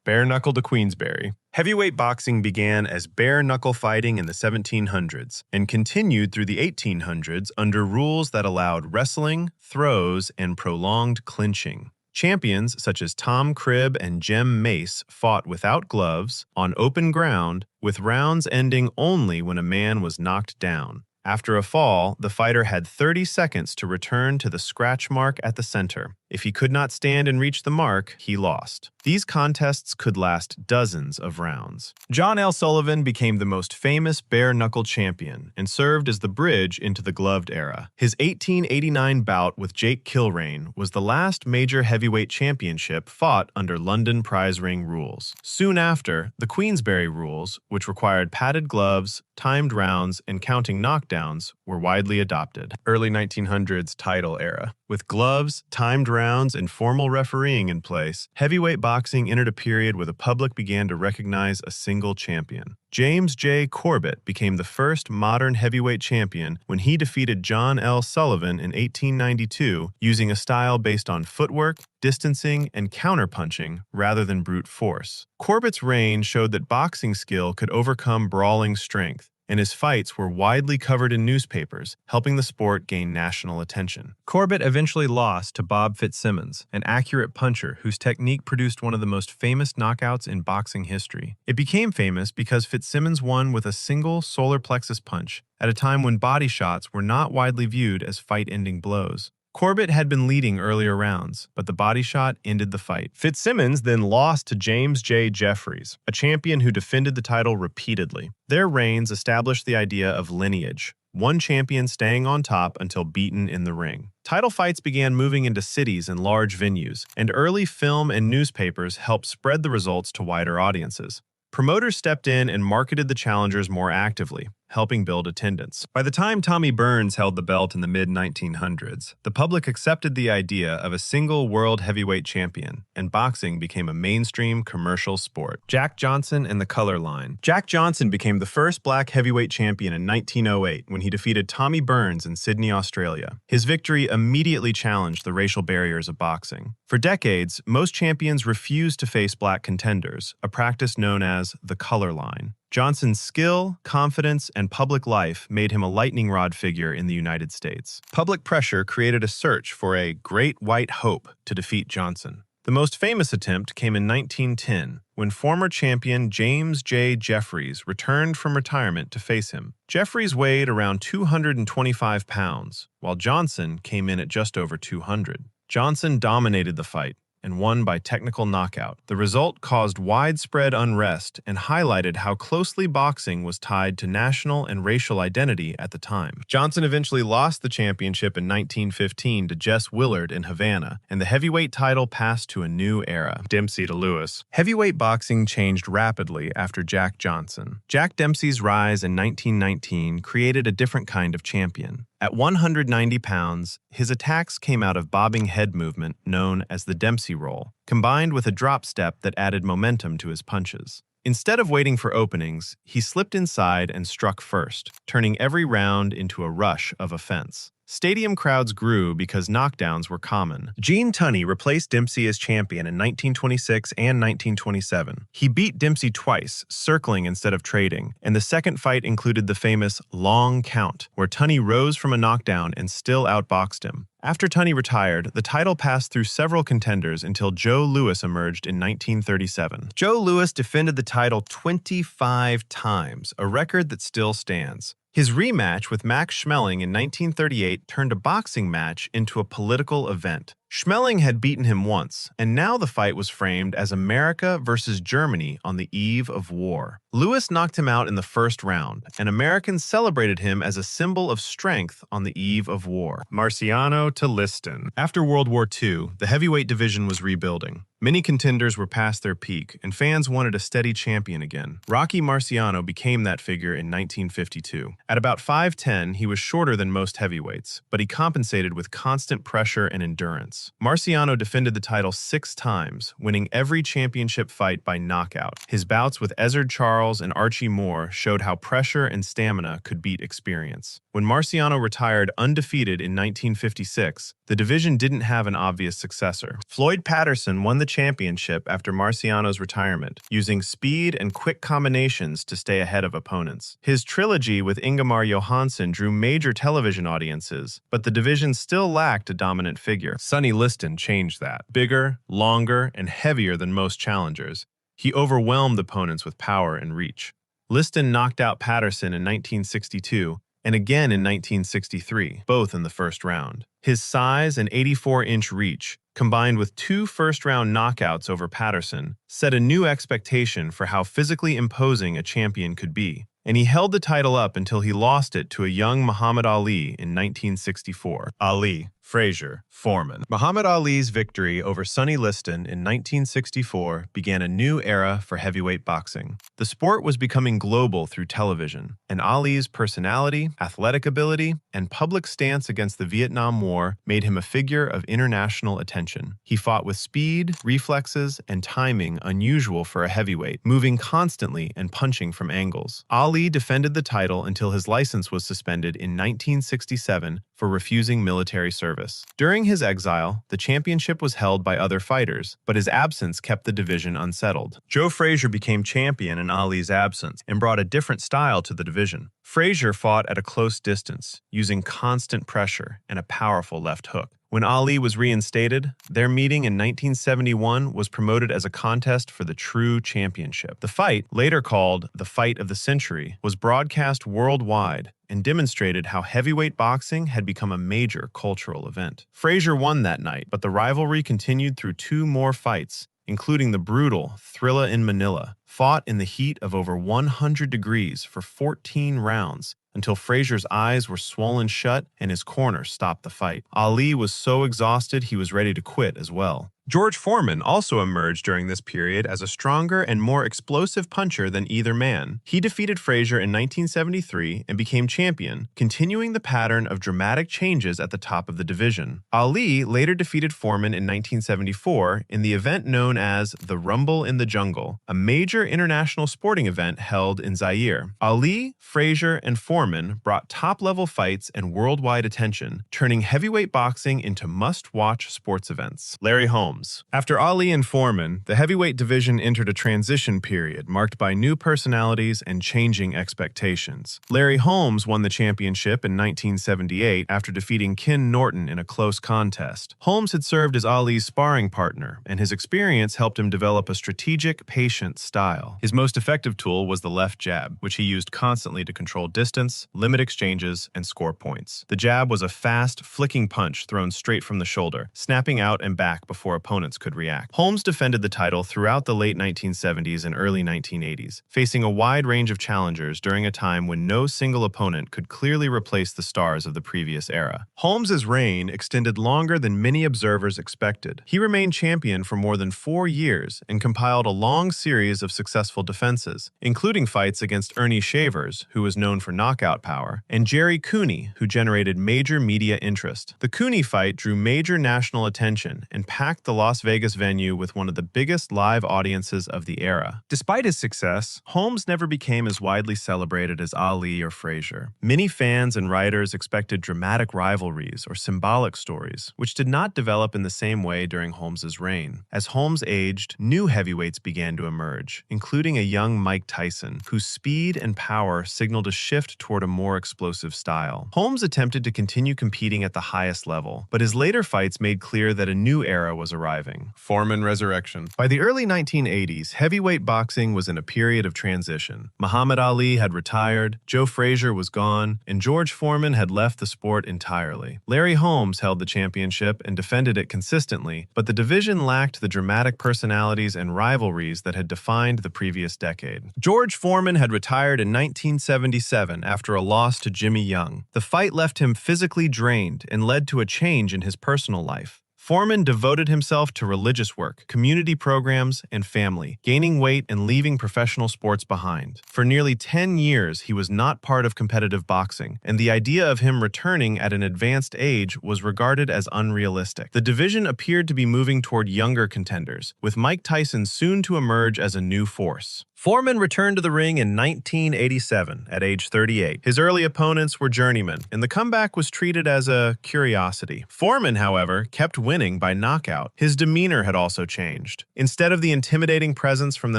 Bare knuckle to Queensberry. Heavyweight boxing began as bare-knuckle fighting in the 1700s and continued through the 1800s under rules that allowed wrestling, throws, and prolonged clinching. Champions such as Tom Cribb and Jem Mace fought without gloves, on open ground, with rounds ending only when a man was knocked down. After a fall, the fighter had 30 seconds to return to the scratch mark at the center. If he could not stand and reach the mark, he lost. These contests could last dozens of rounds. John L. Sullivan became the most famous bare-knuckle champion and served as the bridge into the gloved era. His 1889 bout with Jake Kilrain was the last major heavyweight championship fought under London prize ring rules. Soon after, the Queensberry rules, which required padded gloves, timed rounds, and counting knockdowns, were widely adopted. Early 1900s title era. With gloves, timed rounds, and formal refereeing in place, heavyweight boxing entered a period where the public began to recognize a single champion. James J. Corbett became the first modern heavyweight champion when he defeated John L. Sullivan in 1892 using a style based on footwork, distancing, and counterpunching rather than brute force. Corbett's reign showed that boxing skill could overcome brawling strength, and his fights were widely covered in newspapers, helping the sport gain national attention. Corbett eventually lost to Bob Fitzsimmons, an accurate puncher whose technique produced one of the most famous knockouts in boxing history. It became famous because Fitzsimmons won with a single solar plexus punch at a time when body shots were not widely viewed as fight-ending blows. Corbett had been leading earlier rounds, but the body shot ended the fight. Fitzsimmons then lost to James J. Jeffries, a champion who defended the title repeatedly. Their reigns established the idea of lineage, one champion staying on top until beaten in the ring. Title fights began moving into cities and large venues, and early film and newspapers helped spread the results to wider audiences. Promoters stepped in and marketed the challengers more actively, helping build attendance. By the time Tommy Burns held the belt in the mid-1900s, the public accepted the idea of a single world heavyweight champion, and boxing became a mainstream commercial sport. Jack Johnson and the Color Line. Jack Johnson became the first black heavyweight champion in 1908 when he defeated Tommy Burns in Sydney, Australia. His victory immediately challenged the racial barriers of boxing. For decades, most champions refused to face black contenders, a practice known as the Color Line. Johnson's skill, confidence, and public life made him a lightning rod figure in the United States. Public pressure created a search for a great white hope to defeat Johnson. The most famous attempt came in 1910, when former champion James J. Jeffries returned from retirement to face him. Jeffries weighed around 225 pounds, while Johnson came in at just over 200. Johnson dominated the fight and won by technical knockout. The result caused widespread unrest and highlighted how closely boxing was tied to national and racial identity at the time. Johnson eventually lost the championship in 1915 to Jess Willard in Havana, and the heavyweight title passed to a new era. Dempsey to Lewis. Heavyweight boxing changed rapidly after Jack Johnson. Jack Dempsey's rise in 1919 created a different kind of champion. At 190 pounds, his attacks came out of bobbing head movement known as the Dempsey roll, combined with a drop step that added momentum to his punches. Instead of waiting for openings, he slipped inside and struck first, turning every round into a rush of offense. Stadium crowds grew because knockdowns were common. Gene Tunney replaced Dempsey as champion in 1926 and 1927. He beat Dempsey twice, circling instead of trading, and the second fight included the famous long count, where Tunney rose from a knockdown and still outboxed him. After Tunney retired, the title passed through several contenders until Joe Louis emerged in 1937. Joe Louis defended the title 25 times, a record that still stands. His rematch with Max Schmeling in 1938 turned a boxing match into a political event. Schmeling had beaten him once, and now the fight was framed as America versus Germany on the eve of war. Louis knocked him out in the first round, and Americans celebrated him as a symbol of strength on the eve of war. Marciano to Liston. After World War II, the heavyweight division was rebuilding. Many contenders were past their peak, and fans wanted a steady champion again. Rocky Marciano became that figure in 1952. At about 5'10", he was shorter than most heavyweights, but he compensated with constant pressure and endurance. opponents. Marciano defended the title 6 times, winning every championship fight by knockout. His bouts with Ezzard Charles and Archie Moore showed how pressure and stamina could beat experience. When Marciano retired undefeated in 1956, the division didn't have an obvious successor. Floyd Patterson won the championship after Marciano's retirement, using speed and quick combinations to stay ahead of opponents. His trilogy with Ingemar Johansson drew major television audiences, but the division still lacked a dominant figure. Sonny Liston changed that. Bigger, longer, and heavier than most challengers, he overwhelmed opponents with power and reach. Liston knocked out Patterson in 1962 and again in 1963, both in the first round. His size and 84-inch reach, combined with 2 first-round knockouts over Patterson, set a new expectation for how physically imposing a champion could be, and he held the title up until he lost it to a young Muhammad Ali in 1964. Ali, Frazier, Foreman. Muhammad Ali's victory over Sonny Liston in 1964 began a new era for heavyweight boxing. The sport was becoming global through television, and Ali's personality, athletic ability, and public stance against the Vietnam War made him a figure of international attention. He fought with speed, reflexes, and timing unusual for a heavyweight, moving constantly and punching from angles. Ali defended the title until his license was suspended in 1967 for refusing military service. During his exile, the championship was held by other fighters, but his absence kept the division unsettled. Joe Frazier became champion in Ali's absence and brought a different style to the division. Frazier fought at a close distance, using constant pressure and a powerful left hook. When Ali was reinstated, their meeting in 1971 was promoted as a contest for the true championship. The fight, later called the Fight of the Century, was broadcast worldwide and demonstrated how heavyweight boxing had become a major cultural event. Frazier won that night, but the rivalry continued through 2 more fights, including the brutal Thrilla in Manila, fought in the heat of over 100 degrees for 14 rounds, until Frazier's eyes were swollen shut and his corner stopped the fight. Ali was so exhausted he was ready to quit as well. George Foreman also emerged during this period as a stronger and more explosive puncher than either man. He defeated Frazier in 1973 and became champion, continuing the pattern of dramatic changes at the top of the division. Ali later defeated Foreman in 1974 in the event known as the Rumble in the Jungle, a major international sporting event held in Zaire. Ali, Frazier, and Foreman brought top-level fights and worldwide attention, turning heavyweight boxing into must-watch sports events. Larry Holmes. After Ali and Foreman, the heavyweight division entered a transition period marked by new personalities and changing expectations. Larry Holmes won the championship in 1978 after defeating Ken Norton in a close contest. Holmes had served as Ali's sparring partner, and his experience helped him develop a strategic, patient style. His most effective tool was the left jab, which he used constantly to control distance, limit exchanges, and score points. The jab was a fast, flicking punch thrown straight from the shoulder, snapping out and back before opponents could react. Holmes defended the title throughout the late 1970s and early 1980s, facing a wide range of challengers during a time when no single opponent could clearly replace the stars of the previous era. Holmes's reign extended longer than many observers expected. He remained champion for more than 4 years and compiled a long series of successful defenses, including fights against Ernie Shavers, who was known for knockout power, and Jerry Cooney, who generated major media interest. The Cooney fight drew major national attention and packed the Las Vegas venue with one of the biggest live audiences of the era. Despite his success, Holmes never became as widely celebrated as Ali or Frazier. Many fans and writers expected dramatic rivalries or symbolic stories, which did not develop in the same way during Holmes's reign. As Holmes aged, new heavyweights began to emerge, including a young Mike Tyson, whose speed and power signaled a shift toward a more explosive style. Holmes attempted to continue competing at the highest level, but his later fights made clear that a new era was arriving. Foreman resurrection. By the early 1980s, heavyweight boxing was in a period of transition. Muhammad Ali had retired, Joe Frazier was gone, and George Foreman had left the sport entirely. Larry Holmes held the championship and defended it consistently, but the division lacked the dramatic personalities and rivalries that had defined the previous decade. George Foreman had retired in 1977 after a loss to Jimmy Young. The fight left him physically drained and led to a change in his personal life. Foreman devoted himself to religious work, community programs, and family, gaining weight and leaving professional sports behind. For nearly 10 years, he was not part of competitive boxing, and the idea of him returning at an advanced age was regarded as unrealistic. The division appeared to be moving toward younger contenders, with Mike Tyson soon to emerge as a new force. Foreman returned to the ring in 1987 at age 38. His early opponents were journeymen, and the comeback was treated as a curiosity. Foreman, however, kept winning by knockout. His demeanor had also changed. Instead of the intimidating presence from the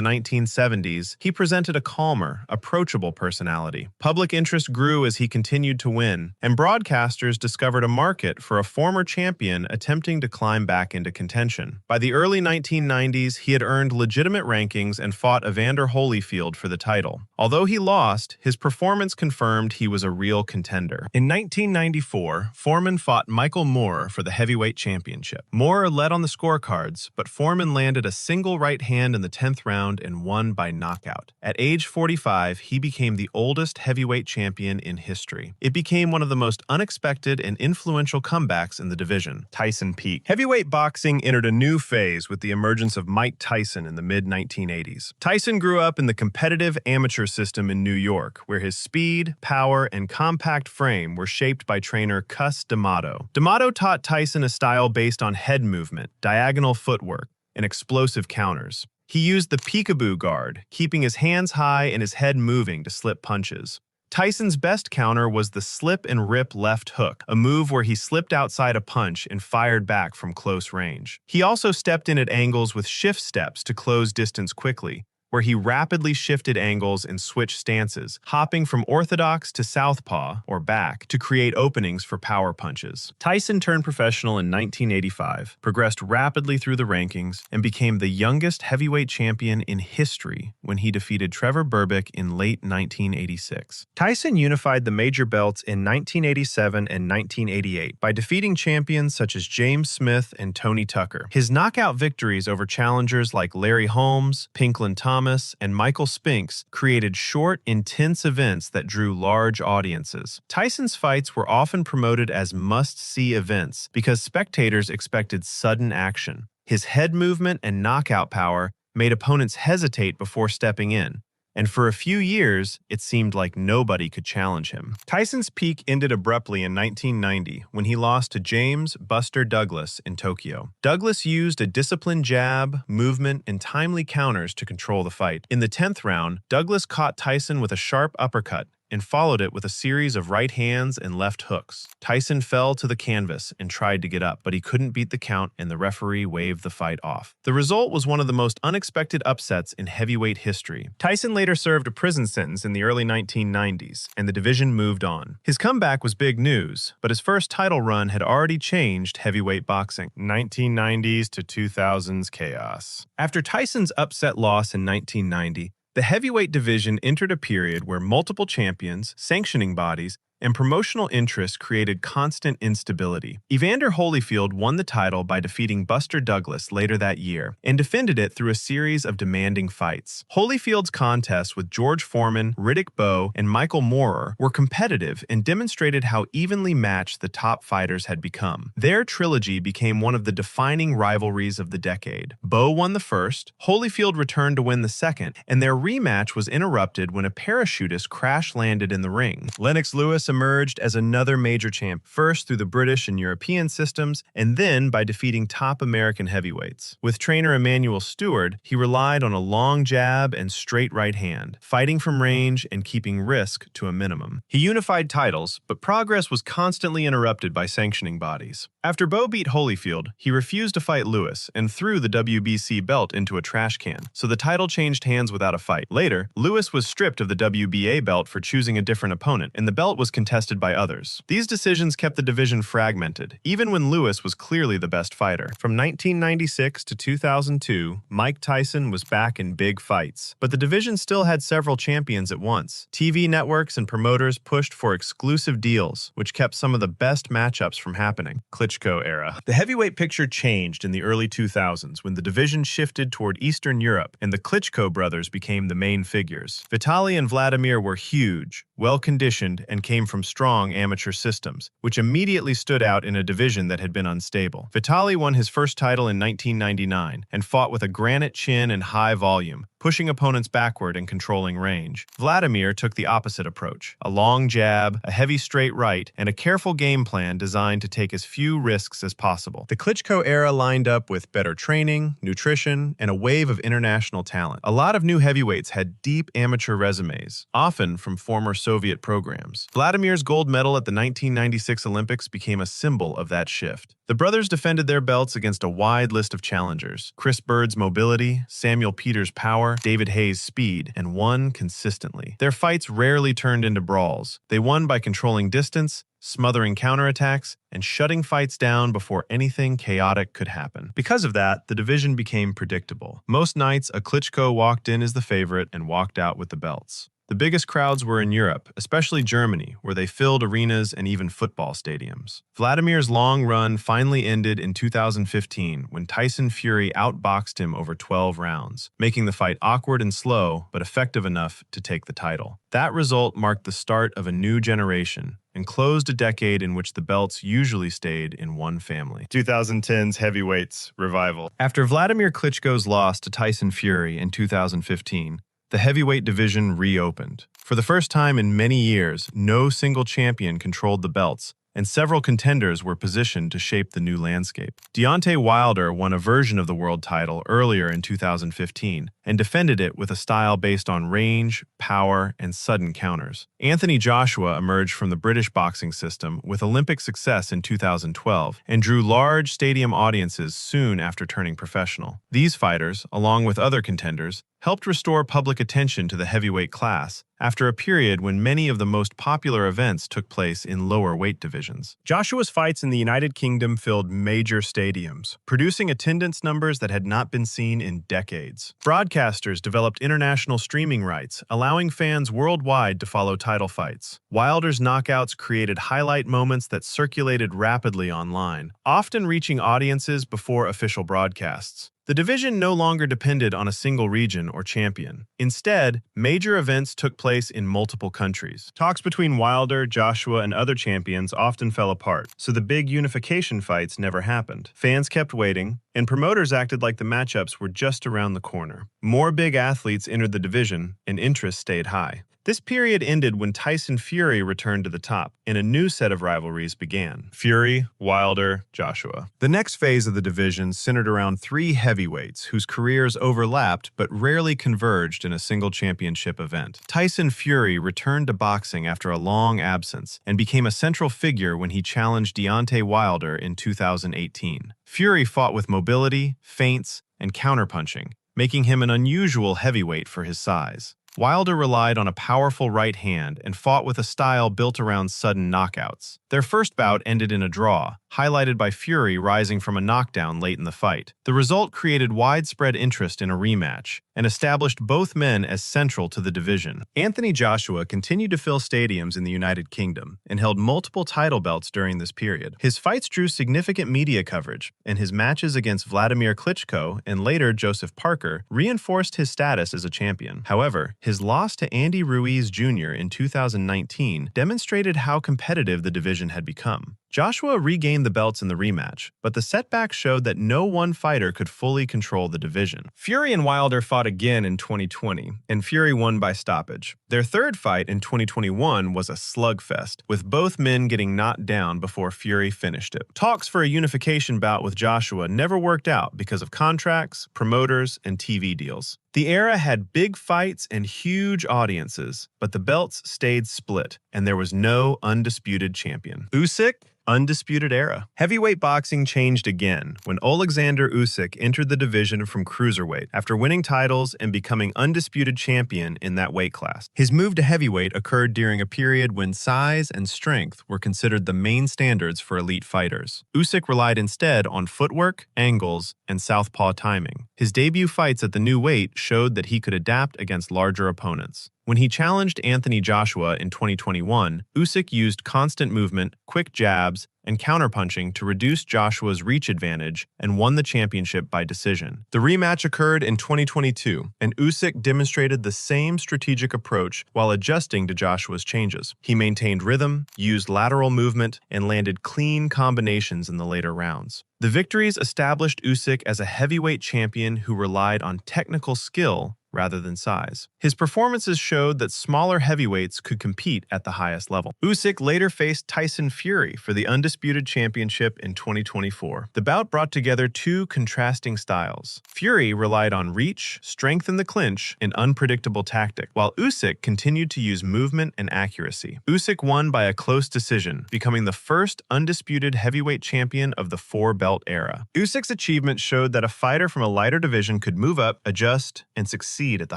1970s, he presented a calmer, approachable personality. Public interest grew as he continued to win, and broadcasters discovered a market for a former champion attempting to climb back into contention. By the early 1990s, he had earned legitimate rankings and fought Evander Holyfield for the title. Although he lost, his performance confirmed he was a real contender. In 1994, Foreman fought Michael Moorer for the heavyweight championship. Moorer led on the scorecards, but Foreman landed a single right hand in the 10th round and won by knockout. At age 45, he became the oldest heavyweight champion in history. It became one of the most unexpected and influential comebacks in the division. Tyson peaked. Heavyweight boxing entered a new phase with the emergence of Mike Tyson in the mid-1980s. Tyson grew up in the competitive amateur system in New York, where his speed, power, and compact frame were shaped by trainer Cus D'Amato. D'Amato taught Tyson a style based on head movement, diagonal footwork, and explosive counters. He used the peekaboo guard, keeping his hands high and his head moving to slip punches. Tyson's best counter was the slip and rip left hook, a move where he slipped outside a punch and fired back from close range. He also stepped in at angles with shift steps to close distance quickly, where he rapidly shifted angles and switched stances, hopping from orthodox to southpaw, or back, to create openings for power punches. Tyson turned professional in 1985, progressed rapidly through the rankings, and became the youngest heavyweight champion in history when he defeated Trevor Berbick in late 1986. Tyson unified the major belts in 1987 and 1988 by defeating champions such as James Smith and Tony Tucker. His knockout victories over challengers like Larry Holmes, Pinklon Thomas, and Michael Spinks created short, intense events that drew large audiences. Tyson's fights were often promoted as must-see events because spectators expected sudden action. His head movement and knockout power made opponents hesitate before stepping in, and for a few years, it seemed like nobody could challenge him. Tyson's peak ended abruptly in 1990 when he lost to James "Buster" Douglas in Tokyo. Douglas used a disciplined jab, movement, and timely counters to control the fight. In the 10th round, Douglas caught Tyson with a sharp uppercut and followed it with a series of right hands and left hooks. Tyson fell to the canvas and tried to get up, but he couldn't beat the count and the referee waved the fight off. The result was one of the most unexpected upsets in heavyweight history. Tyson later served a prison sentence in the early 1990s, and the division moved on. His comeback was big news, but his first title run had already changed heavyweight boxing. 1990s to 2000s chaos. After Tyson's upset loss in 1990, the heavyweight division entered a period where multiple champions, sanctioning bodies, and promotional interests created constant instability. Evander Holyfield won the title by defeating Buster Douglas later that year and defended it through a series of demanding fights. Holyfield's contests with George Foreman, Riddick Bowe, and Michael Moorer were competitive and demonstrated how evenly matched the top fighters had become. Their trilogy became one of the defining rivalries of the decade. Bowe won the first, Holyfield returned to win the second, and their rematch was interrupted when a parachutist crash-landed in the ring. Lennox Lewis emerged as another major champ, first through the British and European systems, and then by defeating top American heavyweights. With trainer Emmanuel Stewart, he relied on a long jab and straight right hand, fighting from range and keeping risk to a minimum. He unified titles, but progress was constantly interrupted by sanctioning bodies. After Bowe beat Holyfield, he refused to fight Lewis and threw the WBC belt into a trash can, so the title changed hands without a fight. Later, Lewis was stripped of the WBA belt for choosing a different opponent, and the belt was contested by others. These decisions kept the division fragmented, even when Lewis was clearly the best fighter. From 1996 to 2002, Mike Tyson was back in big fights, but the division still had several champions at once. TV networks and promoters pushed for exclusive deals, which kept some of the best matchups from happening. Klitschko era. The heavyweight picture changed in the early 2000s when the division shifted toward Eastern Europe and the Klitschko brothers became the main figures. Vitaly and Vladimir were huge, well-conditioned, and came from strong amateur systems, which immediately stood out in a division that had been unstable. Vitali won his first title in 1999 and fought with a granite chin and high volume, pushing opponents backward and controlling range. Vladimir took the opposite approach: a long jab, a heavy straight right, and a careful game plan designed to take as few risks as possible. The Klitschko era lined up with better training, nutrition, and a wave of international talent. A lot of new heavyweights had deep amateur resumes, often from former Soviet programs. Vladimir's gold medal at the 1996 Olympics became a symbol of that shift. The brothers defended their belts against a wide list of challengers: Chris Bird's mobility, Samuel Peters' power, David Hayes' speed, and won consistently. Their fights rarely turned into brawls. They won by controlling distance, smothering counterattacks, and shutting fights down before anything chaotic could happen. Because of that, the division became predictable. Most nights, a Klitschko walked in as the favorite and walked out with the belts. The biggest crowds were in Europe, especially Germany, where they filled arenas and even football stadiums. Vladimir's long run finally ended in 2015 when Tyson Fury outboxed him over 12 rounds, making the fight awkward and slow, but effective enough to take the title. That result marked the start of a new generation and closed a decade in which the belts usually stayed in one family. 2010's heavyweights revival. After Vladimir Klitschko's loss to Tyson Fury in 2015, the heavyweight division reopened. For the first time in many years, no single champion controlled the belts, and several contenders were positioned to shape the new landscape. Deontay Wilder won a version of the world title earlier in 2015 and defended it with a style based on range, power, and sudden counters. Anthony Joshua emerged from the British boxing system with Olympic success in 2012 and drew large stadium audiences soon after turning professional. These fighters, along with other contenders, helped restore public attention to the heavyweight class after a period when many of the most popular events took place in lower weight divisions. Joshua's fights in the United Kingdom filled major stadiums, producing attendance numbers that had not been seen in decades. Broadcasters developed international streaming rights, allowing fans worldwide to follow title fights. Wilder's knockouts created highlight moments that circulated rapidly online, often reaching audiences before official broadcasts. The division no longer depended on a single region or champion. Instead, major events took place in multiple countries. Talks between Wilder, Joshua, and other champions often fell apart, so the big unification fights never happened. Fans kept waiting, and promoters acted like the matchups were just around the corner. More big athletes entered the division, and interest stayed high. This period ended when Tyson Fury returned to the top, and a new set of rivalries began: Fury, Wilder, Joshua. The next phase of the division centered around three heavyweights whose careers overlapped but rarely converged in a single championship event. Tyson Fury returned to boxing after a long absence and became a central figure when he challenged Deontay Wilder in 2018. Fury fought with mobility, feints, and counterpunching, making him an unusual heavyweight for his size. Wilder relied on a powerful right hand and fought with a style built around sudden knockouts. Their first bout ended in a draw, highlighted by Fury rising from a knockdown late in the fight. The result created widespread interest in a rematch and established both men as central to the division. Anthony Joshua continued to fill stadiums in the United Kingdom and held multiple title belts during this period. His fights drew significant media coverage, and his matches against Vladimir Klitschko and later Joseph Parker reinforced his status as a champion. However, his loss to Andy Ruiz Jr. in 2019 demonstrated how competitive the division had become. Joshua regained the belts in the rematch, but the setback showed that no one fighter could fully control the division. Fury and Wilder fought again in 2020, and Fury won by stoppage. Their third fight in 2021 was a slugfest, with both men getting knocked down before Fury finished it. Talks for a unification bout with Joshua never worked out because of contracts, promoters, and TV deals. The era had big fights and huge audiences, but the belts stayed split, and there was no undisputed champion. Usyk? Undisputed era. Heavyweight boxing changed again when Alexander Usyk entered the division from cruiserweight after winning titles and becoming undisputed champion in that weight class. His move to heavyweight occurred during a period when size and strength were considered the main standards for elite fighters. Usyk relied instead on footwork, angles, and southpaw timing. His debut fights at the new weight showed that he could adapt against larger opponents. When he challenged Anthony Joshua in 2021, Usyk used constant movement, quick jabs, and counterpunching to reduce Joshua's reach advantage and won the championship by decision. The rematch occurred in 2022, and Usyk demonstrated the same strategic approach while adjusting to Joshua's changes. He maintained rhythm, used lateral movement, and landed clean combinations in the later rounds. The victories established Usyk as a heavyweight champion who relied on technical skill rather than size. His performances showed that smaller heavyweights could compete at the highest level. Usyk later faced Tyson Fury for the undisputed championship in 2024. The bout brought together two contrasting styles. Fury relied on reach, strength in the clinch, and unpredictable tactic, while Usyk continued to use movement and accuracy. Usyk won by a close decision, becoming the first undisputed heavyweight champion of the four-belt era. Usyk's achievement showed that a fighter from a lighter division could move up, adjust, and succeed at the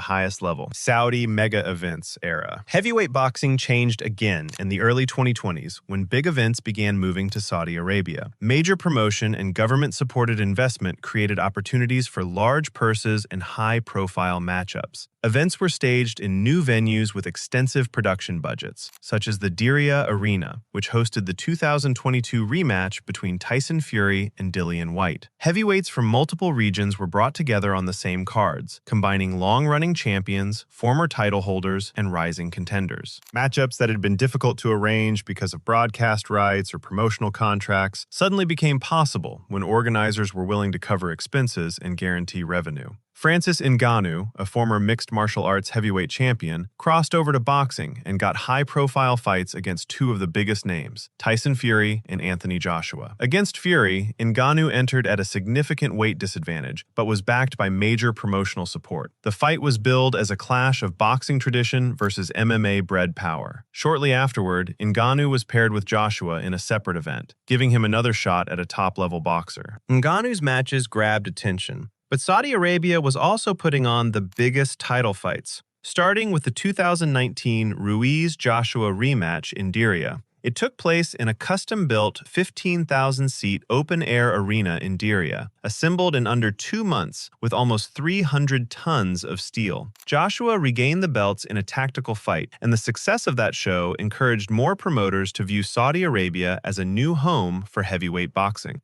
highest level. Saudi mega events era. Heavyweight boxing changed again in the early 2020s when big events began moving to Saudi Arabia. Major promotion and government-supported investment created opportunities for large purses and high-profile matchups. Events were staged in new venues with extensive production budgets, such as the Diriyah Arena, which hosted the 2022 rematch between Tyson Fury and Dillian Whyte. Heavyweights from multiple regions were brought together on the same cards, combining long-running champions, former title holders, and rising contenders. Matchups that had been difficult to arrange because of broadcast rights or promotional contracts suddenly became possible when organizers were willing to cover expenses and guarantee revenue. Francis Ngannou, a former mixed martial arts heavyweight champion, crossed over to boxing and got high-profile fights against two of the biggest names, Tyson Fury and Anthony Joshua. Against Fury, Ngannou entered at a significant weight disadvantage, but was backed by major promotional support. The fight was billed as a clash of boxing tradition versus MMA-bred power. Shortly afterward, Ngannou was paired with Joshua in a separate event, giving him another shot at a top-level boxer. Ngannou's matches grabbed attention, but Saudi Arabia was also putting on the biggest title fights, starting with the 2019 Ruiz-Joshua rematch in Diriyah. It took place in a custom-built 15,000-seat open-air arena in Diriyah, assembled in under 2 months with almost 300 tons of steel. Joshua regained the belts in a tactical fight, and the success of that show encouraged more promoters to view Saudi Arabia as a new home for heavyweight boxing.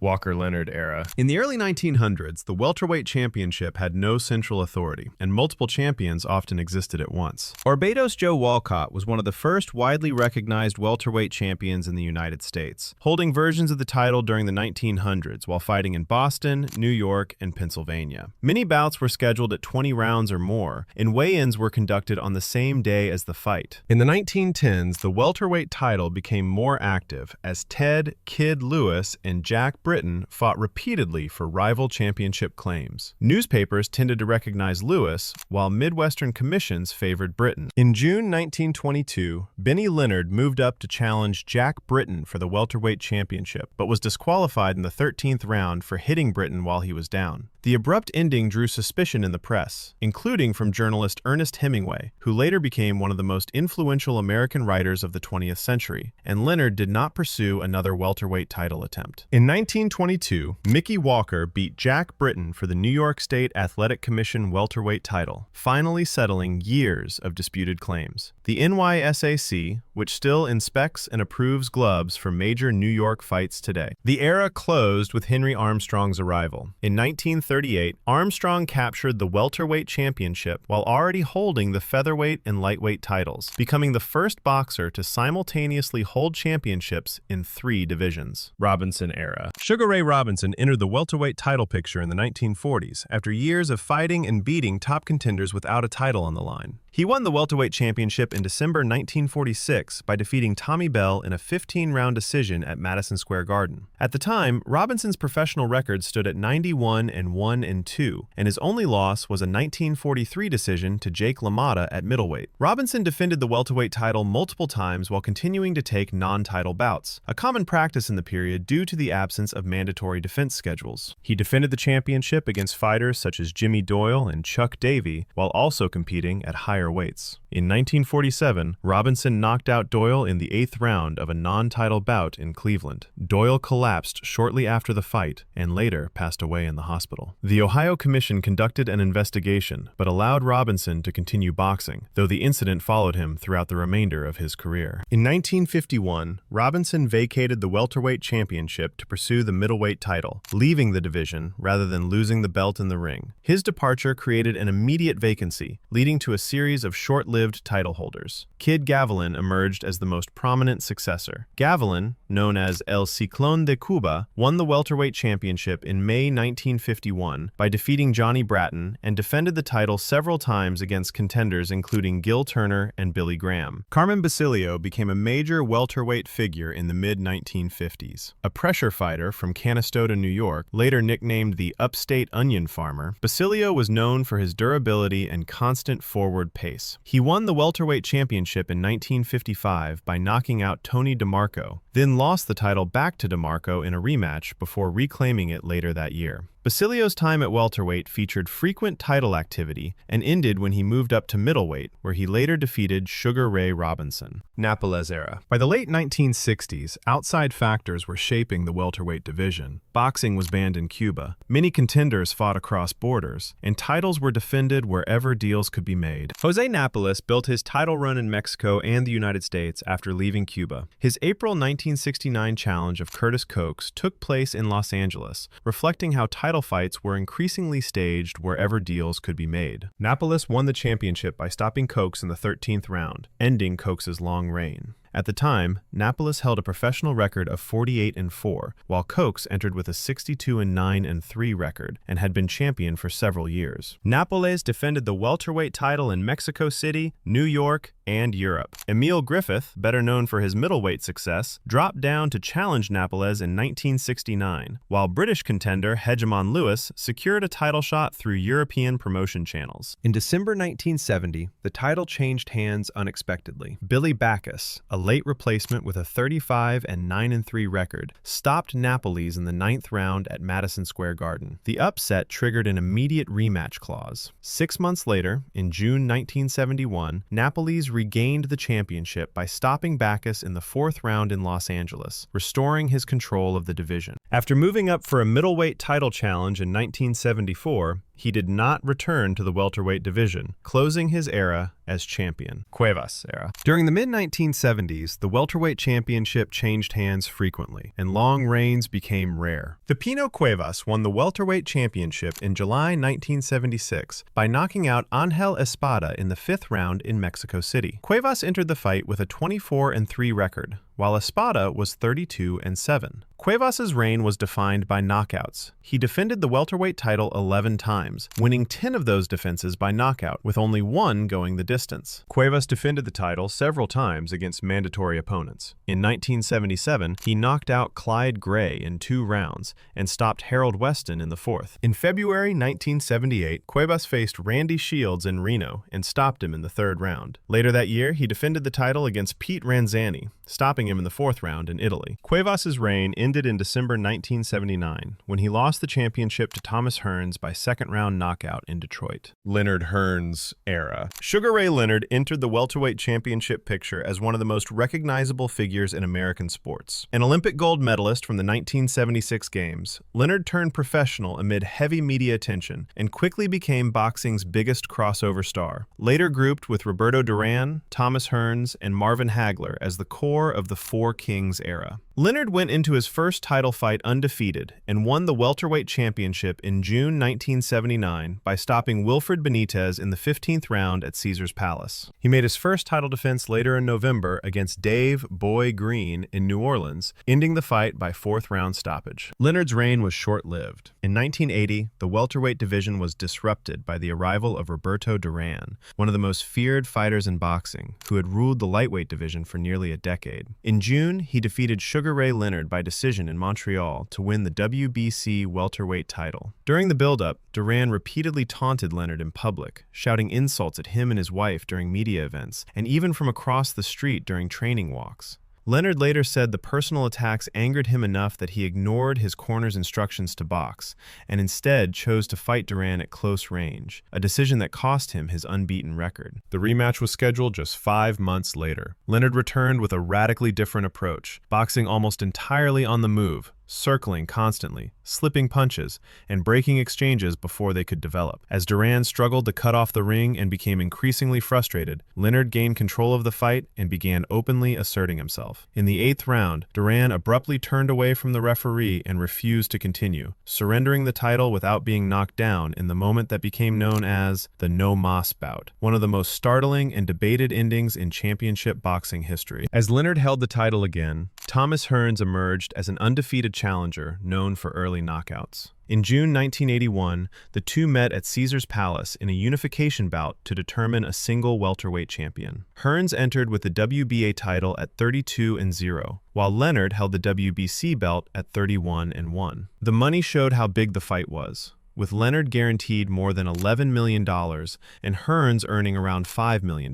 Walker Leonard era. In the early 1900s, the welterweight championship had no central authority, and multiple champions often existed at once. Barbados Joe Walcott was one of the first widely recognized welterweight champions in the United States, holding versions of the title during the 1900s while fighting in Boston, New York, and Pennsylvania. Many bouts were scheduled at 20 rounds or more, and weigh-ins were conducted on the same day as the fight. In the 1910s, the welterweight title became more active as Ted Kid Lewis and Jack Britain fought repeatedly for rival championship claims. Newspapers tended to recognize Lewis, while Midwestern commissions favored Britain. In June 1922, Benny Leonard moved up to challenge Jack Britain for the welterweight championship, but was disqualified in the 13th round for hitting Britain while he was down. The abrupt ending drew suspicion in the press, including from journalist Ernest Hemingway, who later became one of the most influential American writers of the 20th century, and Leonard did not pursue another welterweight title attempt. In 1922, Mickey Walker beat Jack Britain for the New York State Athletic Commission welterweight title, finally settling years of disputed claims. The NYSAC, which still inspects and approves gloves for major New York fights today. The era closed with Henry Armstrong's arrival. In 1938, Armstrong captured the welterweight championship while already holding the featherweight and lightweight titles, becoming the first boxer to simultaneously hold championships in 3 divisions. Robinson era. Sugar Ray Robinson entered the welterweight title picture in the 1940s after years of fighting and beating top contenders without a title on the line. He won the welterweight championship in December 1946 by defeating Tommy Bell in a 15-round decision at Madison Square Garden. At the time, Robinson's professional record stood at 91-1-2, and his only loss was a 1943 decision to Jake LaMotta at middleweight. Robinson defended the welterweight title multiple times while continuing to take non-title bouts, a common practice in the period due to the absence of mandatory defense schedules. He defended the championship against fighters such as Jimmy Doyle and Chuck Davey while also competing at higher weights. In 1947, Robinson knocked out Doyle in the 8th round of a non-title bout in Cleveland. Doyle collapsed shortly after the fight and later passed away in the hospital. The Ohio Commission conducted an investigation but allowed Robinson to continue boxing, though the incident followed him throughout the remainder of his career. In 1951, Robinson vacated the welterweight championship to pursue the middleweight title, leaving the division rather than losing the belt in the ring. His departure created an immediate vacancy, leading to a series of short-lived title holders. Kid Gavilan emerged as the most prominent successor. Gavilan, known as El Ciclón de Cuba, won the welterweight championship in May 1951 by defeating Johnny Bratton and defended the title several times against contenders including Gil Turner and Billy Graham. Carmen Basilio became a major welterweight figure in the mid-1950s. A pressure fighter from Canastota, New York, later nicknamed the Upstate Onion Farmer, Basilio was known for his durability and constant forward pace. He won the welterweight championship in 1955 by knocking out Tony DeMarco, then lost the title back to DeMarco in a rematch before reclaiming it later that year. Basilio's time at welterweight featured frequent title activity and ended when he moved up to middleweight, where he later defeated Sugar Ray Robinson. Nápoles era. By the late 1960s, outside factors were shaping the welterweight division. Boxing was banned in Cuba, many contenders fought across borders, and titles were defended wherever deals could be made. Jose Nápoles built his title run in Mexico and the United States after leaving Cuba. His April 1969 challenge of Curtis Coates took place in Los Angeles, reflecting how title fights were increasingly staged wherever deals could be made. Nápoles won the championship by stopping Coates in the 13th round, ending Coates' long reign. At the time, Nápoles held a professional record of 48-4, while Coates entered with a 62-9-3 record and had been champion for several years. Nápoles defended the welterweight title in Mexico City, New York, and Europe. Emil Griffith, better known for his middleweight success, dropped down to challenge Nápoles in 1969, while British contender Hegemon Lewis secured a title shot through European promotion channels. In December 1970, the title changed hands unexpectedly. Billy Backus, a late replacement with a 35-9-3 record, stopped Nápoles in the 9th round at Madison Square Garden. The upset triggered an immediate rematch clause. 6 months later, in June 1971, Nápoles regained the championship by stopping Backus in the 4th round in Los Angeles, restoring his control of the division. After moving up for a middleweight title challenge in 1974, he did not return to the welterweight division, closing his era as champion. Cuevas era. During the mid-1970s, the welterweight championship changed hands frequently, and long reigns became rare. The Pino Cuevas won the welterweight championship in July 1976 by knocking out Angel Espada in the 5th round in Mexico City. Cuevas entered the fight with a 24-3 record, while Espada was 32-7. Cuevas' reign was defined by knockouts. He defended the welterweight title 11 times, winning 10 of those defenses by knockout, with only one going the distance. Cuevas defended the title several times against mandatory opponents. In 1977, he knocked out Clyde Gray in 2 rounds and stopped Harold Weston in the 4th. In February 1978, Cuevas faced Randy Shields in Reno and stopped him in the 3rd round. Later that year, he defended the title against Pete Ranzani, stopping him in the 4th round in Italy. Cuevas' reign ended in December 1979, when he lost the championship to Thomas Hearns by 2nd-round knockout in Detroit. Leonard Hearns era. Sugar Ray Leonard entered the welterweight championship picture as one of the most recognizable figures in American sports. An Olympic gold medalist from the 1976 Games, Leonard turned professional amid heavy media attention and quickly became boxing's biggest crossover star, later grouped with Roberto Duran, Thomas Hearns, and Marvin Hagler as the core of the Four Kings era. Leonard went into his first title fight undefeated and won the welterweight championship in June 1979 by stopping Wilfred Benitez in the 15th round at Caesars Palace. He made his first title defense later in November against Dave "Boy" Green in New Orleans, ending the fight by 4th-round stoppage. Leonard's reign was short-lived. In 1980, the welterweight division was disrupted by the arrival of Roberto Duran, one of the most feared fighters in boxing, who had ruled the lightweight division for nearly a decade. In June, he defeated Sugar Ray Leonard by decision in Montreal to win the WBC welterweight title. During the build-up, Duran repeatedly taunted Leonard in public, shouting insults at him and his wife during media events, and even from across the street during training walks. Leonard later said the personal attacks angered him enough that he ignored his corner's instructions to box, and instead chose to fight Duran at close range, a decision that cost him his unbeaten record. The rematch was scheduled just 5 months later. Leonard returned with a radically different approach, boxing almost entirely on the move, circling constantly, slipping punches, and breaking exchanges before they could develop. As Duran struggled to cut off the ring and became increasingly frustrated, Leonard gained control of the fight and began openly asserting himself. In the 8th round, Duran abruptly turned away from the referee and refused to continue, surrendering the title without being knocked down in the moment that became known as the No Mas bout, one of the most startling and debated endings in championship boxing history. As Leonard held the title again, Thomas Hearns emerged as an undefeated challenger known for early knockouts. In June 1981, the two met at Caesar's Palace in a unification bout to determine a single welterweight champion. Hearns entered with the WBA title at 32-0, while Leonard held the WBC belt at 31-1. The money showed how big the fight was, with Leonard guaranteed more than $11 million and Hearns earning around $5 million.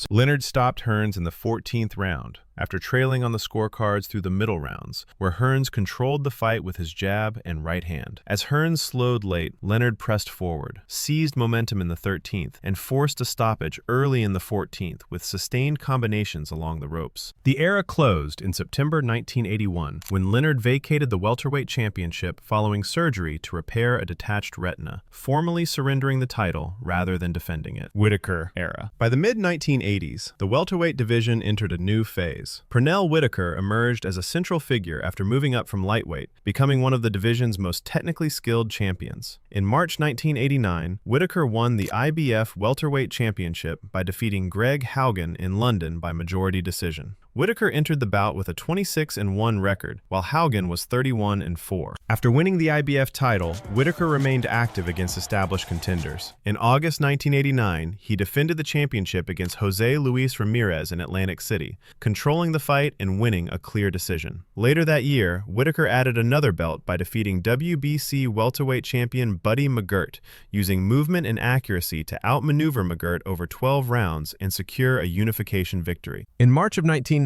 Leonard stopped Hearns in the 14th round, after trailing on the scorecards through the middle rounds, where Hearns controlled the fight with his jab and right hand. As Hearns slowed late, Leonard pressed forward, seized momentum in the 13th, and forced a stoppage early in the 14th with sustained combinations along the ropes. The era closed in September 1981, when Leonard vacated the welterweight championship following surgery to repair a detached retina, formally surrendering the title rather than defending it. Whitaker era. By the mid-1980s, the welterweight division entered a new phase. Pernell Whitaker emerged as a central figure after moving up from lightweight, becoming one of the division's most technically skilled champions. In March 1989, Whitaker won the IBF welterweight championship by defeating Greg Haugen in London by majority decision. Whitaker entered the bout with a 26-1 record, while Haugen was 31-4. After winning the IBF title, Whitaker remained active against established contenders. In August 1989, he defended the championship against Jose Luis Ramirez in Atlantic City, controlling the fight and winning a clear decision. Later that year, Whitaker added another belt by defeating WBC welterweight champion Buddy McGirt, using movement and accuracy to outmaneuver McGirt over 12 rounds and secure a unification victory. In March of 1993,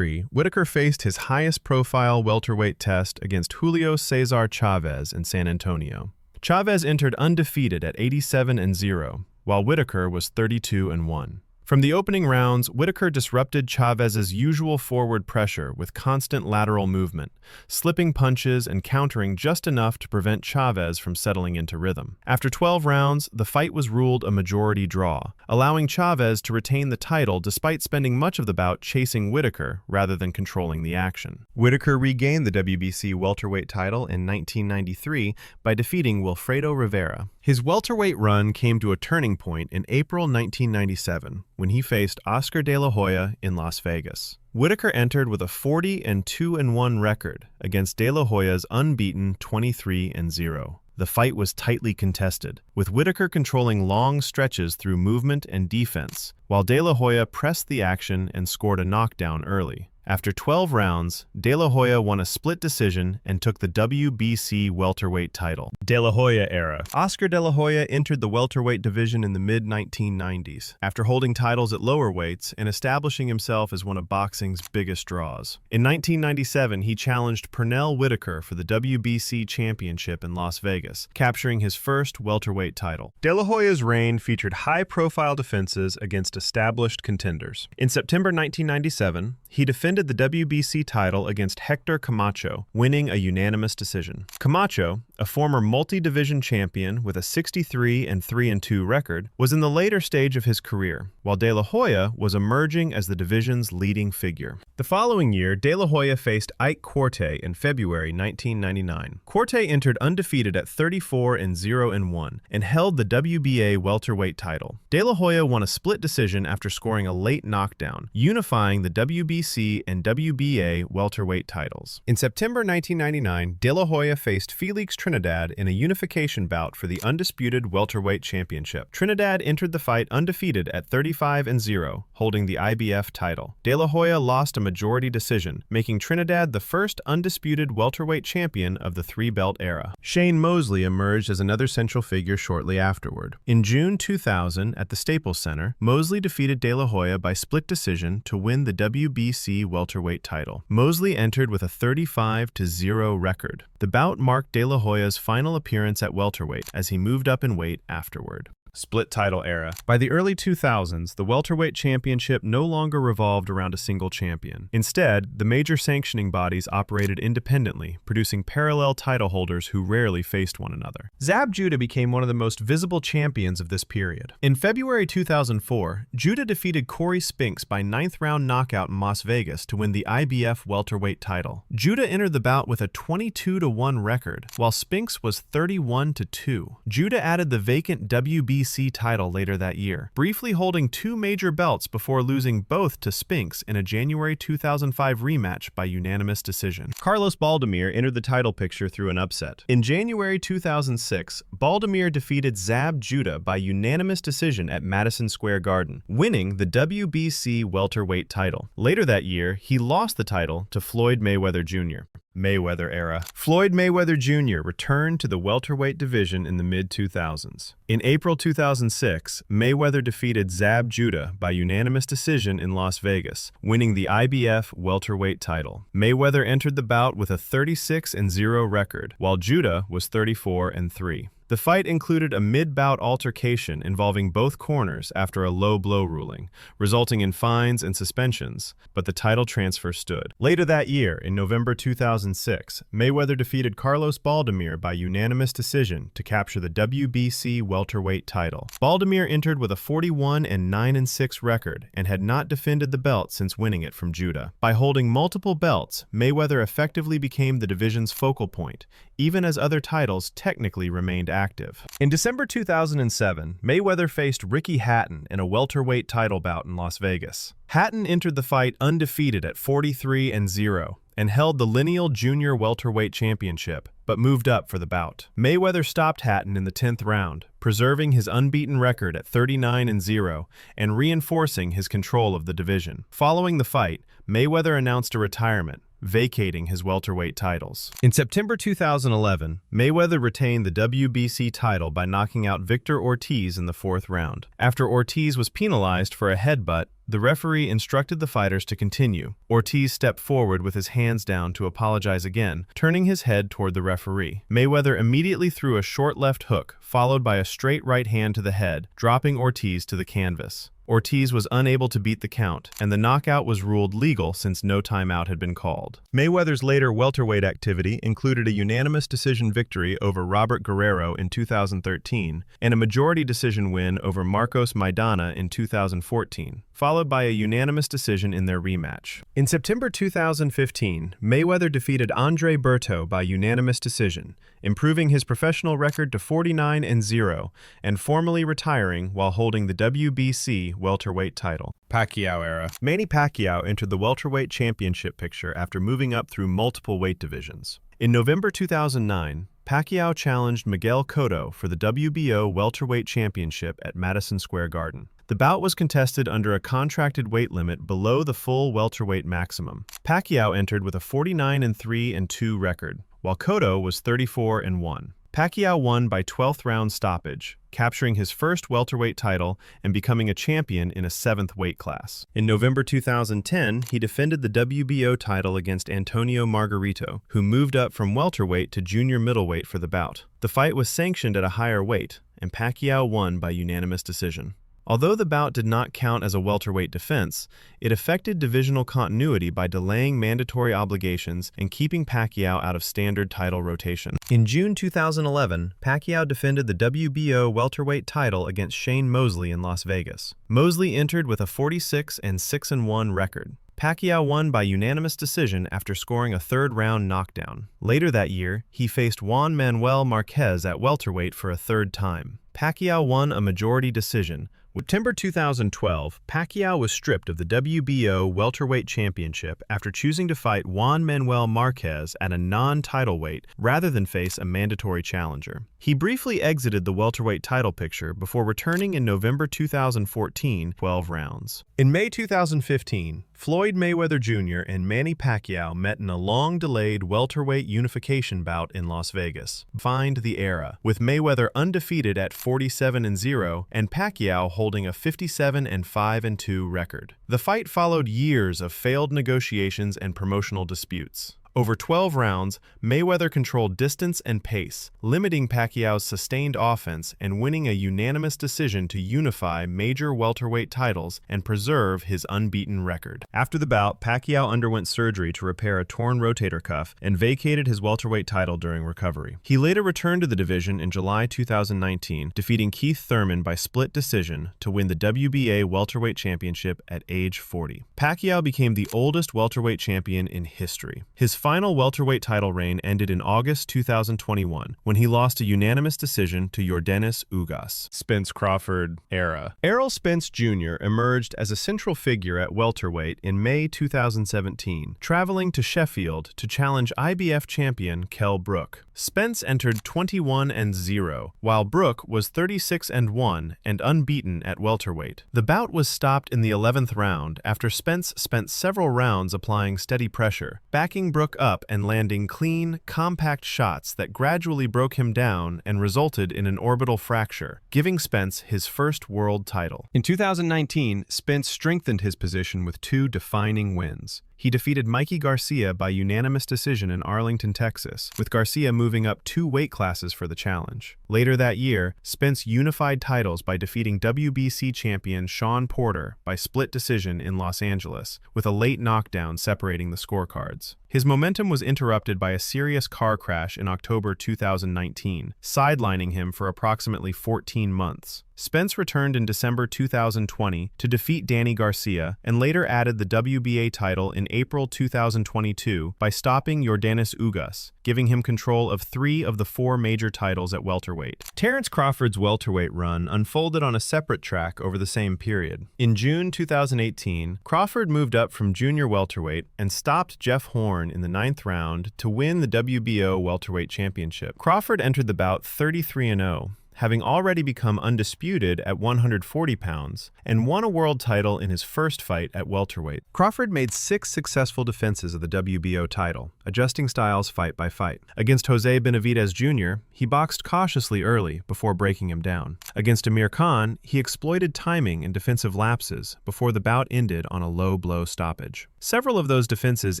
Whitaker faced his highest-profile welterweight test against Julio Cesar Chavez in San Antonio. Chavez entered undefeated at 87-0, while Whitaker was 32-1. From the opening rounds, Whitaker disrupted Chavez's usual forward pressure with constant lateral movement, slipping punches and countering just enough to prevent Chavez from settling into rhythm. After 12 rounds, the fight was ruled a majority draw, allowing Chavez to retain the title despite spending much of the bout chasing Whitaker rather than controlling the action. Whitaker regained the WBC welterweight title in 1993 by defeating Wilfredo Rivera. His welterweight run came to a turning point in April 1997 when he faced Oscar De La Hoya in Las Vegas. Whitaker entered with a 40-2-1 record against De La Hoya's unbeaten 23-0. The fight was tightly contested, with Whitaker controlling long stretches through movement and defense, while De La Hoya pressed the action and scored a knockdown early. After 12 rounds, De La Hoya won a split decision and took the WBC welterweight title. De La Hoya era. Oscar De La Hoya entered the welterweight division in the mid-1990s, after holding titles at lower weights and establishing himself as one of boxing's biggest draws. In 1997, he challenged Pernell Whitaker for the WBC championship in Las Vegas, capturing his first welterweight title. De La Hoya's reign featured high-profile defenses against established contenders. In September 1997, he defended the WBC title against Hector Camacho, winning a unanimous decision. Camacho, a former multi-division champion with a 63-3-2 record, was in the later stage of his career, while De La Hoya was emerging as the division's leading figure. The following year, De La Hoya faced Ike Quartey in February 1999. Quartey entered undefeated at 34-0-1 and held the WBA welterweight title. De La Hoya won a split decision after scoring a late knockdown, unifying the WBC and WBA welterweight titles. In September 1999, De La Hoya faced Felix Trinidad in a unification bout for the undisputed welterweight championship. Trinidad entered the fight undefeated at 35-0, holding the IBF title. De La Hoya lost a majority decision, making Trinidad the first undisputed welterweight champion of the three-belt era. Shane Mosley emerged as another central figure shortly afterward. In June 2000, at the Staples Center, Mosley defeated De La Hoya by split decision to win the WBC welterweight title. Mosley entered with a 35-0 record. The bout marked De La Hoya's final appearance at welterweight as he moved up in weight afterward. Split title era. By the early 2000s, the welterweight championship no longer revolved around a single champion. Instead, the major sanctioning bodies operated independently, producing parallel title holders who rarely faced one another. Zab Judah became one of the most visible champions of this period. In February 2004, Judah defeated Corey Spinks by 9th-round knockout in Las Vegas to win the IBF welterweight title. Judah entered the bout with a 22-1 record, while Spinks was 31-2. Judah added the vacant WBC title later that year, briefly holding 2 major belts before losing both to Spinks in a January 2005 rematch by unanimous decision. Carlos Baldomir entered the title picture through an upset. In January 2006, Baldomir defeated Zab Judah by unanimous decision at Madison Square Garden, winning the WBC welterweight title. Later that year, he lost the title to Floyd Mayweather Jr. Mayweather era. Floyd Mayweather Jr. returned to the welterweight division in the mid-2000s. In April 2006, Mayweather defeated Zab Judah by unanimous decision in Las Vegas, winning the IBF welterweight title. Mayweather entered the bout with a 36-0 record, while Judah was 34-3. The fight included a mid-bout altercation involving both corners after a low blow ruling, resulting in fines and suspensions, but the title transfer stood. Later that year, in November 2006, Mayweather defeated Carlos Baldomir by unanimous decision to capture the WBC welterweight title. Baldomir entered with a 41-9-6 record and had not defended the belt since winning it from Judah. By holding multiple belts, Mayweather effectively became the division's focal point, even as other titles technically remained active. In December 2007, Mayweather faced Ricky Hatton in a welterweight title bout in Las Vegas. Hatton entered the fight undefeated at 43-0 and held the lineal junior welterweight championship, but moved up for the bout. Mayweather stopped Hatton in the 10th round, preserving his unbeaten record at 39-0 and reinforcing his control of the division. Following the fight, Mayweather announced a retirement, vacating his welterweight titles. In September 2011, Mayweather retained the WBC title by knocking out Victor Ortiz in the 4th round. After Ortiz was penalized for a headbutt, the referee instructed the fighters to continue. Ortiz stepped forward with his hands down to apologize again, turning his head toward the referee. Mayweather immediately threw a short left hook, followed by a straight right hand to the head, dropping Ortiz to the canvas. Ortiz was unable to beat the count, and the knockout was ruled legal since no timeout had been called. Mayweather's later welterweight activity included a unanimous decision victory over Robert Guerrero in 2013 and a majority decision win over Marcos Maidana in 2014, followed by a unanimous decision in their rematch. In September 2015, Mayweather defeated Andre Berto by unanimous decision, improving his professional record to 49-0 and formally retiring while holding the WBC welterweight title. Pacquiao era. Manny Pacquiao entered the welterweight championship picture after moving up through multiple weight divisions. In November 2009, Pacquiao challenged Miguel Cotto for the WBO welterweight championship at Madison Square Garden. The bout was contested under a contracted weight limit below the full welterweight maximum. Pacquiao entered with a 49-3-2 record, while Cotto was 34-1. Pacquiao won by 12th round stoppage, capturing his first welterweight title and becoming a champion in a 7th weight class. In November 2010, he defended the WBO title against Antonio Margarito, who moved up from welterweight to junior middleweight for the bout. The fight was sanctioned at a higher weight, and Pacquiao won by unanimous decision. Although the bout did not count as a welterweight defense, it affected divisional continuity by delaying mandatory obligations and keeping Pacquiao out of standard title rotation. In June 2011, Pacquiao defended the WBO welterweight title against Shane Mosley in Las Vegas. Mosley entered with a 46-6-1 record. Pacquiao won by unanimous decision after scoring a 3rd-round knockdown. Later that year, he faced Juan Manuel Marquez at welterweight for a 3rd time. Pacquiao won a majority decision. In September 2012, Pacquiao was stripped of the WBO welterweight championship after choosing to fight Juan Manuel Marquez at a non-title weight rather than face a mandatory challenger. He briefly exited the welterweight title picture before returning in November 2014, 12 rounds. In May 2015, Floyd Mayweather Jr. and Manny Pacquiao met in a long-delayed welterweight unification bout in Las Vegas. Defined the era, with Mayweather undefeated at 47-0 and Pacquiao holding a 57-5-2 record. The fight followed years of failed negotiations and promotional disputes. Over 12 rounds, Mayweather controlled distance and pace, limiting Pacquiao's sustained offense and winning a unanimous decision to unify major welterweight titles and preserve his unbeaten record. After the bout, Pacquiao underwent surgery to repair a torn rotator cuff and vacated his welterweight title during recovery. He later returned to the division in July 2019, defeating Keith Thurman by split decision to win the WBA welterweight championship at age 40. Pacquiao became the oldest welterweight champion in history. His final welterweight title reign ended in August 2021 when he lost a unanimous decision to Yordenis Ugas. Spence-Crawford era. Errol Spence Jr. emerged as a central figure at welterweight in May 2017, traveling to Sheffield to challenge IBF champion Kell Brook. Spence entered 21-0, while Brook was 36-1 and unbeaten at welterweight. The bout was stopped in the 11th round after Spence spent several rounds applying steady pressure, backing Brook up and landing clean, compact shots that gradually broke him down and resulted in an orbital fracture, giving Spence his first world title. In 2019, Spence strengthened his position with two defining wins. He defeated Mikey Garcia by unanimous decision in Arlington, Texas, with Garcia moving up 2 weight classes for the challenge. Later that year, Spence unified titles by defeating WBC champion Shawn Porter by split decision in Los Angeles, with a late knockdown separating the scorecards. His momentum was interrupted by a serious car crash in October 2019, sidelining him for approximately 14 months. Spence returned in December 2020 to defeat Danny Garcia and later added the WBA title in April 2022 by stopping Yordenis Ugas, giving him control of 3 of the 4 major titles at welterweight. Terence Crawford's welterweight run unfolded on a separate track over the same period. In June 2018, Crawford moved up from junior welterweight and stopped Jeff Horn in the 9th round to win the WBO welterweight championship. Crawford entered the bout 33-0. Having already become undisputed at 140 pounds, and won a world title in his first fight at welterweight. Crawford made 6 successful defenses of the WBO title, adjusting styles fight by fight. Against Jose Benavidez Jr., he boxed cautiously early before breaking him down. Against Amir Khan, he exploited timing and defensive lapses before the bout ended on a low blow stoppage. Several of those defenses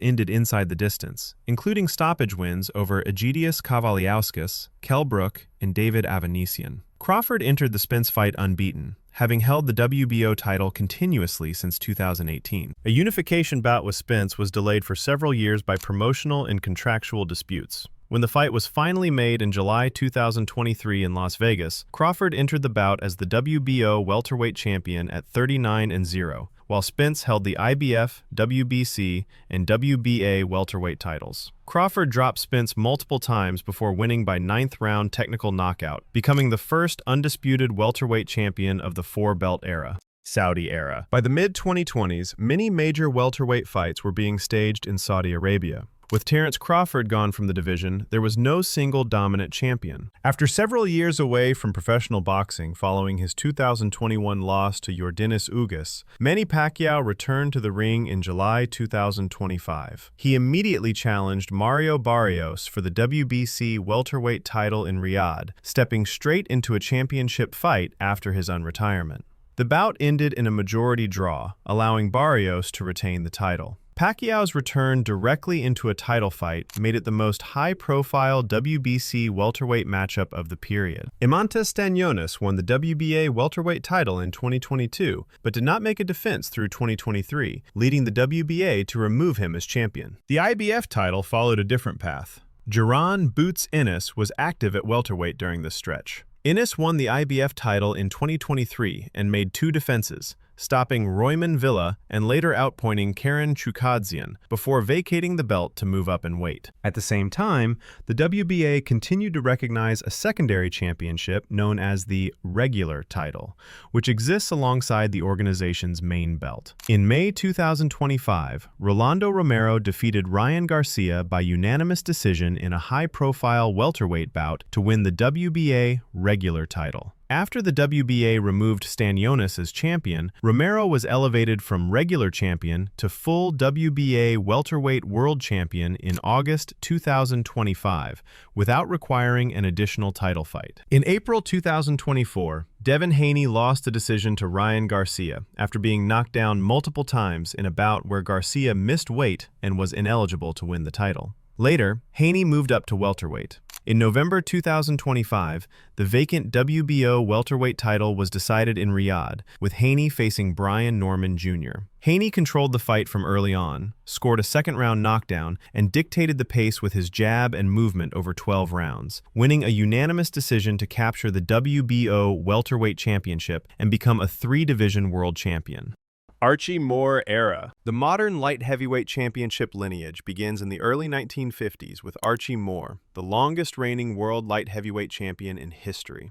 ended inside the distance, including stoppage wins over Egidius Kavaliauskas, Kell Brook, and David Avanesian. Crawford entered the Spence fight unbeaten, having held the WBO title continuously since 2018. A unification bout with Spence was delayed for several years by promotional and contractual disputes. When the fight was finally made in July 2023 in Las Vegas, Crawford entered the bout as the WBO welterweight champion at 39-0, while Spence held the IBF, WBC, and WBA welterweight titles. Crawford dropped Spence multiple times before winning by 9th round technical knockout, becoming the first undisputed welterweight champion of the 4-belt era. Saudi era. By the mid-2020s, many major welterweight fights were being staged in Saudi Arabia. With Terence Crawford gone from the division, there was no single dominant champion. After several years away from professional boxing following his 2021 loss to Yordenis Ugas, Manny Pacquiao returned to the ring in July 2025. He immediately challenged Mario Barrios for the WBC welterweight title in Riyadh, stepping straight into a championship fight after his unretirement. The bout ended in a majority draw, allowing Barrios to retain the title. Pacquiao's return directly into a title fight made it the most high-profile WBC welterweight matchup of the period. Imantas Stanionis won the WBA welterweight title in 2022, but did not make a defense through 2023, leading the WBA to remove him as champion. The IBF title followed a different path. Jaron "Boots" Ennis was active at welterweight during this stretch. Ennis won the IBF title in 2023 and made 2 defenses, stopping Royman Villa and later outpointing Karen Chukadzian before vacating the belt to move up in weight. At the same time, the WBA continued to recognize a secondary championship known as the regular title, which exists alongside the organization's main belt. In May 2025, Rolando Romero defeated Ryan Garcia by unanimous decision in a high-profile welterweight bout to win the WBA regular title. After the WBA removed Stanionis as champion, Romero was elevated from regular champion to full WBA welterweight world champion in August 2025, without requiring an additional title fight. In April 2024, Devin Haney lost the decision to Ryan Garcia after being knocked down multiple times in a bout where Garcia missed weight and was ineligible to win the title. Later, Haney moved up to welterweight. In November 2025, the vacant WBO welterweight title was decided in Riyadh, with Haney facing Brian Norman Jr. Haney controlled the fight from early on, scored a second-round knockdown, and dictated the pace with his jab and movement over 12 rounds, winning a unanimous decision to capture the WBO welterweight championship and become a three-division world champion. Archie Moore era. The modern light heavyweight championship lineage begins in the early 1950s with Archie Moore, the longest-reigning world light heavyweight champion in history.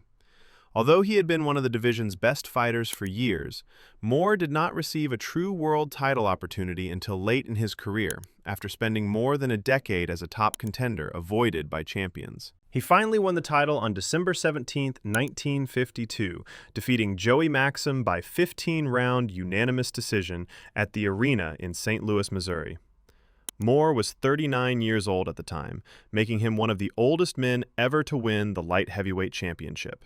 Although he had been one of the division's best fighters for years, Moore did not receive a true world title opportunity until late in his career, after spending more than a decade as a top contender avoided by champions. He finally won the title on December 17, 1952, defeating Joey Maxim by 15-round unanimous decision at the Arena in St. Louis, Missouri. Moore was 39 years old at the time, making him one of the oldest men ever to win the light heavyweight championship.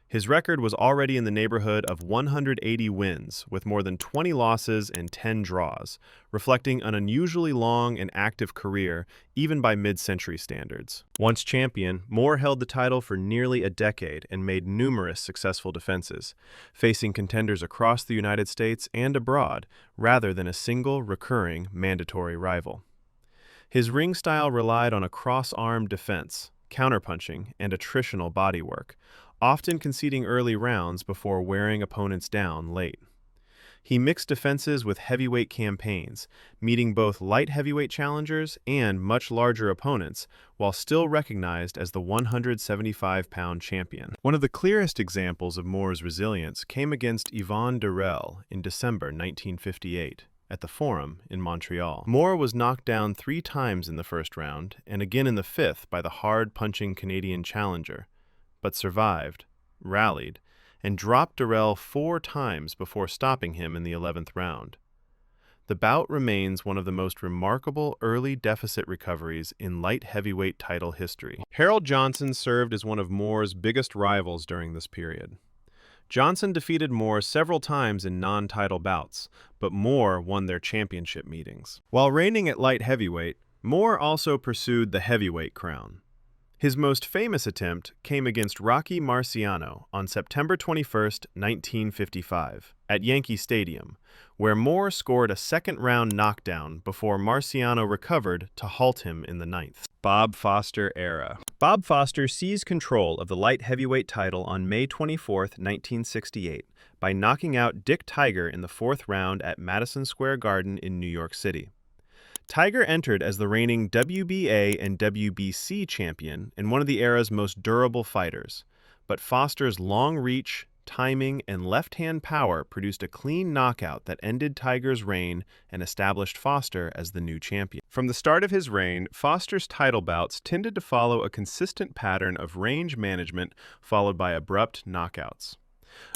His record was already in the neighborhood of 180 wins, with more than 20 losses and 10 draws, reflecting an unusually long and active career, even by mid-century standards. Once champion, Moore held the title for nearly a decade and made numerous successful defenses, facing contenders across the United States and abroad, rather than a single, recurring, mandatory rival. His ring style relied on a cross-arm defense, counterpunching, and attritional bodywork, often conceding early rounds before wearing opponents down late. He mixed defenses with heavyweight campaigns, meeting both light heavyweight challengers and much larger opponents, while still recognized as the 175-pound champion. One of the clearest examples of Moore's resilience came against Yvon Durrell in December 1958. At the Forum in Montreal. Moore was knocked down 3 times in the first round, and again in the 5th by the hard-punching Canadian challenger, but survived, rallied, and dropped Durrell 4 times before stopping him in the 11th round. The bout remains one of the most remarkable early deficit recoveries in light heavyweight title history. Harold Johnson served as one of Moore's biggest rivals during this period. Johnson defeated Moore several times in non-title bouts, but Moore won their championship meetings. While reigning at light heavyweight, Moore also pursued the heavyweight crown. His most famous attempt came against Rocky Marciano on September 21, 1955, at Yankee Stadium, where Moore scored a second-round knockdown before Marciano recovered to halt him in the 9th. Bob Foster era. Bob Foster seized control of the light heavyweight title on May 24, 1968, by knocking out Dick Tiger in the 4th round at Madison Square Garden in New York City. Tiger entered as the reigning WBA and WBC champion and one of the era's most durable fighters, but Foster's long reach, timing, and left-hand power produced a clean knockout that ended Tiger's reign and established Foster as the new champion. From the start of his reign, Foster's title bouts tended to follow a consistent pattern of range management followed by abrupt knockouts.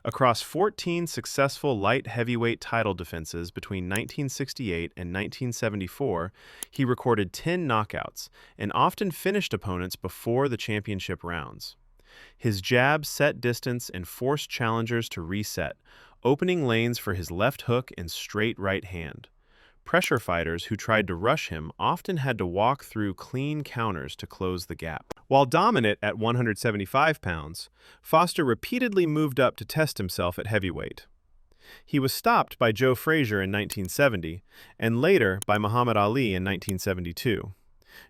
Across 14 successful light heavyweight title defenses between 1968 and 1974, he recorded 10 knockouts and often finished opponents before the championship rounds. His jab set distance and forced challengers to reset, opening lanes for his left hook and straight right hand. Pressure fighters who tried to rush him often had to walk through clean counters to close the gap. While dominant at 175 pounds, Foster repeatedly moved up to test himself at heavyweight. He was stopped by Joe Frazier in 1970, and later by Muhammad Ali in 1972.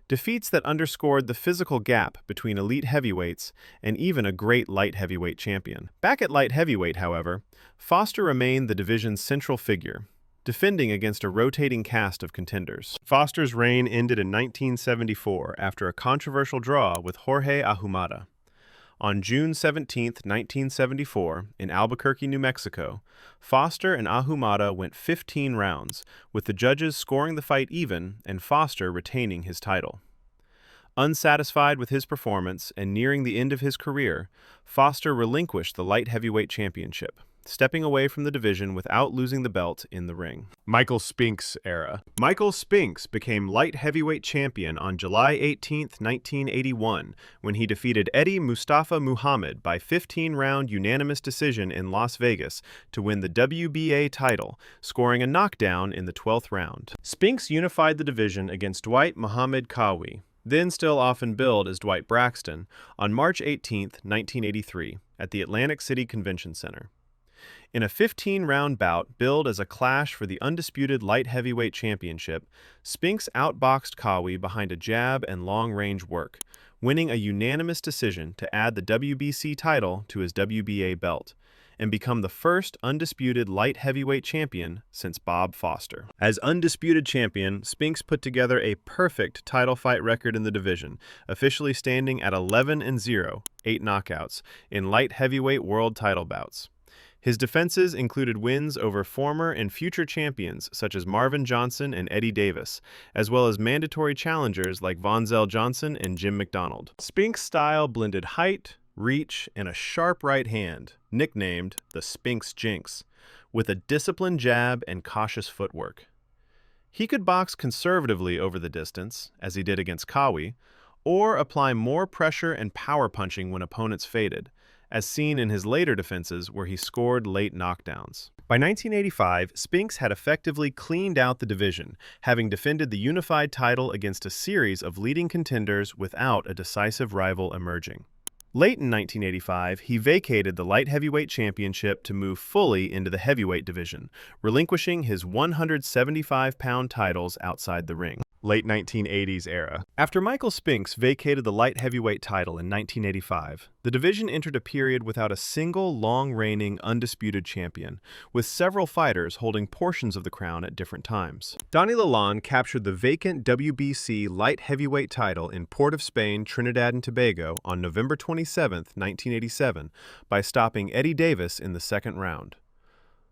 Defeats that underscored the physical gap between elite heavyweights and even a great light heavyweight champion. Back at light heavyweight, however, Foster remained the division's central figure, defending against a rotating cast of contenders. Foster's reign ended in 1974 after a controversial draw with Jorge Ahumada. On June 17, 1974, in Albuquerque, New Mexico, Foster and Ahumada went 15 rounds, with the judges scoring the fight even and Foster retaining his title. Unsatisfied with his performance and nearing the end of his career, Foster relinquished the light heavyweight championship, stepping away from the division without losing the belt in the ring. Michael Spinks era. Michael Spinks became light heavyweight champion on July 18, 1981, when he defeated Eddie Mustafa Muhammad by 15-round unanimous decision in Las Vegas to win the WBA title, scoring a knockdown in the 12th round. Spinks unified the division against Dwight Muhammad Qawi, then still often billed as Dwight Braxton, on March 18, 1983, at the Atlantic City Convention Center. In a 15-round bout billed as a clash for the undisputed light heavyweight championship, Spinks outboxed Qawi behind a jab and long-range work, winning a unanimous decision to add the WBC title to his WBA belt, and become the first undisputed light heavyweight champion since Bob Foster. As undisputed champion, Spinks put together a perfect title fight record in the division, officially standing at 11-0, 8 knockouts, in light heavyweight world title bouts. His defenses included wins over former and future champions such as Marvin Johnson and Eddie Davis, as well as mandatory challengers like Vonzell Johnson and Jim McDonald. Spinks' style blended height, reach, and a sharp right hand, nicknamed the Spinks Jinx, with a disciplined jab and cautious footwork. He could box conservatively over the distance, as he did against Qawi, or apply more pressure and power punching when opponents faded, as seen in his later defenses where he scored late knockdowns. By 1985, Spinks had effectively cleaned out the division, having defended the unified title against a series of leading contenders without a decisive rival emerging. Late in 1985, he vacated the light heavyweight championship to move fully into the heavyweight division, relinquishing his 175-pound titles outside the ring. Late 1980s era. After Michael Spinks vacated the light heavyweight title in 1985, the division entered a period without a single long-reigning, undisputed champion, with several fighters holding portions of the crown at different times. Donny Lalonde captured the vacant WBC light heavyweight title in Port of Spain, Trinidad and Tobago on November 27, 1987, by stopping Eddie Davis in the second round.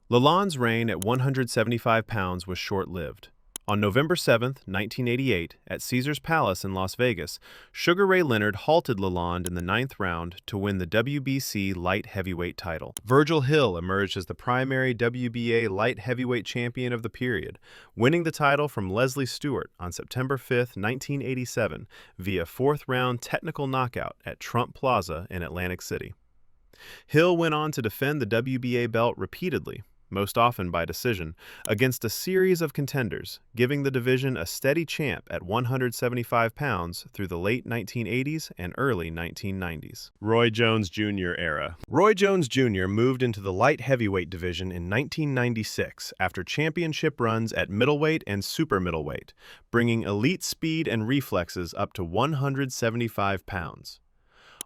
Lalonde's reign at 175 pounds was short-lived. On November 7, 1988, at Caesars Palace in Las Vegas, Sugar Ray Leonard halted Lalonde in the 9th round to win the WBC light heavyweight title. Virgil Hill emerged as the primary WBA light heavyweight champion of the period, winning the title from Leslie Stewart on September 5, 1987, via 4th-round technical knockout at Trump Plaza in Atlantic City. Hill went on to defend the WBA belt repeatedly, most often by decision, against a series of contenders, giving the division a steady champ at 175 pounds through the late 1980s and early 1990s. Roy Jones Jr. era. Roy Jones Jr. moved into the light heavyweight division in 1996 after championship runs at middleweight and super middleweight, bringing elite speed and reflexes up to 175 pounds.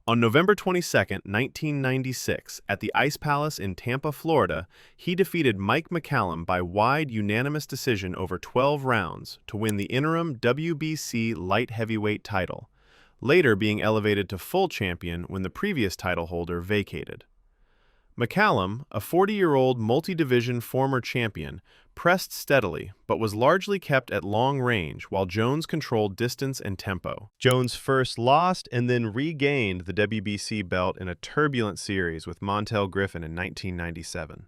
On November 22, 1996, at the Ice Palace in Tampa, Florida, he defeated Mike McCallum by wide unanimous decision over 12 rounds to win the interim WBC light heavyweight title, later being elevated to full champion when the previous title holder vacated. McCallum, a 40-year-old multi-division former champion, pressed steadily but was largely kept at long range while Jones controlled distance and tempo. Jones first lost and then regained the WBC belt in a turbulent series with Montel Griffin in 1997.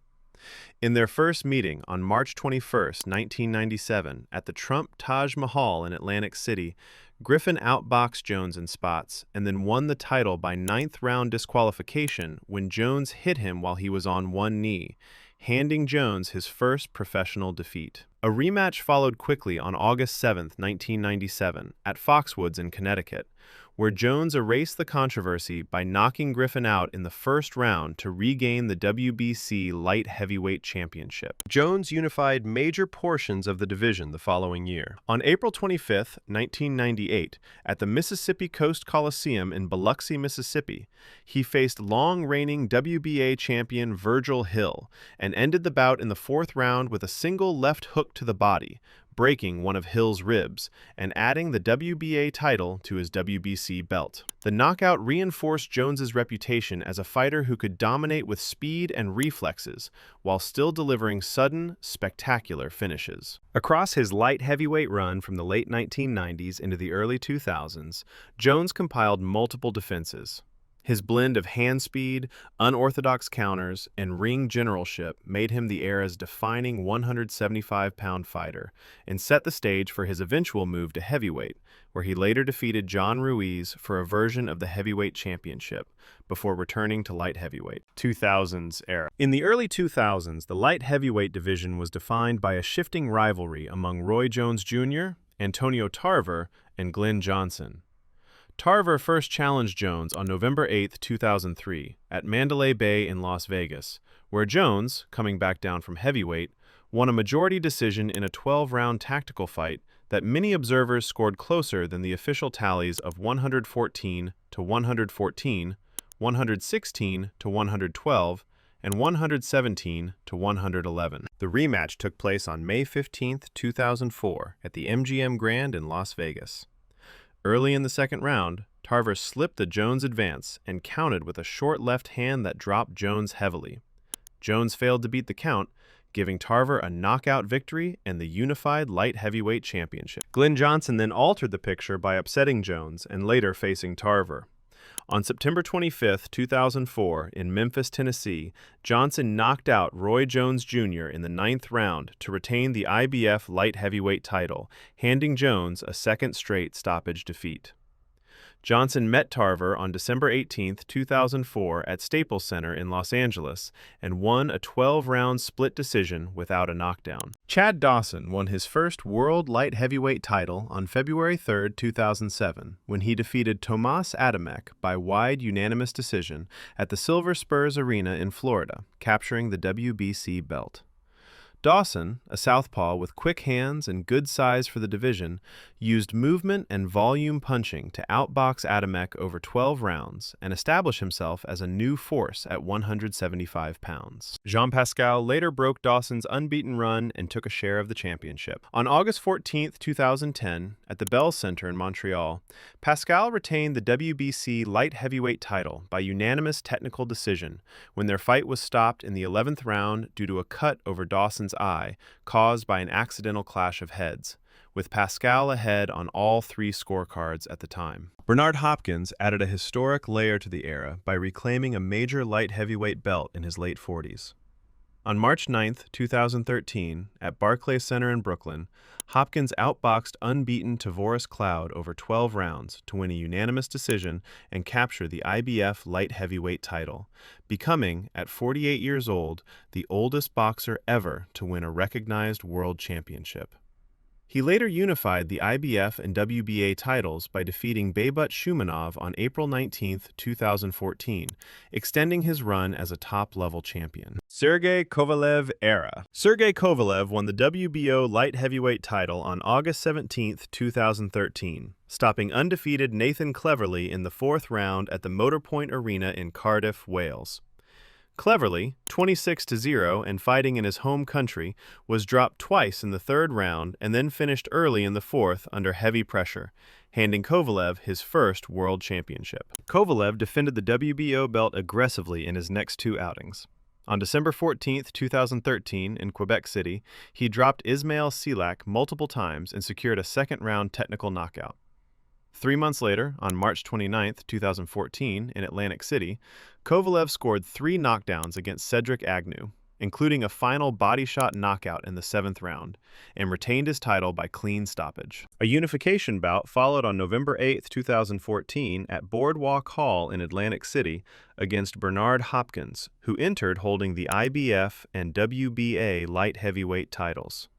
In their first meeting on March 21, 1997, at the Trump Taj Mahal in Atlantic City, Griffin outboxed Jones in spots and then won the title by 9th-round disqualification when Jones hit him while he was on one knee, handing Jones his first professional defeat. A rematch followed quickly on August 7, 1997, at Foxwoods in Connecticut, where Jones erased the controversy by knocking Griffin out in the first round to regain the WBC light heavyweight championship. Jones unified major portions of the division the following year. On April 25, 1998, at the Mississippi Coast Coliseum in Biloxi, Mississippi, he faced long-reigning WBA champion Virgil Hill and ended the bout in the 4th round with a single left hook to the body, breaking one of Hill's ribs and adding the WBA title to his WBC belt. The knockout reinforced Jones's reputation as a fighter who could dominate with speed and reflexes while still delivering sudden, spectacular finishes. Across his light heavyweight run from the late 1990s into the early 2000s, Jones compiled multiple defenses. His blend of hand speed, unorthodox counters, and ring generalship made him the era's defining 175-pound fighter and set the stage for his eventual move to heavyweight, where he later defeated John Ruiz for a version of the heavyweight championship, before returning to light heavyweight. 2000s era. In the early 2000s, the light heavyweight division was defined by a shifting rivalry among Roy Jones Jr., Antonio Tarver, and Glenn Johnson. Tarver first challenged Jones on November 8, 2003, at Mandalay Bay in Las Vegas, where Jones, coming back down from heavyweight, won a majority decision in a 12-round tactical fight that many observers scored closer than the official tallies of 114 to 114, 116 to 112, and 117 to 111. The rematch took place on May 15, 2004, at the MGM Grand in Las Vegas. Early in the second round, Tarver slipped the Jones advance and countered with a short left hand that dropped Jones heavily. Jones failed to beat the count, giving Tarver a knockout victory and the unified light heavyweight championship. Glenn Johnson then altered the picture by upsetting Jones and later facing Tarver. On September 25, 2004, in Memphis, Tennessee, Johnson knocked out Roy Jones Jr. in the 9th round to retain the IBF light heavyweight title, handing Jones a second straight stoppage defeat. Johnson met Tarver on December 18, 2004 at Staples Center in Los Angeles and won a 12-round split decision without a knockdown. Chad Dawson won his first world light heavyweight title on February 3, 2007, when he defeated Tomas Adamek by wide unanimous decision at the Silver Spurs Arena in Florida, capturing the WBC belt. Dawson, a southpaw with quick hands and good size for the division, used movement and volume punching to outbox Adamek over 12 rounds and establish himself as a new force at 175 pounds. Jean-Pascal later broke Dawson's unbeaten run and took a share of the championship. On August 14, 2010, at the Bell Center in Montreal, Pascal retained the WBC light heavyweight title by unanimous technical decision when their fight was stopped in the 11th round due to a cut over Dawson's eye caused by an accidental clash of heads, with Pascal ahead on all three scorecards at the time. Bernard Hopkins added a historic layer to the era by reclaiming a major light heavyweight belt in his late 40s. On March 9, 2013, at Barclays Center in Brooklyn, Hopkins outboxed unbeaten Tavoris Cloud over 12 rounds to win a unanimous decision and capture the IBF light heavyweight title, becoming, at 48 years old, the oldest boxer ever to win a recognized world championship. He later unified the IBF and WBA titles by defeating Babut Shumanov on April 19, 2014, extending his run as a top-level champion. Sergey Kovalev era. Sergey Kovalev won the WBO light heavyweight title on August 17, 2013, stopping undefeated Nathan Cleverly in the 4th round at the Motorpoint Arena in Cardiff, Wales. Cleverly, 26-0 and fighting in his home country, was dropped twice in the 3rd round and then finished early in the 4th under heavy pressure, handing Kovalev his first world championship. Kovalev defended the WBO belt aggressively in his next 2 outings. On December 14, 2013, in Quebec City, he dropped Ismail Silak multiple times and secured a second-round technical knockout. 3 months later, on March 29, 2014, in Atlantic City, Kovalev scored 3 knockdowns against Cedric Agnew, including a final body shot knockout in the 7th round, and retained his title by clean stoppage. A unification bout followed on November 8, 2014, at Boardwalk Hall in Atlantic City against Bernard Hopkins, who entered holding the IBF and WBA light heavyweight titles.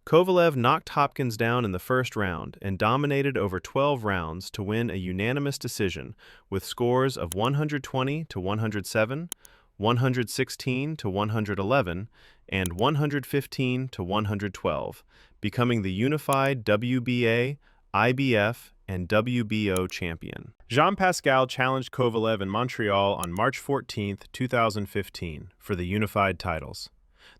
Kovalev knocked Hopkins down in the 1st round and dominated over 12 rounds to win a unanimous decision with scores of 120 to 107, 116 to 111, and 115 to 112, becoming the unified WBA, IBF, and WBO champion. Jean-Pascal challenged Kovalev in Montreal on March 14, 2015, for the unified titles.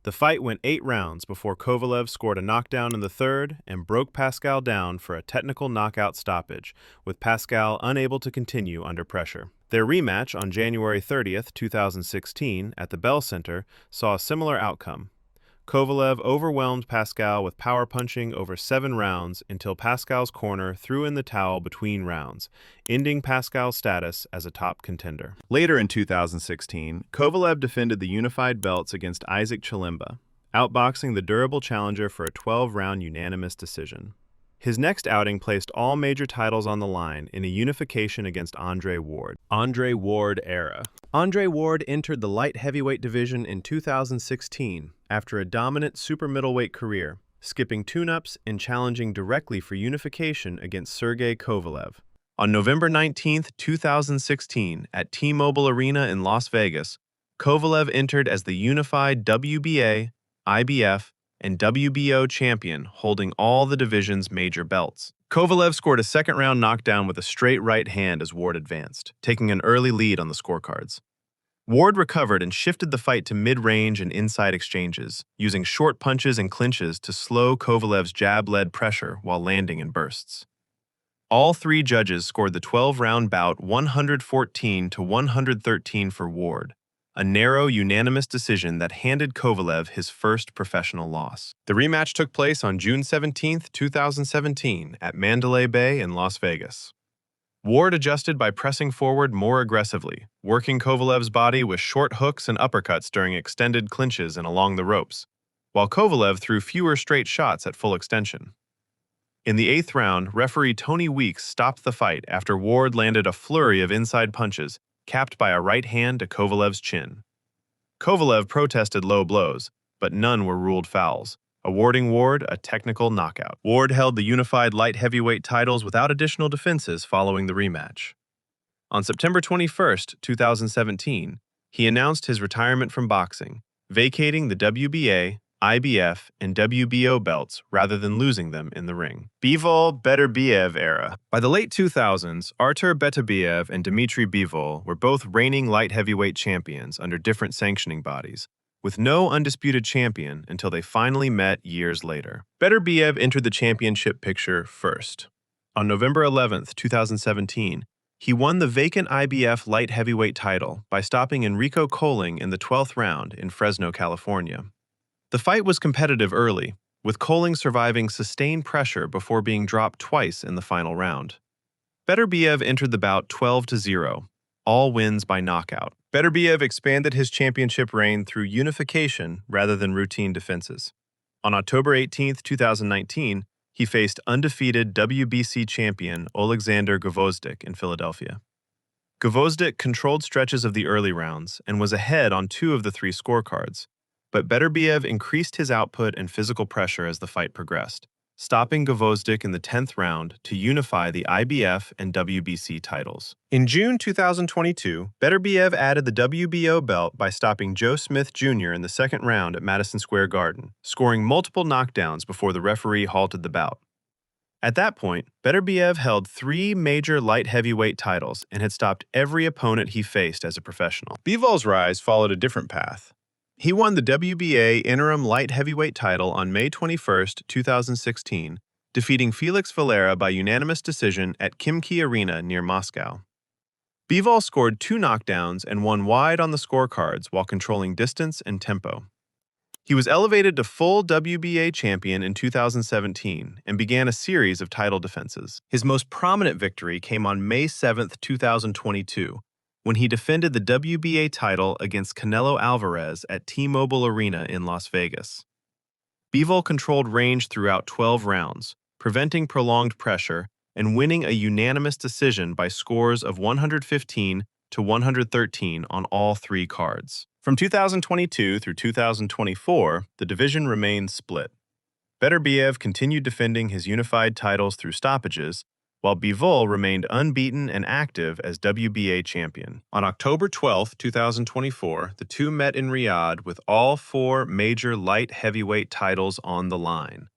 The fight went 8 rounds before Kovalev scored a knockdown in the third and broke Pascal down for a technical knockout stoppage, with Pascal unable to continue under pressure. Their rematch on January 30th, 2016, at the Bell Center saw a similar outcome. Kovalev overwhelmed Pascal with power punching over 7 rounds until Pascal's corner threw in the towel between rounds, ending Pascal's status as a top contender. Later in 2016, Kovalev defended the unified belts against Isaac Chilemba, outboxing the durable challenger for a 12-round unanimous decision. His next outing placed all major titles on the line in a unification against Andre Ward. Andre Ward era. Andre Ward entered the light heavyweight division in 2016 after a dominant super middleweight career, skipping tune-ups and challenging directly for unification against Sergey Kovalev. On November 19, 2016, at T-Mobile Arena in Las Vegas, Kovalev entered as the unified WBA, IBF, and WBO champion, holding all the division's major belts. Kovalev scored a second-round knockdown with a straight right hand as Ward advanced, taking an early lead on the scorecards. Ward recovered and shifted the fight to mid-range and inside exchanges, using short punches and clinches to slow Kovalev's jab-led pressure while landing in bursts. All 3 judges scored the 12-round bout 114-113 for Ward, a narrow, unanimous decision that handed Kovalev his first professional loss. The rematch took place on June 17, 2017, at Mandalay Bay in Las Vegas. Ward adjusted by pressing forward more aggressively, working Kovalev's body with short hooks and uppercuts during extended clinches and along the ropes, while Kovalev threw fewer straight shots at full extension. In the 8th round, referee Tony Weeks stopped the fight after Ward landed a flurry of inside punches, capped by a right hand to Kovalev's chin. Kovalev protested low blows, but none were ruled fouls, awarding Ward a technical knockout. Ward held the unified light heavyweight titles without additional defenses following the rematch. On September 21, 2017, he announced his retirement from boxing, vacating the WBA, IBF, and WBO belts rather than losing them in the ring. Bivol Beterbiev era. By the late 2000s, Artur Beterbiev and Dmitry Bivol were both reigning light heavyweight champions under different sanctioning bodies, with no undisputed champion until they finally met years later. Beterbiev entered the championship picture first. On November 11, 2017, he won the vacant IBF light heavyweight title by stopping Enrico Colling in the 12th round in Fresno, California. The fight was competitive early, with Colling surviving sustained pressure before being dropped twice in the final round. Beterbiev entered the bout 12-0, all wins by knockout. Beterbiev expanded his championship reign through unification rather than routine defenses. On October 18, 2019, he faced undefeated WBC champion Alexander Gvozdyk in Philadelphia. Gvozdyk controlled stretches of the early rounds and was ahead on 2 of the 3 scorecards, but Beterbiev increased his output and physical pressure as the fight progressed, stopping Gvozdyk in the 10th round to unify the IBF and WBC titles. In June 2022, Beterbiev added the WBO belt by stopping Joe Smith Jr. in the 2nd round at Madison Square Garden, scoring multiple knockdowns before the referee halted the bout. At that point, Beterbiev held 3 major light heavyweight titles and had stopped every opponent he faced as a professional. Bivol's rise followed a different path. He won the WBA interim light heavyweight title on May 21, 2016, defeating Felix Valera by unanimous decision at Khimki Arena near Moscow. Bivol scored 2 knockdowns and won wide on the scorecards while controlling distance and tempo. He was elevated to full WBA champion in 2017 and began a series of title defenses. His most prominent victory came on May 7, 2022, when he defended the WBA title against Canelo Alvarez at T-Mobile Arena in Las Vegas. Bivol controlled range throughout 12 rounds, preventing prolonged pressure and winning a unanimous decision by scores of 115-113 on all 3 cards. From 2022 through 2024, the division remained split. Beterbiev continued defending his unified titles through stoppages, while Bivol remained unbeaten and active as WBA champion. On October 12, 2024, the 2 met in Riyadh with all 4 major light heavyweight titles on the line.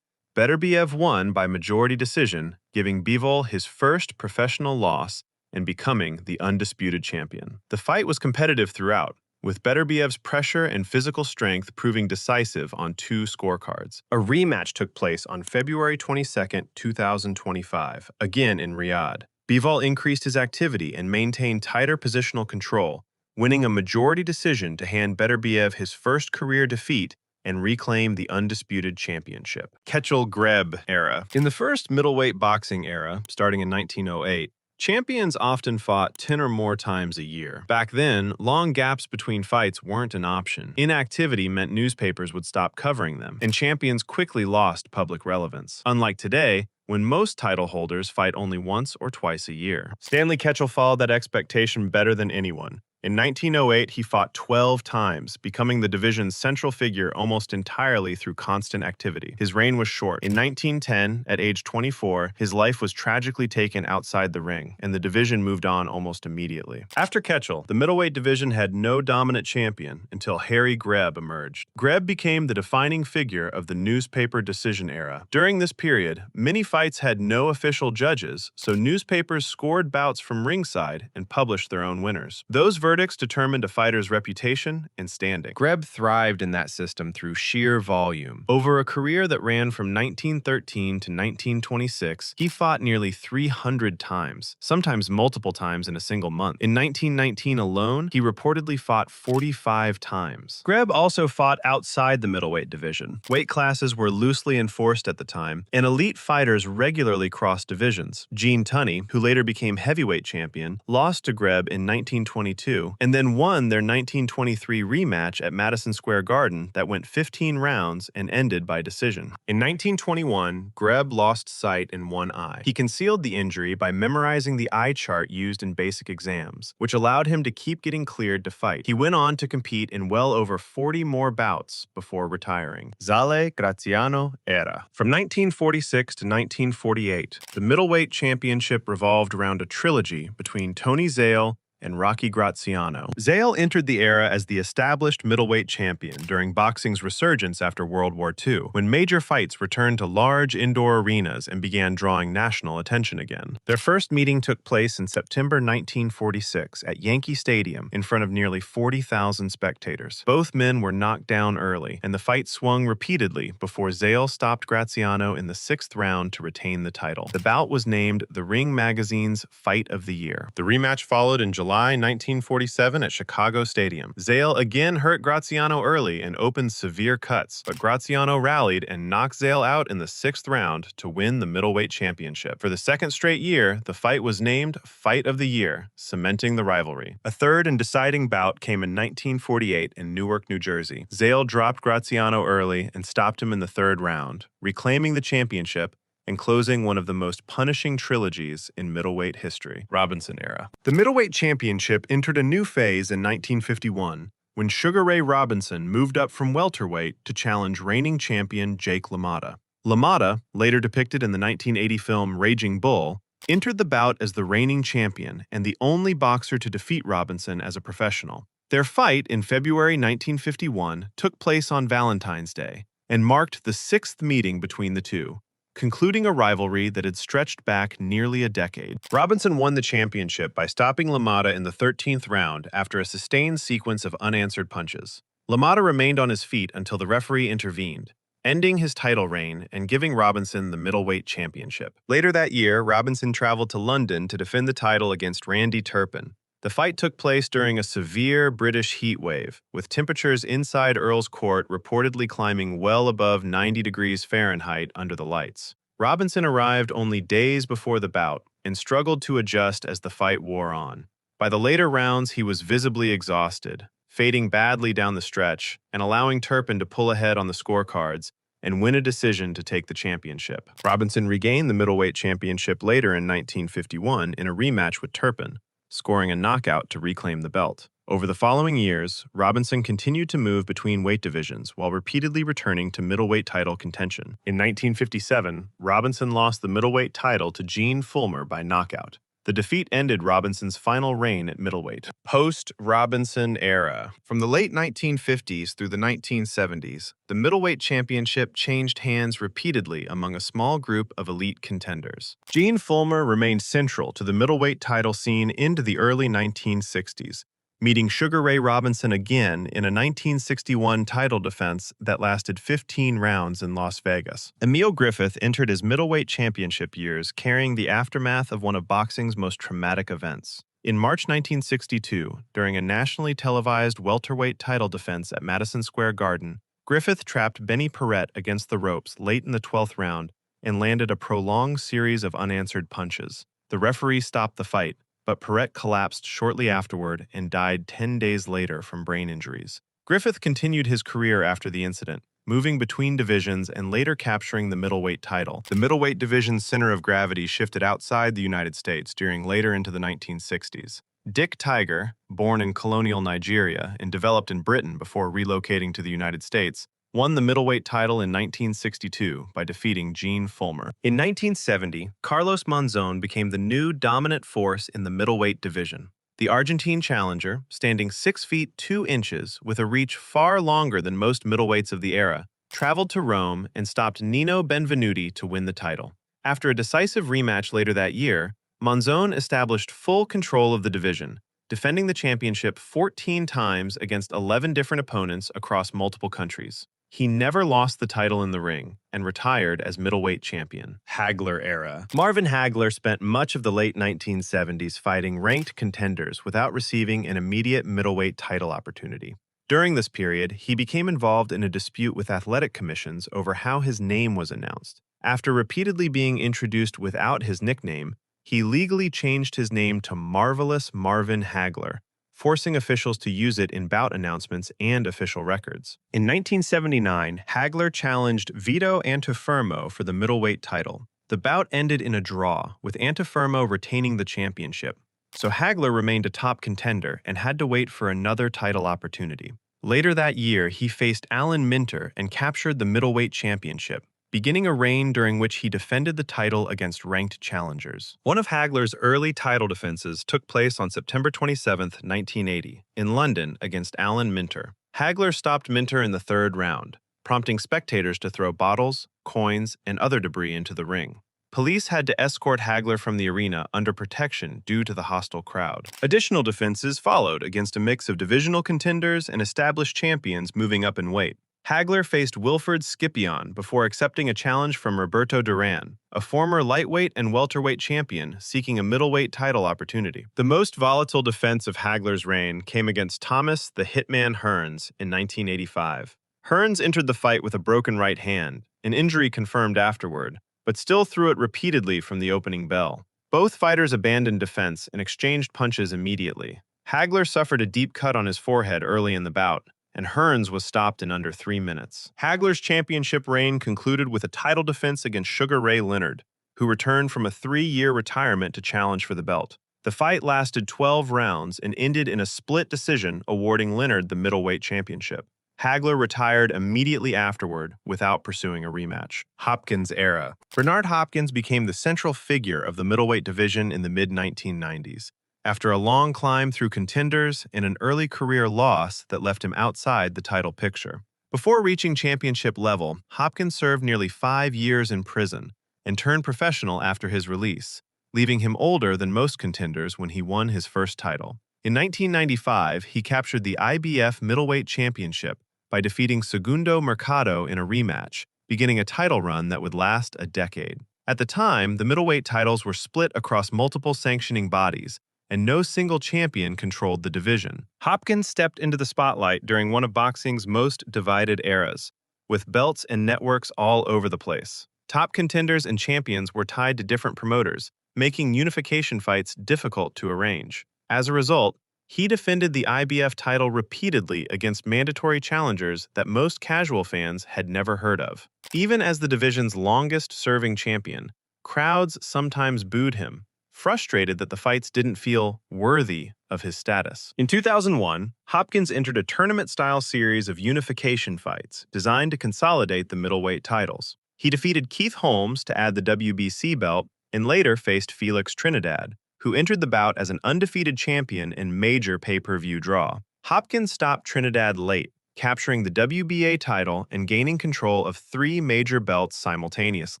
Beterbiev won by majority decision, giving Bivol his first professional loss and becoming the undisputed champion. The fight was competitive throughout, with Beterbiev's pressure and physical strength proving decisive on 2 scorecards. A rematch took place on February 22, 2025, again in Riyadh. Bivol increased his activity and maintained tighter positional control, winning a majority decision to hand Beterbiev his first career defeat and reclaim the undisputed championship. Kecil-Greb era. In the first middleweight boxing era, starting in 1908, champions often fought 10 or more times a year. Back then, long gaps between fights weren't an option. Inactivity meant newspapers would stop covering them, and champions quickly lost public relevance. Unlike today, when most title holders fight only once or twice a year. Stanley Kecil followed that expectation better than anyone. In 1908, he fought 12 times, becoming the division's central figure almost entirely through constant activity. His reign was short. In 1910, at age 24, his life was tragically taken outside the ring, and the division moved on almost immediately. After Kecil, the middleweight division had no dominant champion until Harry Greb emerged. Greb became the defining figure of the newspaper decision era. During this period, many fights had no official judges, so newspapers scored bouts from ringside and published their own winners. Those verdicts determined a fighter's reputation and standing. Greb thrived in that system through sheer volume. Over a career that ran from 1913 to 1926, he fought nearly 300 times, sometimes multiple times in a single month. In 1919 alone, he reportedly fought 45 times. Greb also fought outside the middleweight division. Weight classes were loosely enforced at the time, and elite fighters regularly crossed divisions. Gene Tunney, who later became heavyweight champion, lost to Greb in 1922 and then won their 1923 rematch at Madison Square Garden that went 15 rounds and ended by decision. In 1921, Greb lost sight in one eye. He concealed the injury by memorizing the eye chart used in basic exams, which allowed him to keep getting cleared to fight. He went on to compete in well over 40 more bouts before retiring. Zale Graziano era. From 1946 to 1948, the middleweight championship revolved around a trilogy between Tony Zale and Rocky Graziano. Zale entered the era as the established middleweight champion during boxing's resurgence after World War II, when major fights returned to large indoor arenas and began drawing national attention again. Their first meeting took place in September 1946 at Yankee Stadium in front of nearly 40,000 spectators. Both men were knocked down early, and the fight swung repeatedly before Zale stopped Graziano in the 6th round to retain the title. The bout was named the Ring Magazine's Fight of the Year. The rematch followed in July 1947 at Chicago Stadium. Zale again hurt Graziano early and opened severe cuts, but Graziano rallied and knocked Zale out in the 6th round to win the middleweight championship. For the second straight year, the fight was named Fight of the Year, cementing the rivalry. A third and deciding bout came in 1948 in Newark, New Jersey. Zale dropped Graziano early and stopped him in the 3rd round, reclaiming the championship and closing one of the most punishing trilogies in middleweight history. Robinson era. The middleweight championship entered a new phase in 1951 when Sugar Ray Robinson moved up from welterweight to challenge reigning champion Jake LaMotta. LaMotta, later depicted in the 1980 film Raging Bull, entered the bout as the reigning champion and the only boxer to defeat Robinson as a professional. Their fight in February 1951 took place on Valentine's Day and marked the 6th meeting between the two, concluding a rivalry that had stretched back nearly a decade. Robinson won the championship by stopping LaMotta in the 13th round after a sustained sequence of unanswered punches. LaMotta remained on his feet until the referee intervened, ending his title reign and giving Robinson the middleweight championship. Later that year, Robinson traveled to London to defend the title against Randy Turpin. The fight took place during a severe British heat wave, with temperatures inside Earl's Court reportedly climbing well above 90 degrees Fahrenheit under the lights. Robinson arrived only days before the bout and struggled to adjust as the fight wore on. By the later rounds, he was visibly exhausted, fading badly down the stretch and allowing Turpin to pull ahead on the scorecards and win a decision to take the championship. Robinson regained the middleweight championship later in 1951 in a rematch with Turpin, scoring a knockout to reclaim the belt. Over the following years, Robinson continued to move between weight divisions while repeatedly returning to middleweight title contention. In 1957, Robinson lost the middleweight title to Gene Fullmer by knockout. The defeat ended Robinson's final reign at middleweight. Post-Robinson era. From the late 1950s through the 1970s, the middleweight championship changed hands repeatedly among a small group of elite contenders. Gene Fullmer remained central to the middleweight title scene into the early 1960s, meeting Sugar Ray Robinson again in a 1961 title defense that lasted 15 rounds in Las Vegas. Emil Griffith entered his middleweight championship years carrying the aftermath of one of boxing's most traumatic events. In March 1962, during a nationally televised welterweight title defense at Madison Square Garden, Griffith trapped Benny Paret against the ropes late in the 12th round and landed a prolonged series of unanswered punches. The referee stopped the fight, but Paret collapsed shortly afterward and died 10 days later from brain injuries. Griffith continued his career after the incident, moving between divisions and later capturing the middleweight title. The middleweight division's center of gravity shifted outside the United States during later into the 1960s. Dick Tiger, born in colonial Nigeria and developed in Britain before relocating to the United States, won the middleweight title in 1962 by defeating Gene Fullmer. In 1970, Carlos Monzon became the new dominant force in the middleweight division. The Argentine challenger, standing 6 feet 2 inches with a reach far longer than most middleweights of the era, traveled to Rome and stopped Nino Benvenuti to win the title. After a decisive rematch later that year, Monzon established full control of the division, defending the championship 14 times against 11 different opponents across multiple countries. He never lost the title in the ring and retired as middleweight champion. Hagler era. Marvin Hagler spent much of the late 1970s fighting ranked contenders without receiving an immediate middleweight title opportunity. During this period, he became involved in a dispute with athletic commissions over how his name was announced. After repeatedly being introduced without his nickname, he legally changed his name to Marvelous Marvin Hagler, forcing officials to use it in bout announcements and official records. In 1979, Hagler challenged Vito Antuofermo for the middleweight title. The bout ended in a draw, with Antuofermo retaining the championship. So Hagler remained a top contender and had to wait for another title opportunity. Later that year, he faced Alan Minter and captured the middleweight championship, beginning a reign during which he defended the title against ranked challengers. One of Hagler's early title defenses took place on September 27, 1980, in London against Alan Minter. Hagler stopped Minter in the 3rd round, prompting spectators to throw bottles, coins, and other debris into the ring. Police had to escort Hagler from the arena under protection due to the hostile crowd. Additional defenses followed against a mix of divisional contenders and established champions moving up in weight. Hagler faced Wilfred Scipion before accepting a challenge from Roberto Duran, a former lightweight and welterweight champion seeking a middleweight title opportunity. The most volatile defense of Hagler's reign came against Thomas the Hitman Hearns in 1985. Hearns entered the fight with a broken right hand, an injury confirmed afterward, but still threw it repeatedly from the opening bell. Both fighters abandoned defense and exchanged punches immediately. Hagler suffered a deep cut on his forehead early in the bout, and Hearns was stopped in under 3 minutes. Hagler's championship reign concluded with a title defense against Sugar Ray Leonard, who returned from a 3-year retirement to challenge for the belt. The fight lasted 12 rounds and ended in a split decision awarding Leonard the middleweight championship. Hagler retired immediately afterward without pursuing a rematch. Hopkins era. Bernard Hopkins became the central figure of the middleweight division in the mid-1990s. After a long climb through contenders and an early career loss that left him outside the title picture. Before reaching championship level, Hopkins served nearly 5 years in prison and turned professional after his release, leaving him older than most contenders when he won his first title. In 1995, he captured the IBF Middleweight Championship by defeating Segundo Mercado in a rematch, beginning a title run that would last a decade. At the time, the middleweight titles were split across multiple sanctioning bodies, and no single champion controlled the division. Hopkins stepped into the spotlight during one of boxing's most divided eras, with belts and networks all over the place. Top contenders and champions were tied to different promoters, making unification fights difficult to arrange. As a result, he defended the IBF title repeatedly against mandatory challengers that most casual fans had never heard of. Even as the division's longest-serving champion, crowds sometimes booed him, frustrated that the fights didn't feel worthy of his status. In 2001, Hopkins entered a tournament-style series of unification fights designed to consolidate the middleweight titles. He defeated Keith Holmes to add the WBC belt and later faced Felix Trinidad, who entered the bout as an undefeated champion in major pay-per-view draw. Hopkins stopped Trinidad late, capturing the WBA title and gaining control of 3 major belts simultaneously.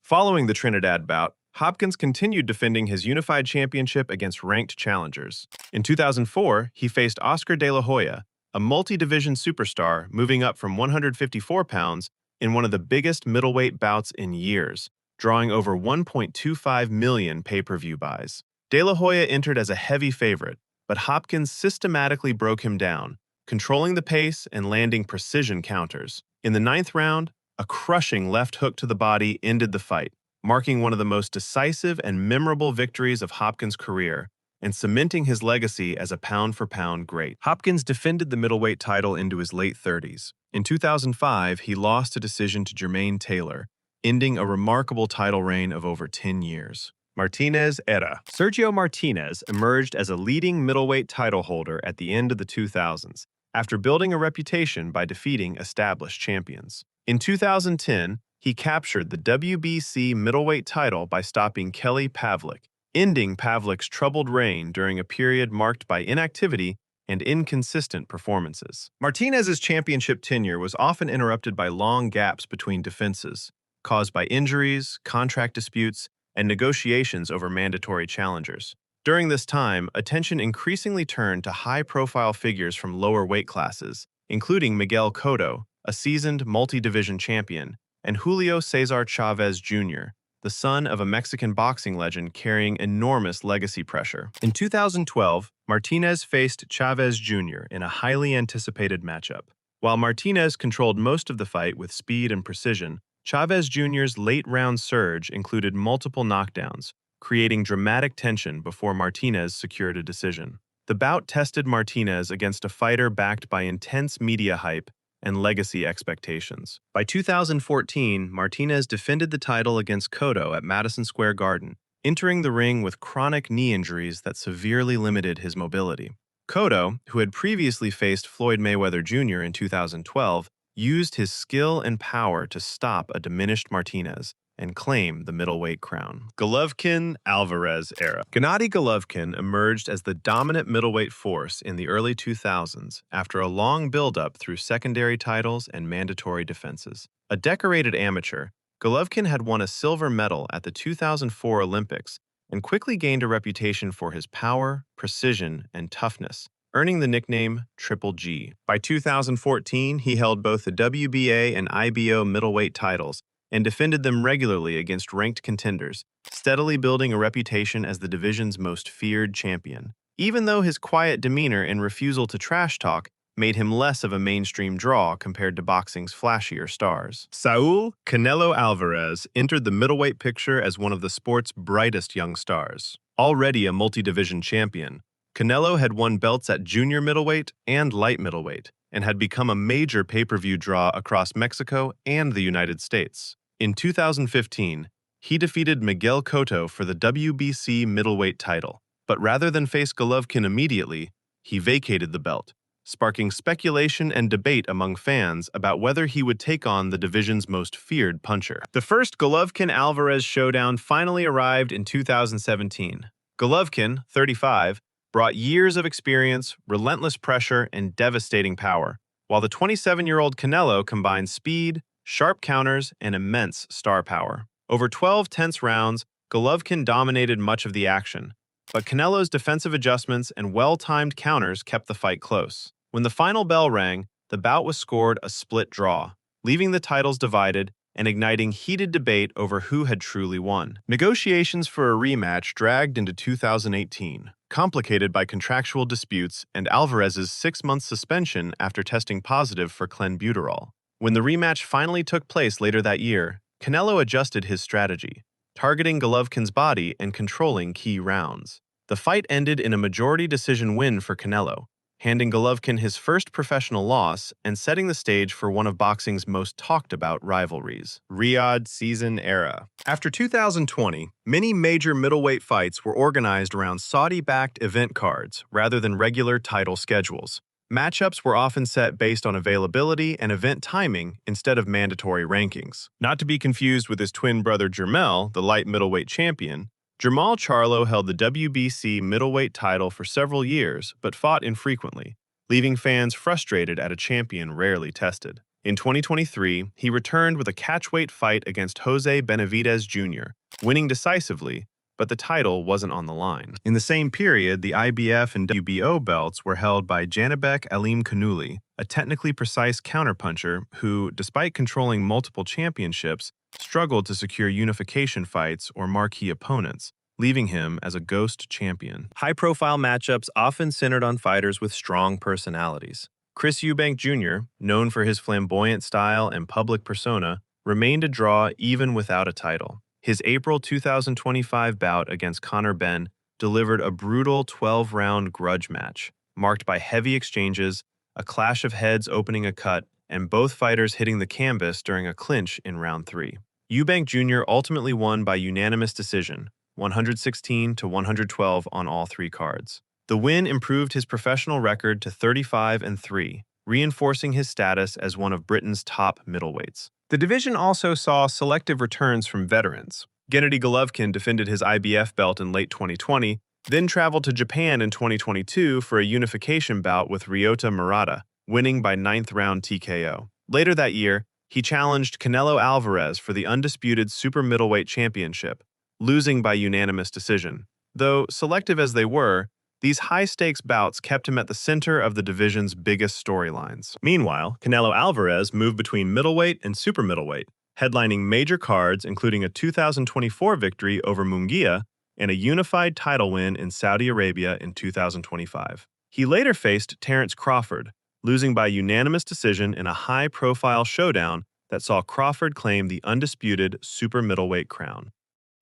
Following the Trinidad bout, Hopkins continued defending his unified championship against ranked challengers. In 2004, he faced Oscar De La Hoya, a multi-division superstar moving up from 154 pounds in one of the biggest middleweight bouts in years, drawing over 1.25 million pay-per-view buys. De La Hoya entered as a heavy favorite, but Hopkins systematically broke him down, controlling the pace and landing precision counters. In the ninth round, a crushing left hook to the body ended the fight, marking one of the most decisive and memorable victories of Hopkins' career and cementing his legacy as a pound-for-pound great. Hopkins defended the middleweight title into his late 30s. In 2005, he lost a decision to Jermaine Taylor, ending a remarkable title reign of over 10 years. Martinez era. Sergio Martinez emerged as a leading middleweight title holder at the end of the 2000s, after building a reputation by defeating established champions. In 2010, he captured the WBC middleweight title by stopping Kelly Pavlik, ending Pavlik's troubled reign during a period marked by inactivity and inconsistent performances. Martinez's championship tenure was often interrupted by long gaps between defenses, caused by injuries, contract disputes, and negotiations over mandatory challengers. During this time, attention increasingly turned to high-profile figures from lower weight classes, including Miguel Cotto, a seasoned multi-division champion, and Julio Cesar Chavez Jr., the son of a Mexican boxing legend carrying enormous legacy pressure. In 2012, Martinez faced Chavez Jr. in a highly anticipated matchup. While Martinez controlled most of the fight with speed and precision, Chavez Jr.'s late-round surge included multiple knockdowns, creating dramatic tension before Martinez secured a decision. The bout tested Martinez against a fighter backed by intense media hype and legacy expectations. By 2014, Martinez defended the title against Cotto at Madison Square Garden, entering the ring with chronic knee injuries that severely limited his mobility. Cotto, who had previously faced Floyd Mayweather Jr. in 2012, used his skill and power to stop a diminished Martinez and claim the middleweight crown. Golovkin-Alvarez era. Gennady Golovkin emerged as the dominant middleweight force in the early 2000s after a long build-up through secondary titles and mandatory defenses. A decorated amateur, Golovkin had won a silver medal at the 2004 Olympics and quickly gained a reputation for his power, precision, and toughness, earning the nickname Triple G. By 2014, he held both the WBA and IBO middleweight titles and defended them regularly against ranked contenders, steadily building a reputation as the division's most feared champion. Even though his quiet demeanor and refusal to trash talk made him less of a mainstream draw compared to boxing's flashier stars. Saul Canelo Alvarez entered the middleweight picture as one of the sport's brightest young stars. Already a multi-division champion, Canelo had won belts at junior middleweight and light middleweight, and had become a major pay-per-view draw across Mexico and the United States. In 2015, he defeated Miguel Cotto for the WBC middleweight title, but rather than face Golovkin immediately, he vacated the belt, sparking speculation and debate among fans about whether he would take on the division's most feared puncher. The first Golovkin-Alvarez showdown finally arrived in 2017. Golovkin, 35, brought years of experience, relentless pressure, and devastating power, while the 27-year-old Canelo combined speed, sharp counters, and immense star power. Over 12 tense rounds, Golovkin dominated much of the action, but Canelo's defensive adjustments and well-timed counters kept the fight close. When the final bell rang, the bout was scored a split draw, leaving the titles divided and igniting heated debate over who had truly won. Negotiations for a rematch dragged into 2018, complicated by contractual disputes and Alvarez's 6-month suspension after testing positive for clenbuterol. When the rematch finally took place later that year, Canelo adjusted his strategy, targeting Golovkin's body and controlling key rounds. The fight ended in a majority decision win for Canelo, handing Golovkin his first professional loss and setting the stage for one of boxing's most talked-about rivalries. Riyadh Season Era. After 2020, many major middleweight fights were organized around Saudi-backed event cards rather than regular title schedules. Matchups were often set based on availability and event timing instead of mandatory rankings. Not to be confused with his twin brother Jermell, the light middleweight champion, Jermall Charlo held the WBC middleweight title for several years but fought infrequently, leaving fans frustrated at a champion rarely tested. In 2023, he returned with a catchweight fight against Jose Benavidez Jr., winning decisively, but the title wasn't on the line. In the same period, the IBF and WBO belts were held by Janibek Alim Kanuli, a technically precise counterpuncher who, despite controlling multiple championships, struggled to secure unification fights or marquee opponents, leaving him as a ghost champion. High-profile matchups often centered on fighters with strong personalities. Chris Eubank Jr., known for his flamboyant style and public persona, remained a draw even without a title. His April 2025 bout against Conor Benn delivered a brutal 12-round grudge match, marked by heavy exchanges, a clash of heads opening a cut, and both fighters hitting the canvas during a clinch in round 3. Eubank Jr. ultimately won by unanimous decision, 116 to 112 on all 3 cards. The win improved his professional record to 35-3, reinforcing his status as one of Britain's top middleweights. The division also saw selective returns from veterans. Gennady Golovkin defended his IBF belt in late 2020, then traveled to Japan in 2022 for a unification bout with Ryota Murata, winning by 9th-round TKO. Later that year, he challenged Canelo Alvarez for the undisputed super middleweight championship, losing by unanimous decision. Though selective as they were, these high-stakes bouts kept him at the center of the division's biggest storylines. Meanwhile, Canelo Alvarez moved between middleweight and super middleweight, headlining major cards including a 2024 victory over Munguia and a unified title win in Saudi Arabia in 2025. He later faced Terence Crawford, losing by unanimous decision in a high-profile showdown that saw Crawford claim the undisputed super middleweight crown.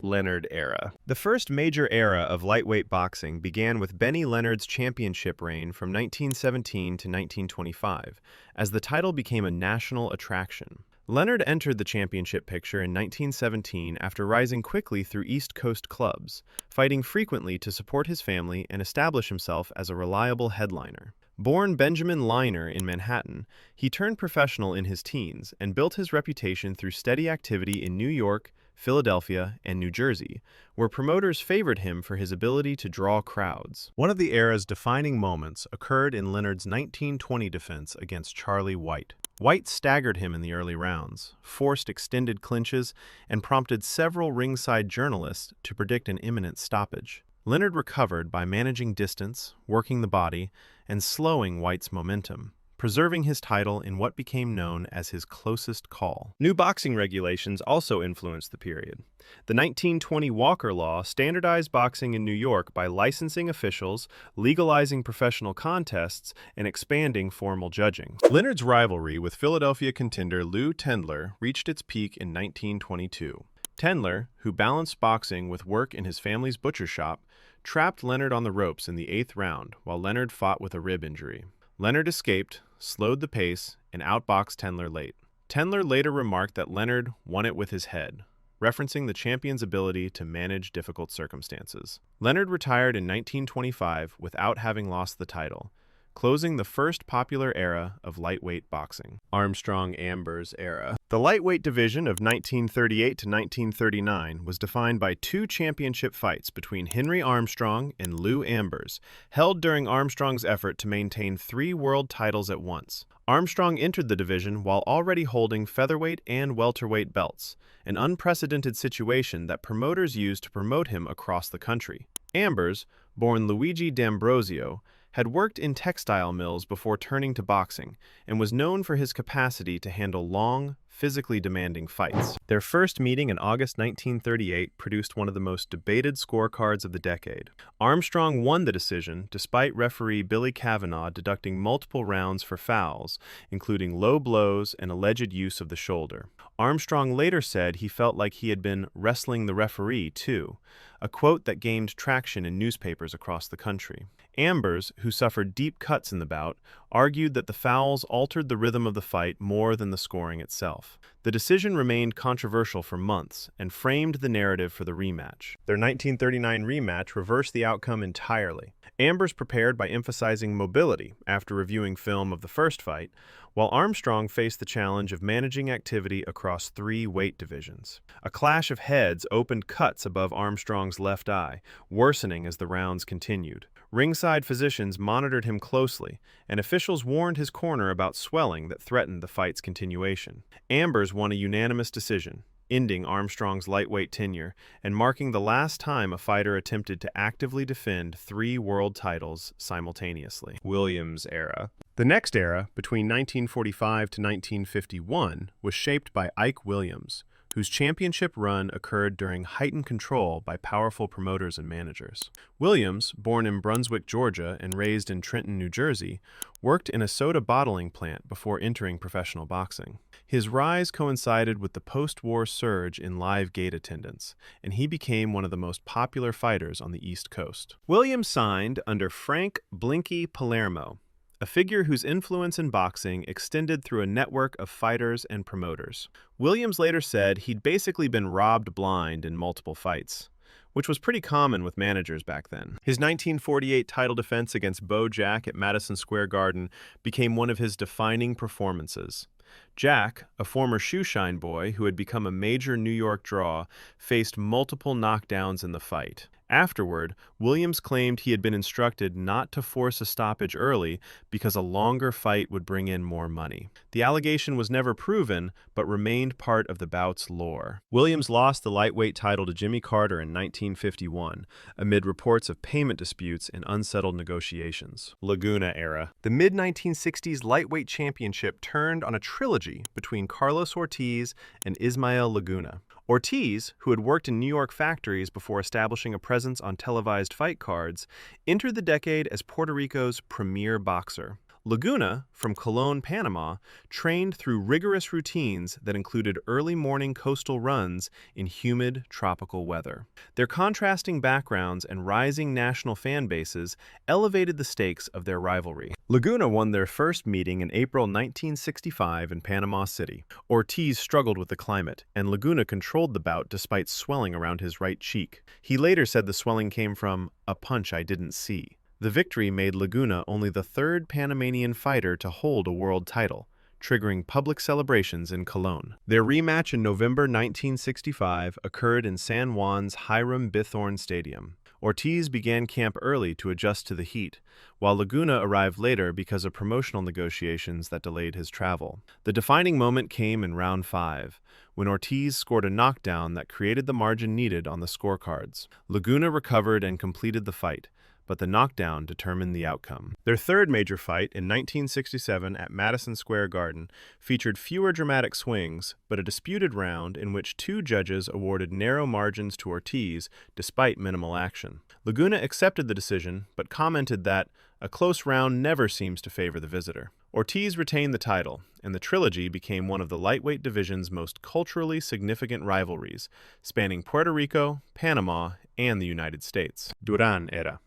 Leonard era. The first major era of lightweight boxing began with Benny Leonard's championship reign from 1917 to 1925, as the title became a national attraction. Leonard entered the championship picture in 1917 after rising quickly through East Coast clubs, fighting frequently to support his family and establish himself as a reliable headliner. Born Benjamin Liner in Manhattan, he turned professional in his teens and built his reputation through steady activity in New York, Philadelphia, and New Jersey, where promoters favored him for his ability to draw crowds. One of the era's defining moments occurred in Leonard's 1920 defense against Charlie White. White staggered him in the early rounds, forced extended clinches, and prompted several ringside journalists to predict an imminent stoppage. Leonard recovered by managing distance, working the body, and slowing White's momentum, preserving his title in what became known as his closest call. New boxing regulations also influenced the period. The 1920 Walker Law standardized boxing in New York by licensing officials, legalizing professional contests, and expanding formal judging. Leonard's rivalry with Philadelphia contender Lou Tendler reached its peak in 1922. Tendler, who balanced boxing with work in his family's butcher shop, trapped Leonard on the ropes in the 8th round while Leonard fought with a rib injury. Leonard escaped, slowed the pace, and outboxed Tendler late. Tendler later remarked that Leonard won it with his head, referencing the champion's ability to manage difficult circumstances. Leonard retired in 1925 without having lost the title, closing the first popular era of lightweight boxing. Armstrong-Ambers era. The lightweight division of 1938 to 1939 was defined by 2 championship fights between Henry Armstrong and Lou Ambers, held during Armstrong's effort to maintain 3 world titles at once. Armstrong entered the division while already holding featherweight and welterweight belts, an unprecedented situation that promoters used to promote him across the country. Ambers, born Luigi D'Ambrosio, had worked in textile mills before turning to boxing, and was known for his capacity to handle long, physically demanding fights. Their first meeting in August 1938 produced one of the most debated scorecards of the decade. Armstrong won the decision despite referee Billy Cavanaugh deducting multiple rounds for fouls, including low blows and alleged use of the shoulder. Armstrong later said he felt like he had been wrestling the referee, too, a quote that gained traction in newspapers across the country. Ambers, who suffered deep cuts in the bout, argued that the fouls altered the rhythm of the fight more than the scoring itself. The decision remained controversial for months and framed the narrative for the rematch. Their 1939 rematch reversed the outcome entirely. Ambers prepared by emphasizing mobility after reviewing film of the first fight, while Armstrong faced the challenge of managing activity across 3 weight divisions. A clash of heads opened cuts above Armstrong's left eye, worsening as the rounds continued. Ringside physicians monitored him closely, and officials warned his corner about swelling that threatened the fight's continuation. Ambers won a unanimous decision, ending Armstrong's lightweight tenure and marking the last time a fighter attempted to actively defend 3 world titles simultaneously. Williams era. The next era, between 1945 to 1951, was shaped by Ike Williams, whose championship run occurred during heightened control by powerful promoters and managers. Williams, born in Brunswick, Georgia, and raised in Trenton, New Jersey, worked in a soda bottling plant before entering professional boxing. His rise coincided with the post-war surge in live gate attendance, and he became one of the most popular fighters on the East Coast. Williams signed under Frank "Blinky" Palermo, a figure whose influence in boxing extended through a network of fighters and promoters. Williams later said he'd basically been robbed blind in multiple fights, which was pretty common with managers back then. His 1948 title defense against Bo Jack at Madison Square Garden became one of his defining performances. Jack, a former shoeshine boy who had become a major New York draw, faced multiple knockdowns in the fight. Afterward, Williams claimed he had been instructed not to force a stoppage early because a longer fight would bring in more money. The allegation was never proven, but remained part of the bout's lore. Williams lost the lightweight title to Jimmy Carter in 1951, amid reports of payment disputes and unsettled negotiations. Laguna era. The mid-1960s lightweight championship turned on a trilogy between Carlos Ortiz and Ismael Laguna. Ortiz, who had worked in New York factories before establishing a presence on televised fight cards, entered the decade as Puerto Rico's premier boxer. Laguna, from Colón, Panama, trained through rigorous routines that included early morning coastal runs in humid, tropical weather. Their contrasting backgrounds and rising national fan bases elevated the stakes of their rivalry. Laguna won their first meeting in April 1965 in Panama City. Ortiz struggled with the climate, and Laguna controlled the bout despite swelling around his right cheek. He later said the swelling came from a punch I didn't see. The victory made Laguna only the 3rd Panamanian fighter to hold a world title, triggering public celebrations in Colón. Their rematch in November 1965 occurred in San Juan's Hiram Bithorn Stadium. Ortiz began camp early to adjust to the heat, while Laguna arrived later because of promotional negotiations that delayed his travel. The defining moment came in round 5, when Ortiz scored a knockdown that created the margin needed on the scorecards. Laguna recovered and completed the fight, but the knockdown determined the outcome. Their third major fight in 1967 at Madison Square Garden featured fewer dramatic swings, but a disputed round in which 2 judges awarded narrow margins to Ortiz despite minimal action. Laguna accepted the decision, but commented that a close round never seems to favor the visitor. Ortiz retained the title, and the trilogy became one of the lightweight division's most culturally significant rivalries, spanning Puerto Rico, Panama, and the United States. Duran era.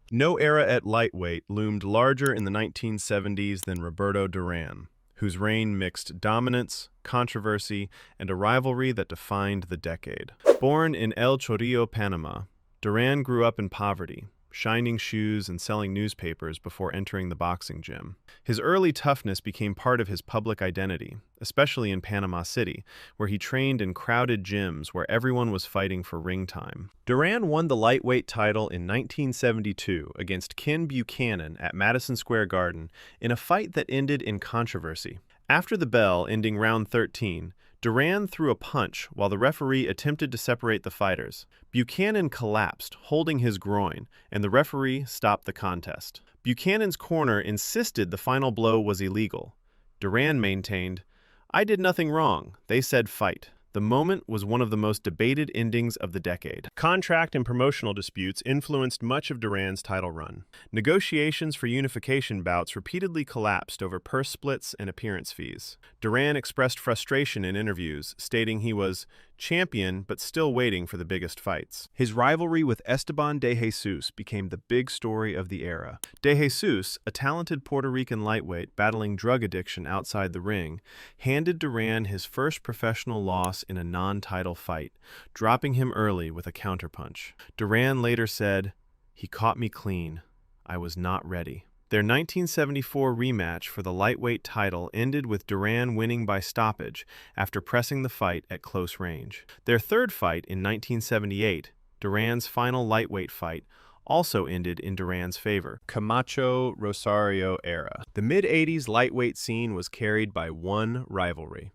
No era at lightweight loomed larger in the 1970s than Roberto Duran, whose reign mixed dominance, controversy, and a rivalry that defined the decade. Born in El Chorrillo, Panama, Duran grew up in poverty, shining shoes and selling newspapers before entering the boxing gym. His early toughness became part of his public identity, especially in Panama City, where he trained in crowded gyms where everyone was fighting for ring time. Duran won the lightweight title in 1972 against Ken Buchanan at Madison Square Garden in a fight that ended in controversy. After the bell ending round 13, Duran threw a punch while the referee attempted to separate the fighters. Buchanan collapsed, holding his groin, and the referee stopped the contest. Buchanan's corner insisted the final blow was illegal. Duran maintained, "I did nothing wrong. They said fight." The moment was one of the most debated endings of the decade. Contract and promotional disputes influenced much of Duran's title run. Negotiations for unification bouts repeatedly collapsed over purse splits and appearance fees. Duran expressed frustration in interviews, stating he was champion but still waiting for the biggest fights. His rivalry with Esteban de Jesus became the big story of the era. De Jesus, a talented Puerto Rican lightweight battling drug addiction outside the ring, handed Duran his first professional loss in a non-title fight, dropping him early with a counterpunch. Duran later said, "He caught me clean. I was not ready." Their 1974 rematch for the lightweight title ended with Duran winning by stoppage after pressing the fight at close range. Their third fight in 1978, Duran's final lightweight fight, also ended in Duran's favor. Camacho-Rosario era. The mid-'80s lightweight scene was carried by one rivalry: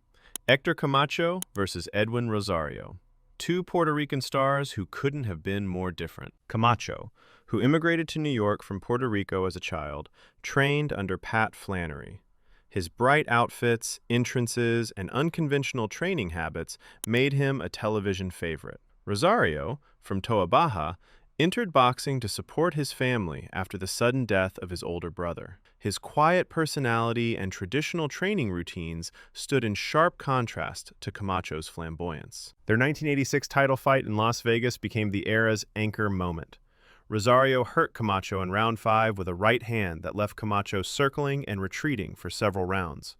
Hector Camacho versus Edwin Rosario. Two Puerto Rican stars who couldn't have been more different. Camacho, who immigrated to New York from Puerto Rico as a child, trained under Pat Flannery. His bright outfits, entrances, and unconventional training habits made him a television favorite. Rosario, from Toa Baja, entered boxing to support his family after the sudden death of his older brother. His quiet personality and traditional training routines stood in sharp contrast to Camacho's flamboyance. Their 1986 title fight in Las Vegas became the era's anchor moment. Rosario hurt Camacho in round 5 with a right hand that left Camacho circling and retreating for several rounds.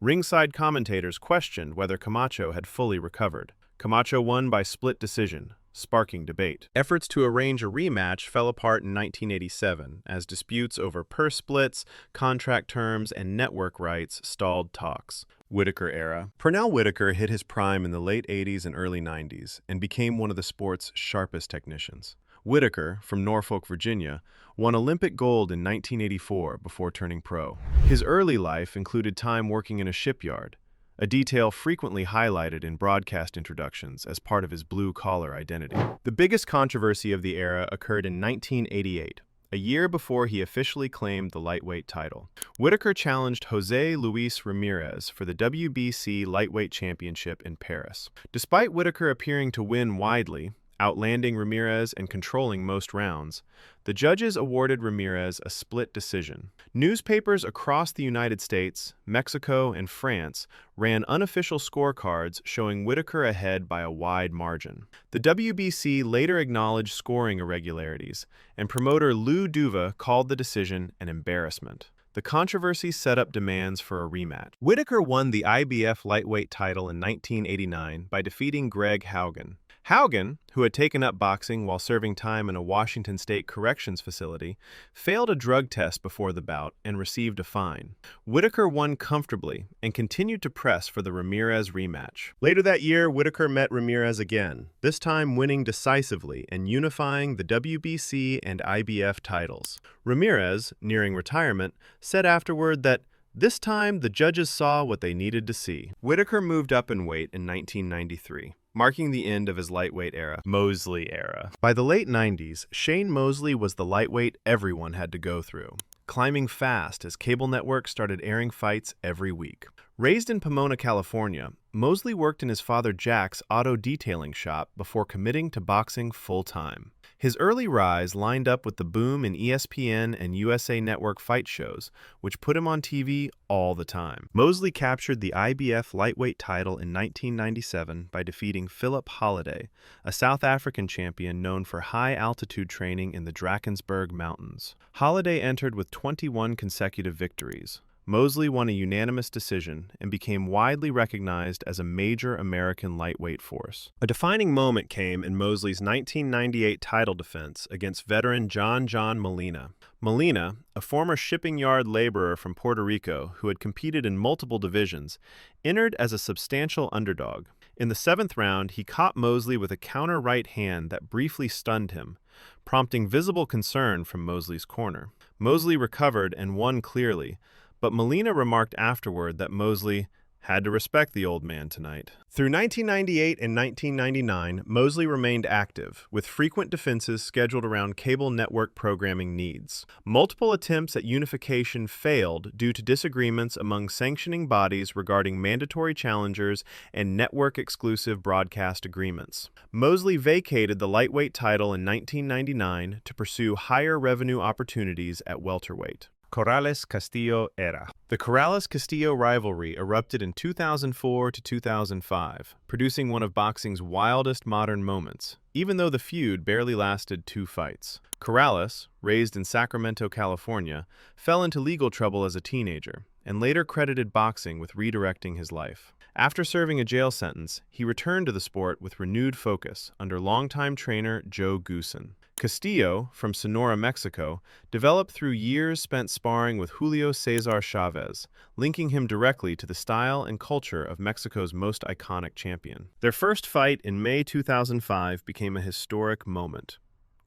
Ringside commentators questioned whether Camacho had fully recovered. Camacho won by split decision, sparking debate. Efforts to arrange a rematch fell apart in 1987 as disputes over purse splits, contract terms, and network rights stalled talks. Whitaker era. Pernell Whitaker hit his prime in the late 80s and early 90s and became one of the sport's sharpest technicians. Whitaker, from Norfolk, Virginia, won Olympic gold in 1984 before turning pro. His early life included time working in a shipyard, a detail frequently highlighted in broadcast introductions as part of his blue-collar identity. The biggest controversy of the era occurred in 1988, a year before he officially claimed the lightweight title. Whitaker challenged Jose Luis Ramirez for the WBC lightweight championship in Paris. Despite Whitaker appearing to win widely, outlanding Ramirez and controlling most rounds, the judges awarded Ramirez a split decision. Newspapers across the United States, Mexico, and France ran unofficial scorecards showing Whitaker ahead by a wide margin. The WBC later acknowledged scoring irregularities, and promoter Lou Duva called the decision an embarrassment. The controversy set up demands for a rematch. Whitaker won the IBF lightweight title in 1989 by defeating Greg Haugen. Haugen, who had taken up boxing while serving time in a Washington State corrections facility, failed a drug test before the bout and received a fine. Whitaker won comfortably and continued to press for the Ramirez rematch. Later that year, Whitaker met Ramirez again, this time winning decisively and unifying the WBC and IBF titles. Ramirez, nearing retirement, said afterward that this time the judges saw what they needed to see. Whitaker moved up in weight in 1993. Marking the end of his lightweight era, Mosley era. By the late 90s, Shane Mosley was the lightweight everyone had to go through, climbing fast as cable networks started airing fights every week. Raised in Pomona, California, Mosley worked in his father Jack's auto detailing shop before committing to boxing full-time. His early rise lined up with the boom in ESPN and USA Network fight shows, which put him on TV all the time. Mosley captured the IBF lightweight title in 1997 by defeating Philip Holliday, a South African champion known for high-altitude training in the Drakensberg Mountains. Holliday entered with 21 consecutive victories. Mosley won a unanimous decision and became widely recognized as a major American lightweight force. A defining moment came in Mosley's 1998 title defense against veteran John Molina. Molina, a former shipping yard laborer from Puerto Rico who had competed in multiple divisions, entered as a substantial underdog. In the 7th round, he caught Mosley with a counter right hand that briefly stunned him, prompting visible concern from Mosley's corner. Mosley recovered and won clearly, but Molina remarked afterward that Mosley had to respect the old man tonight. Through 1998 and 1999, Mosley remained active, with frequent defenses scheduled around cable network programming needs. Multiple attempts at unification failed due to disagreements among sanctioning bodies regarding mandatory challengers and network-exclusive broadcast agreements. Mosley vacated the lightweight title in 1999 to pursue higher revenue opportunities at welterweight. Corrales-Castillo era. The Corrales-Castillo rivalry erupted in 2004 to 2005, producing one of boxing's wildest modern moments, even though the feud barely lasted 2 fights. Corrales, raised in Sacramento, California, fell into legal trouble as a teenager, and later credited boxing with redirecting his life. After serving a jail sentence, he returned to the sport with renewed focus under longtime trainer Joe Goosen. Castillo, from Sonora, Mexico, developed through years spent sparring with Julio Cesar Chavez, linking him directly to the style and culture of Mexico's most iconic champion. Their first fight in May 2005 became a historic moment.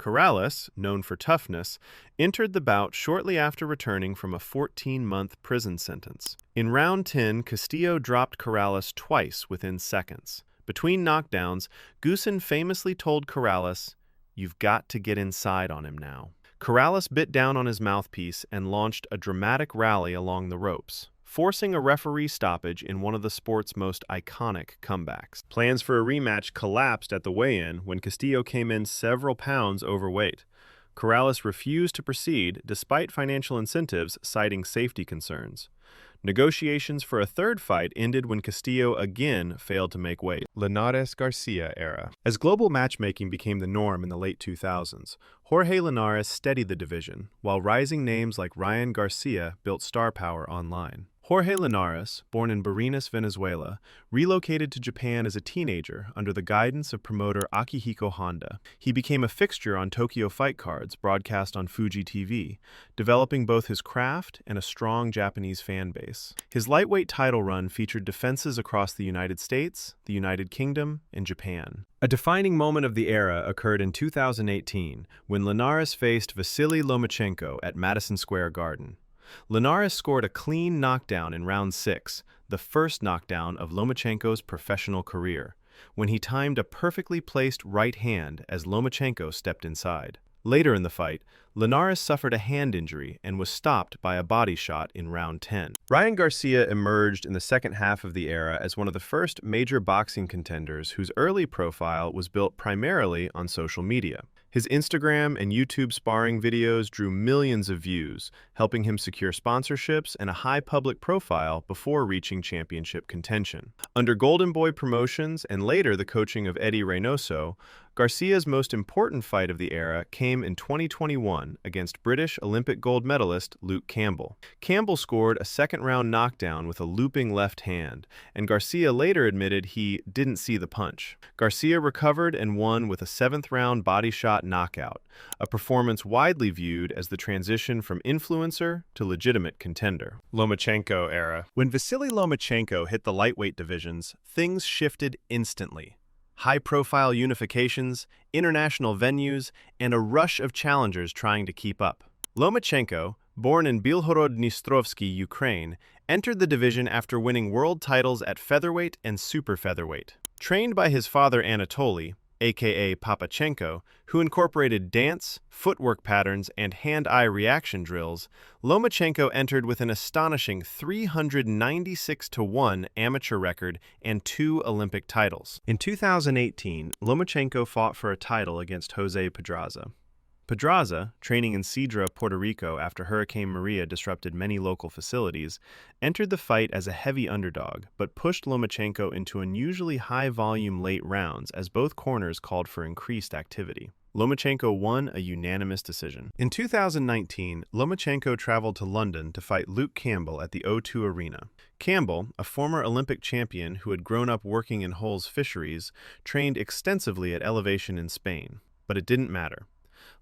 Corrales, known for toughness, entered the bout shortly after returning from a 14-month prison sentence. In round 10, Castillo dropped Corrales twice within seconds. Between knockdowns, Goossen famously told Corrales, "You've got to get inside on him now." Corrales bit down on his mouthpiece and launched a dramatic rally along the ropes, forcing a referee stoppage in one of the sport's most iconic comebacks. Plans for a rematch collapsed at the weigh-in when Castillo came in several pounds overweight. Corrales refused to proceed despite financial incentives, citing safety concerns. Negotiations for a third fight ended when Castillo again failed to make weight. Linares-Garcia era. As global matchmaking became the norm in the late 2000s, Jorge Linares steadied the division, while rising names like Ryan Garcia built star power online. Jorge Linares, born in Barinas, Venezuela, relocated to Japan as a teenager under the guidance of promoter Akihiko Honda. He became a fixture on Tokyo fight cards broadcast on Fuji TV, developing both his craft and a strong Japanese fan base. His lightweight title run featured defenses across the United States, the United Kingdom, and Japan. A defining moment of the era occurred in 2018 when Linares faced Vasily Lomachenko at Madison Square Garden. Linares scored a clean knockdown in round 6, the first knockdown of Lomachenko's professional career, when he timed a perfectly placed right hand as Lomachenko stepped inside. Later in the fight, Linares suffered a hand injury and was stopped by a body shot in round 10. Ryan Garcia emerged in the second half of the era as one of the first major boxing contenders whose early profile was built primarily on social media. His Instagram and YouTube sparring videos drew millions of views, helping him secure sponsorships and a high public profile before reaching championship contention. Under Golden Boy Promotions and later the coaching of Eddie Reynoso, Garcia's most important fight of the era came in 2021 against British Olympic gold medalist Luke Campbell. Campbell scored a second-round knockdown with a looping left hand, and Garcia later admitted he didn't see the punch. Garcia recovered and won with a seventh-round body shot knockout, a performance widely viewed as the transition from influencer to legitimate contender. Lomachenko era. When Vasily Lomachenko hit the lightweight divisions, things shifted instantly. High-profile unifications, international venues, and a rush of challengers trying to keep up. Lomachenko, born in Bilhorod-Dnistrovsky, Ukraine, entered the division after winning world titles at featherweight and super featherweight. Trained by his father Anatoly, aka Papachenko, who incorporated dance, footwork patterns, and hand-eye reaction drills, Lomachenko entered with an astonishing 396-1 amateur record and 2 Olympic titles. In 2018, Lomachenko fought for a title against Jose Pedraza. Pedraza, training in Cedra, Puerto Rico after Hurricane Maria disrupted many local facilities, entered the fight as a heavy underdog, but pushed Lomachenko into unusually high-volume late rounds as both corners called for increased activity. Lomachenko won a unanimous decision. In 2019, Lomachenko traveled to London to fight Luke Campbell at the O2 Arena. Campbell, a former Olympic champion who had grown up working in Hull's fisheries, trained extensively at elevation in Spain, but it didn't matter.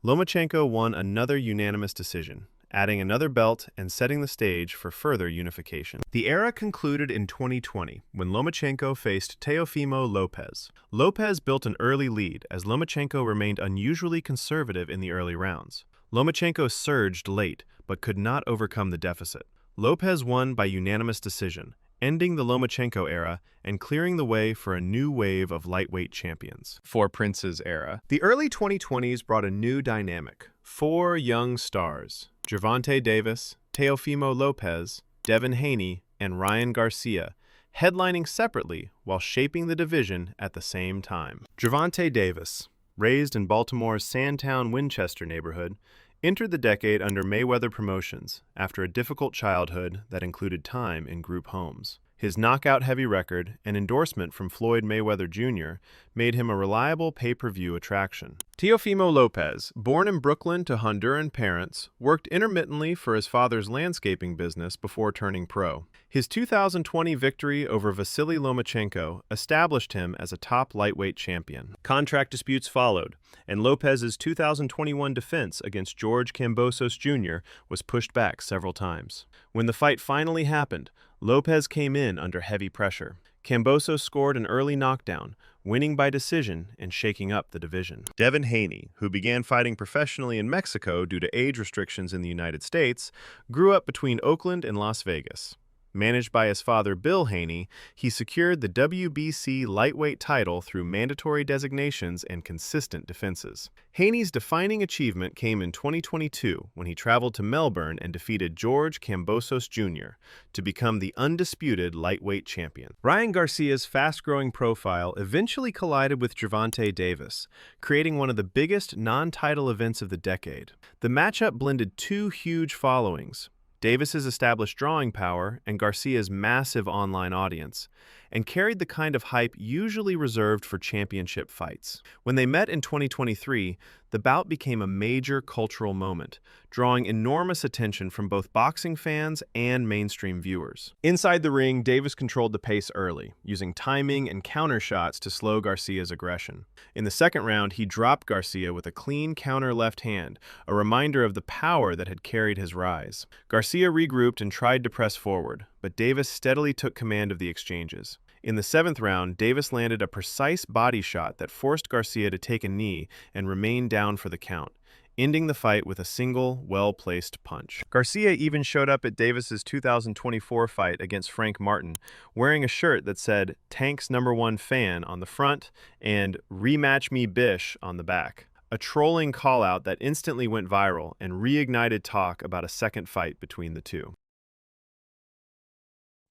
Lomachenko won another unanimous decision, adding another belt and setting the stage for further unification. The era concluded in 2020 when Lomachenko faced Teofimo Lopez. Lopez built an early lead as Lomachenko remained unusually conservative in the early rounds. Lomachenko surged late but could not overcome the deficit. Lopez won by unanimous decision, ending the Lomachenko era and clearing the way for a new wave of lightweight champions. Four Princes era. The early 2020s brought a new dynamic. 4 young stars, Gervonta Davis, Teofimo Lopez, Devin Haney, and Ryan Garcia, headlining separately while shaping the division at the same time. Gervonta Davis, raised in Baltimore's Sandtown, Winchester neighborhood, entered the decade under Mayweather Promotions after a difficult childhood that included time in group homes. His knockout-heavy record and endorsement from Floyd Mayweather Jr. made him a reliable pay-per-view attraction. Teofimo Lopez, born in Brooklyn to Honduran parents, worked intermittently for his father's landscaping business before turning pro. His 2020 victory over Vasily Lomachenko established him as a top lightweight champion. Contract disputes followed, and Lopez's 2021 defense against George Kambosos Jr. was pushed back several times. When the fight finally happened, Lopez came in under heavy pressure. Kambosos scored an early knockdown, winning by decision and shaking up the division. Devin Haney, who began fighting professionally in Mexico due to age restrictions in the United States, grew up between Oakland and Las Vegas. Managed by his father, Bill Haney, he secured the WBC lightweight title through mandatory designations and consistent defenses. Haney's defining achievement came in 2022 when he traveled to Melbourne and defeated George Kambosos Jr. to become the undisputed lightweight champion. Ryan Garcia's fast-growing profile eventually collided with Gervonta Davis, creating one of the biggest non-title events of the decade. The matchup blended two huge followings: Davis's established drawing power and Garcia's massive online audience, and carried the kind of hype usually reserved for championship fights. When they met in 2023, the bout became a major cultural moment, drawing enormous attention from both boxing fans and mainstream viewers. Inside the ring, Davis controlled the pace early, using timing and counter shots to slow Garcia's aggression. In the second round, he dropped Garcia with a clean counter left hand, a reminder of the power that had carried his rise. Garcia regrouped and tried to press forward, but Davis steadily took command of the exchanges. In the seventh round, Davis landed a precise body shot that forced Garcia to take a knee and remain down for the count, ending the fight with a single, well-placed punch. Garcia even showed up at Davis's 2024 fight against Frank Martin, wearing a shirt that said "Tank's #1 fan" on the front and "Rematch me Bish" on the back. A trolling call-out that instantly went viral and reignited talk about a second fight between the two.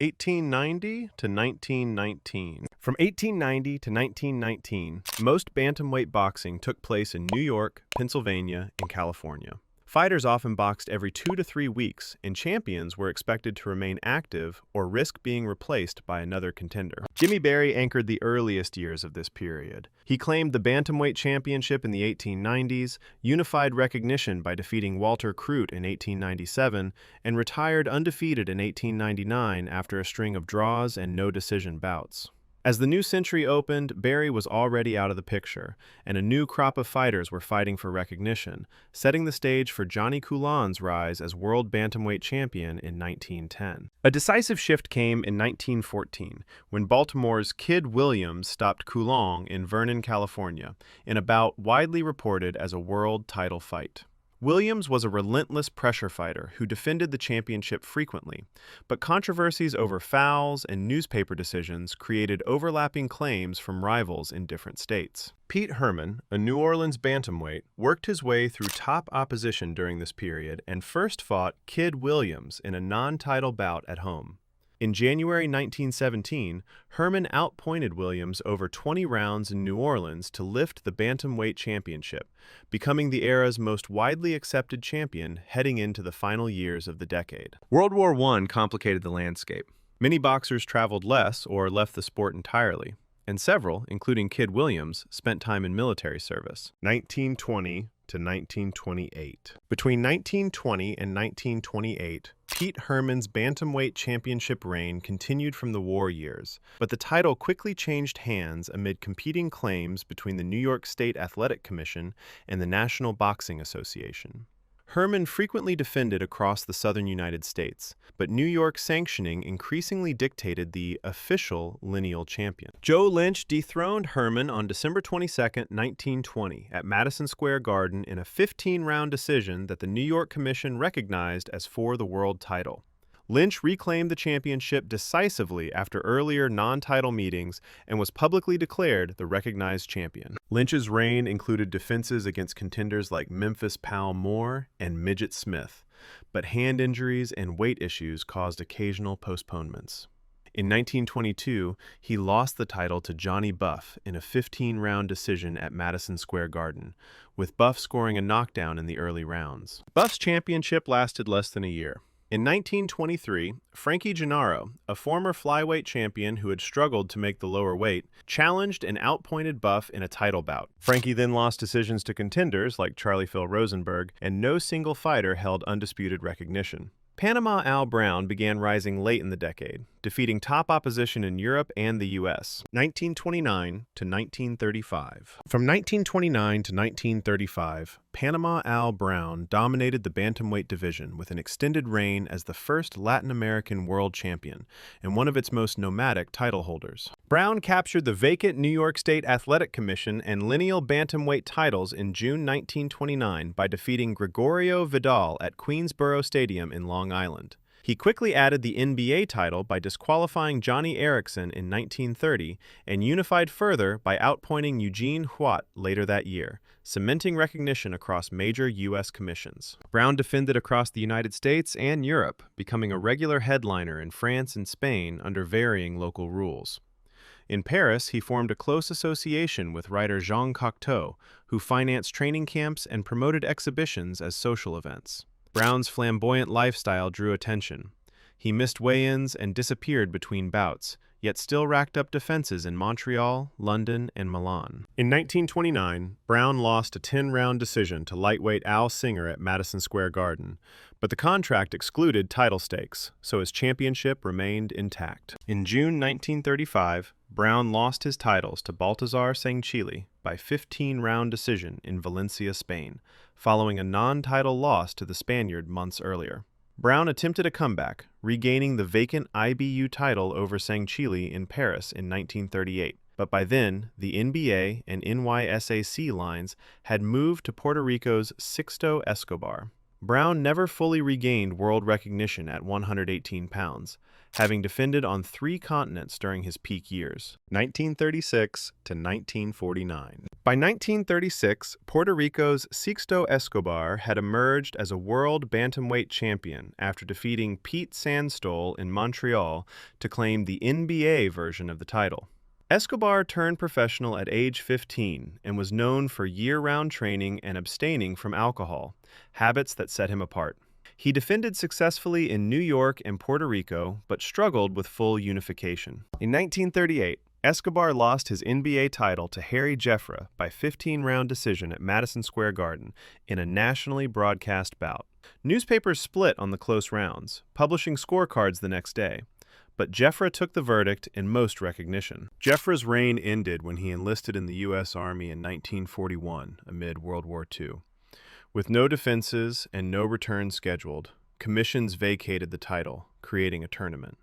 1890 to 1919. From 1890 to 1919, most bantamweight boxing took place in New York, Pennsylvania, and California. Fighters often boxed every 2 to 3 weeks, and champions were expected to remain active or risk being replaced by another contender. Jimmy Berry anchored the earliest years of this period. He claimed the Bantamweight championship in the 1890s, unified recognition by defeating Walter Crute in 1897, and retired undefeated in 1899 after a string of draws and no-decision bouts. As the new century opened, Berry was already out of the picture, and a new crop of fighters were fighting for recognition, setting the stage for Johnny Coulon's rise as world bantamweight champion in 1910. A decisive shift came in 1914, when Baltimore's Kid Williams stopped Coulon in Vernon, California, in a bout widely reported as a world title fight. Williams was a relentless pressure fighter who defended the championship frequently, but controversies over fouls and newspaper decisions created overlapping claims from rivals in different states. Pete Herman, a New Orleans bantamweight, worked his way through top opposition during this period and first fought Kid Williams in a non-title bout at home. In January 1917, Herman outpointed Williams over 20 rounds in New Orleans to lift the bantamweight championship, becoming the era's most widely accepted champion heading into the final years of the decade. World War I complicated the landscape. Many boxers traveled less or left the sport entirely, and several, including Kid Williams, spent time in military service. 1920 to 1928. Between 1920 and 1928, Pete Herman's bantamweight championship reign continued from the war years, but the title quickly changed hands amid competing claims between the New York State Athletic Commission and the National Boxing Association. Herman frequently defended across the southern United States, but New York sanctioning increasingly dictated the official lineal champion. Joe Lynch dethroned Herman on December 22, 1920, at Madison Square Garden in a 15-round decision that the New York Commission recognized as for the world title. Lynch reclaimed the championship decisively after earlier non-title meetings and was publicly declared the recognized champion. Lynch's reign included defenses against contenders like Memphis Pal Moore and Midget Smith, but hand injuries and weight issues caused occasional postponements. In 1922, he lost the title to Johnny Buff in a 15-round decision at Madison Square Garden, with Buff scoring a knockdown in the early rounds. Buff's championship lasted less than a year. In 1923, Frankie Gennaro, a former flyweight champion who had struggled to make the lower weight, challenged and outpointed Buff in a title bout. Frankie then lost decisions to contenders like Charlie Phil Rosenberg, and no single fighter held undisputed recognition. Panama Al Brown began rising late in the decade, defeating top opposition in Europe and the U.S. 1929 to 1935. From 1929 to 1935, Panama Al Brown dominated the bantamweight division with an extended reign as the first Latin American world champion and one of its most nomadic title holders. Brown captured the vacant New York State Athletic Commission and lineal bantamweight titles in June 1929 by defeating Gregorio Vidal at Queensboro Stadium in Long Island. He quickly added the NBA title by disqualifying Johnny Erickson in 1930 and unified further by outpointing Eugene Huot later that year, cementing recognition across major U.S. commissions. Brown defended across the United States and Europe, becoming a regular headliner in France and Spain under varying local rules. In Paris, he formed a close association with writer Jean Cocteau, who financed training camps and promoted exhibitions as social events. Brown's flamboyant lifestyle drew attention. He missed weigh-ins and disappeared between bouts, yet still racked up defenses in Montreal, London, and Milan. In 1929, Brown lost a 10-round decision to lightweight Al Singer at Madison Square Garden, but the contract excluded title stakes, so his championship remained intact. In June 1935, Brown lost his titles to Baltazar Sanchili by 15-round decision in Valencia, Spain, following a non-title loss to the Spaniard months earlier. Brown attempted a comeback, regaining the vacant IBU title over Sanchili in Paris in 1938, but by then, the NBA and NYSAC lines had moved to Puerto Rico's Sixto Escobar. Brown never fully regained world recognition at 118 pounds, having defended on 3 continents during his peak years, 1936 to 1949. By 1936, Puerto Rico's Sixto Escobar had emerged as a world bantamweight champion after defeating Pete Sandstole in Montreal to claim the NBA version of the title. Escobar turned professional at age 15 and was known for year-round training and abstaining from alcohol, habits that set him apart. He defended successfully in New York and Puerto Rico, but struggled with full unification. In 1938, Escobar lost his NBA title to Harry Jeffra by 15-round decision at Madison Square Garden in a nationally broadcast bout. Newspapers split on the close rounds, publishing scorecards the next day, but Jeffra took the verdict in most recognition. Jeffra's reign ended when he enlisted in the U.S. Army in 1941 amid World War II. With no defenses and no return scheduled, commissions vacated the title, creating a tournament.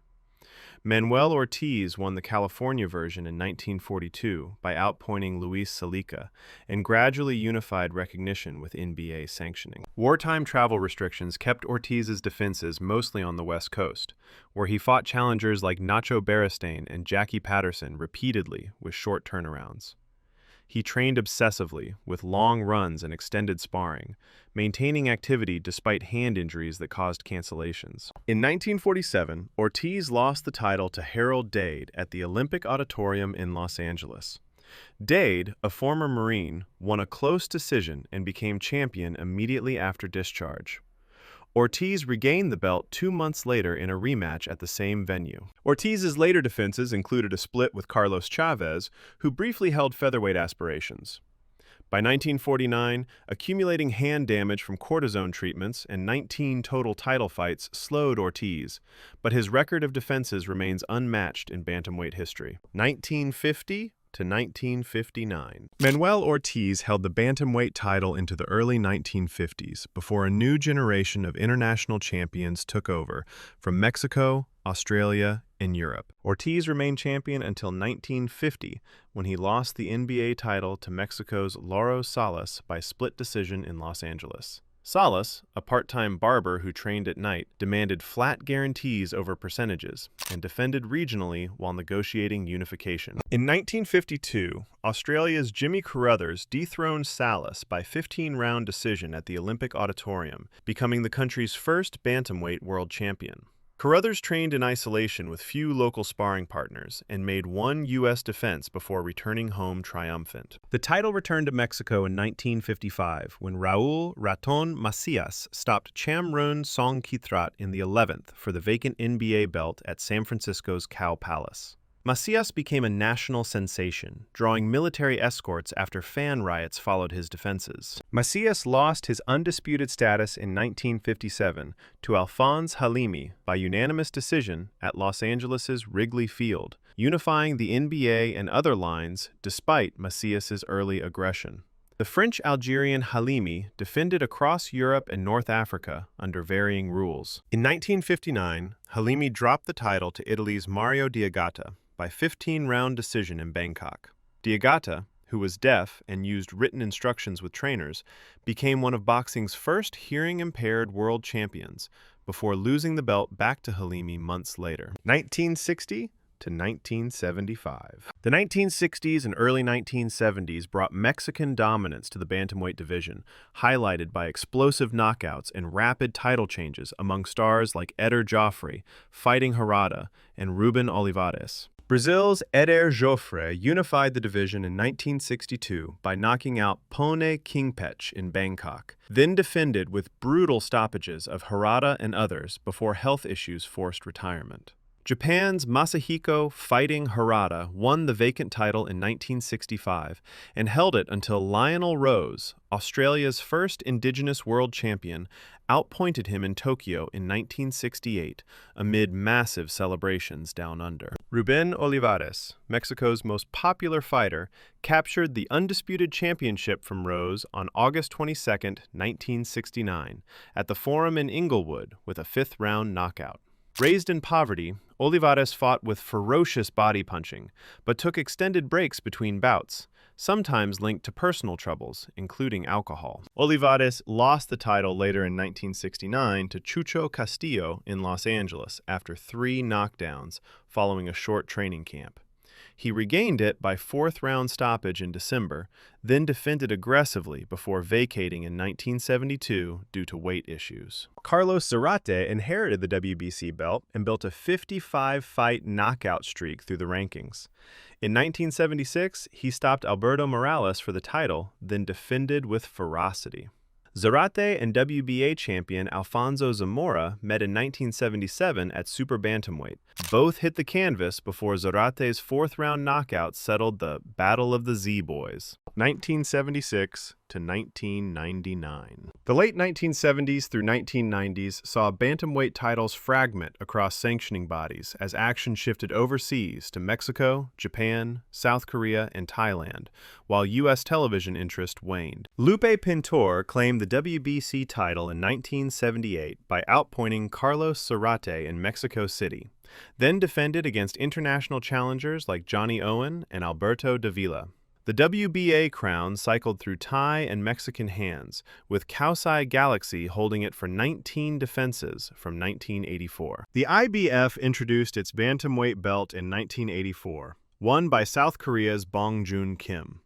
Manuel Ortiz won the California version in 1942 by outpointing Luis Salica and gradually unified recognition with NBA sanctioning. Wartime travel restrictions kept Ortiz's defenses mostly on the West Coast, where he fought challengers like Nacho Beristain and Jackie Patterson repeatedly with short turnarounds. He trained obsessively, with long runs and extended sparring, maintaining activity despite hand injuries that caused cancellations. In 1947, Ortiz lost the title to Harold Dade at the Olympic Auditorium in Los Angeles. Dade, a former Marine, won a close decision and became champion immediately after discharge. Ortiz regained the belt 2 months later in a rematch at the same venue. Ortiz's later defenses included a split with Carlos Chavez, who briefly held featherweight aspirations. By 1949, accumulating hand damage from cortisone treatments and 19 total title fights slowed Ortiz, but his record of defenses remains unmatched in bantamweight history. 1950 to 1959. Manuel Ortiz held the bantamweight title into the early 1950s before a new generation of international champions took over from Mexico, Australia, and Europe. Ortiz remained champion until 1950, when he lost the NBA title to Mexico's Lauro Salas by split decision in Los Angeles. Salas, a part-time barber who trained at night, demanded flat guarantees over percentages and defended regionally while negotiating unification. In 1952, Australia's Jimmy Carruthers dethroned Salas by 15-round decision at the Olympic Auditorium, becoming the country's first bantamweight world champion. Carruthers trained in isolation with few local sparring partners and made one U.S. defense before returning home triumphant. The title returned to Mexico in 1955 when Raul Raton Macias stopped Chamrun Songkhitrat in the 11th for the vacant NBA belt at San Francisco's Cow Palace. Macias became a national sensation, drawing military escorts after fan riots followed his defenses. Macias lost his undisputed status in 1957 to Alphonse Halimi by unanimous decision at Los Angeles' Wrigley Field, unifying the NBA and other lines despite Macias's early aggression. The French-Algerian Halimi defended across Europe and North Africa under varying rules. In 1959, Halimi dropped the title to Italy's Mario Diagata by 15-round decision in Bangkok. Diagata, who was deaf and used written instructions with trainers, became one of boxing's first hearing-impaired world champions before losing the belt back to Halimi months later. 1960 to 1975. The 1960s and early 1970s brought Mexican dominance to the bantamweight division, highlighted by explosive knockouts and rapid title changes among stars like Eder Joffre, Fighting Harada, and Ruben Olivares. Brazil's Eder Joffre unified the division in 1962 by knocking out Pone Kingpech in Bangkok, then defended with brutal stoppages of Harada and others before health issues forced retirement. Japan's Masahiko Fighting Harada won the vacant title in 1965 and held it until Lionel Rose, Australia's first Indigenous world champion, outpointed him in Tokyo in 1968 amid massive celebrations down under. Ruben Olivares, Mexico's most popular fighter, captured the undisputed championship from Rose on August 22, 1969, at the Forum in Inglewood with a fifth-round knockout. Raised in poverty, Olivares fought with ferocious body punching, but took extended breaks between bouts, sometimes linked to personal troubles, including alcohol. Olivares lost the title later in 1969 to Chucho Castillo in Los Angeles after 3 knockdowns following a short training camp. He regained it by fourth-round stoppage in December, then defended aggressively before vacating in 1972 due to weight issues. Carlos Zarate inherited the WBC belt and built a 55-fight knockout streak through the rankings. In 1976, he stopped Alberto Morales for the title, then defended with ferocity. Zarate and WBA champion Alfonso Zamora met in 1977 at Super Bantamweight. Both hit the canvas before Zarate's fourth-round knockout settled the Battle of the Z-Boys. 1976 to 1999. The late 1970s through 1990s saw bantamweight titles fragment across sanctioning bodies as action shifted overseas to Mexico, Japan, South Korea, and Thailand, while U.S. television interest waned. Lupe Pintor claimed the WBC title in 1978 by outpointing Carlos Zarate in Mexico City, then defended against international challengers like Johnny Owen and Alberto Davila. The WBA crown cycled through Thai and Mexican hands, with Kaosai Galaxy holding it for 19 defenses from 1984. The IBF introduced its bantamweight belt in 1984, won by South Korea's Bong Joon Kim.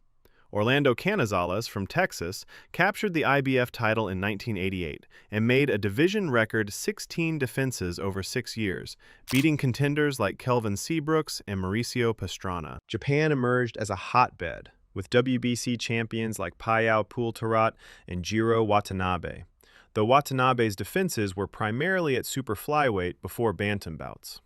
Orlando Canizales from Texas captured the IBF title in 1988 and made a division record 16 defenses over 6 years, beating contenders like Kelvin Seabrooks and Mauricio Pastrana. Japan emerged as a hotbed, with WBC champions like Payao Poultarat and Jiro Watanabe, though Watanabe's defenses were primarily at super flyweight before bantam bouts.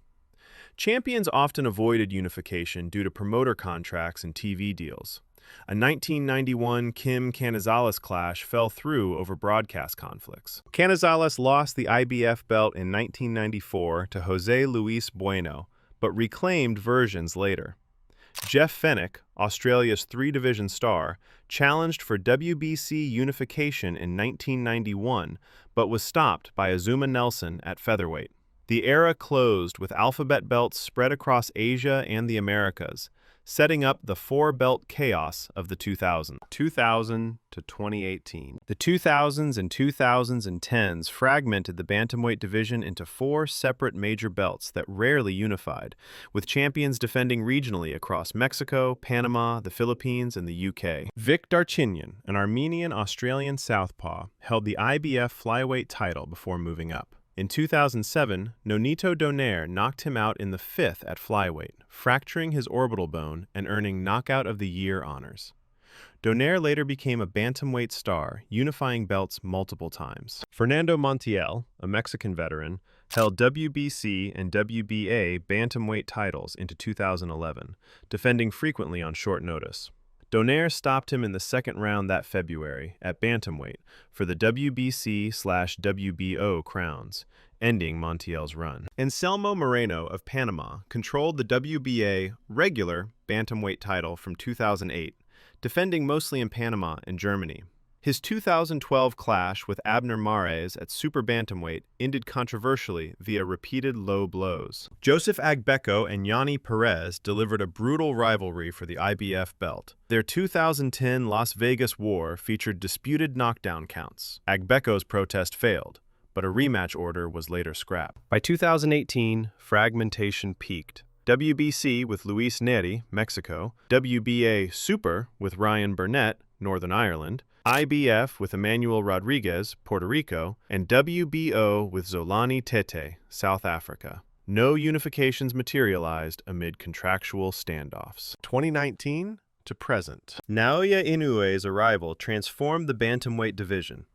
Champions often avoided unification due to promoter contracts and TV deals. A 1991 Kim-Canizales clash fell through over broadcast conflicts. Canizales lost the IBF belt in 1994 to Jose Luis Bueno, but reclaimed versions later. Jeff Fennick, Australia's 3-division star, challenged for WBC unification in 1991, but was stopped by Azuma Nelson at featherweight. The era closed with alphabet belts spread across Asia and the Americas, setting up the 4-belt chaos of the 2000s. 2000 to 2018. The 2000s and 2010s fragmented the bantamweight division into 4 separate major belts that rarely unified, with champions defending regionally across Mexico, Panama, the Philippines, and the UK. Vic Darchinyan, an Armenian-Australian southpaw, held the IBF flyweight title before moving up. In 2007, Nonito Donaire knocked him out in the 5th at flyweight, fracturing his orbital bone and earning Knockout of the Year honors. Donaire later became a bantamweight star, unifying belts multiple times. Fernando Montiel, a Mexican veteran, held WBC and WBA bantamweight titles into 2011, defending frequently on short notice. Donaire stopped him in the 2nd round that February at bantamweight for the WBC/WBO crowns, ending Montiel's run. Anselmo Moreno of Panama controlled the WBA regular bantamweight title from 2008, defending mostly in Panama and Germany. His 2012 clash with Abner Mares at Super Bantamweight ended controversially via repeated low blows. Joseph Agbeko and Yanni Perez delivered a brutal rivalry for the IBF belt. Their 2010 Las Vegas war featured disputed knockdown counts. Agbeko's protest failed, but a rematch order was later scrapped. By 2018, fragmentation peaked. WBC with Luis Neri, Mexico, WBA Super with Ryan Burnett, Northern Ireland, IBF with Emmanuel Rodriguez, Puerto Rico, and WBO with Zolani Tete, South Africa. No unifications materialized amid contractual standoffs. 2019 to present. Naoya Inoue's arrival transformed the bantamweight division,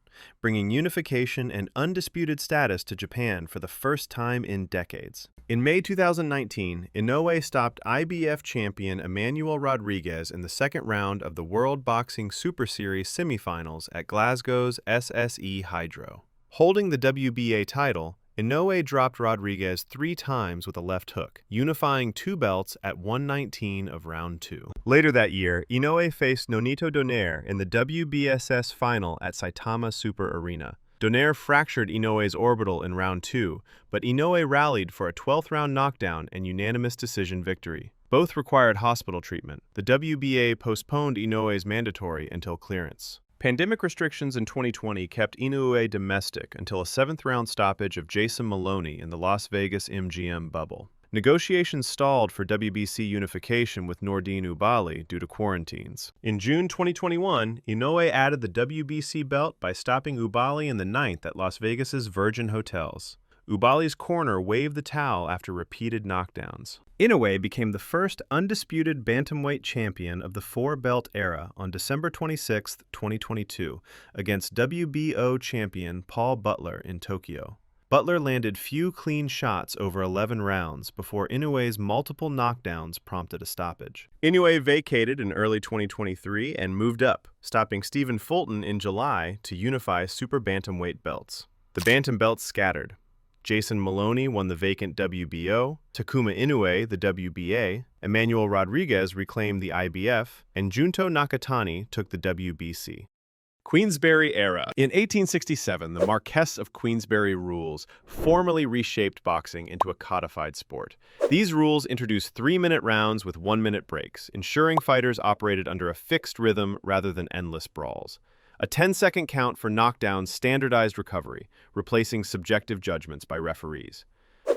bringing unification and undisputed status to Japan for the first time in decades. In May 2019, Inoue stopped IBF champion Emmanuel Rodriguez in the second round of the World Boxing Super Series semifinals at Glasgow's SSE Hydro. Holding the WBA title, Inoue dropped Rodriguez 3 times with a left hook, unifying 2 belts at 119 of round 2. Later that year, Inoue faced Nonito Donaire in the WBSS final at Saitama Super Arena. Donaire fractured Inoue's orbital in round 2, but Inoue rallied for a 12th round knockdown and unanimous decision victory. Both required hospital treatment. The WBA postponed Inoue's mandatory until clearance. Pandemic restrictions in 2020 kept Inoue domestic until a 7th round stoppage of Jason Maloney in the Las Vegas MGM bubble. Negotiations stalled for WBC unification with Nordine Oubaali due to quarantines. In June 2021, Inoue added the WBC belt by stopping Oubaali in the 9th at Las Vegas's Virgin Hotels. Oubaali's corner waved the towel after repeated knockdowns. Inoue became the first undisputed bantamweight champion of the 4-belt era on December 26, 2022, against WBO champion Paul Butler in Tokyo. Butler landed few clean shots over 11 rounds before Inoue's multiple knockdowns prompted a stoppage. Inoue vacated in early 2023 and moved up, stopping Stephen Fulton in July to unify super bantamweight belts. The bantam belts scattered. Jason Maloney won the vacant WBO, Takuma Inoue the WBA, Emmanuel Rodriguez reclaimed the IBF, and Junto Nakatani took the WBC. Queensberry era. In 1867, the Marquess of Queensberry rules formally reshaped boxing into a codified sport. These rules introduced 3-minute rounds with 1-minute breaks, ensuring fighters operated under a fixed rhythm rather than endless brawls. A 10-second count for knockdowns standardized recovery, replacing subjective judgments by referees.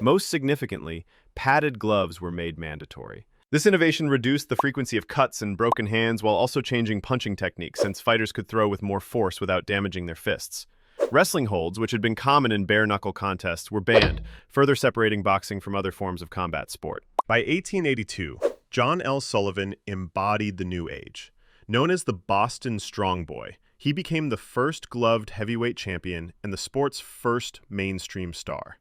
Most significantly, padded gloves were made mandatory. This innovation reduced the frequency of cuts and broken hands while also changing punching techniques, since fighters could throw with more force without damaging their fists. Wrestling holds, which had been common in bare-knuckle contests, were banned, further separating boxing from other forms of combat sport. By 1882, John L. Sullivan embodied the new age. Known as the Boston Strong Boy, he became the first gloved heavyweight champion and the sport's first mainstream star.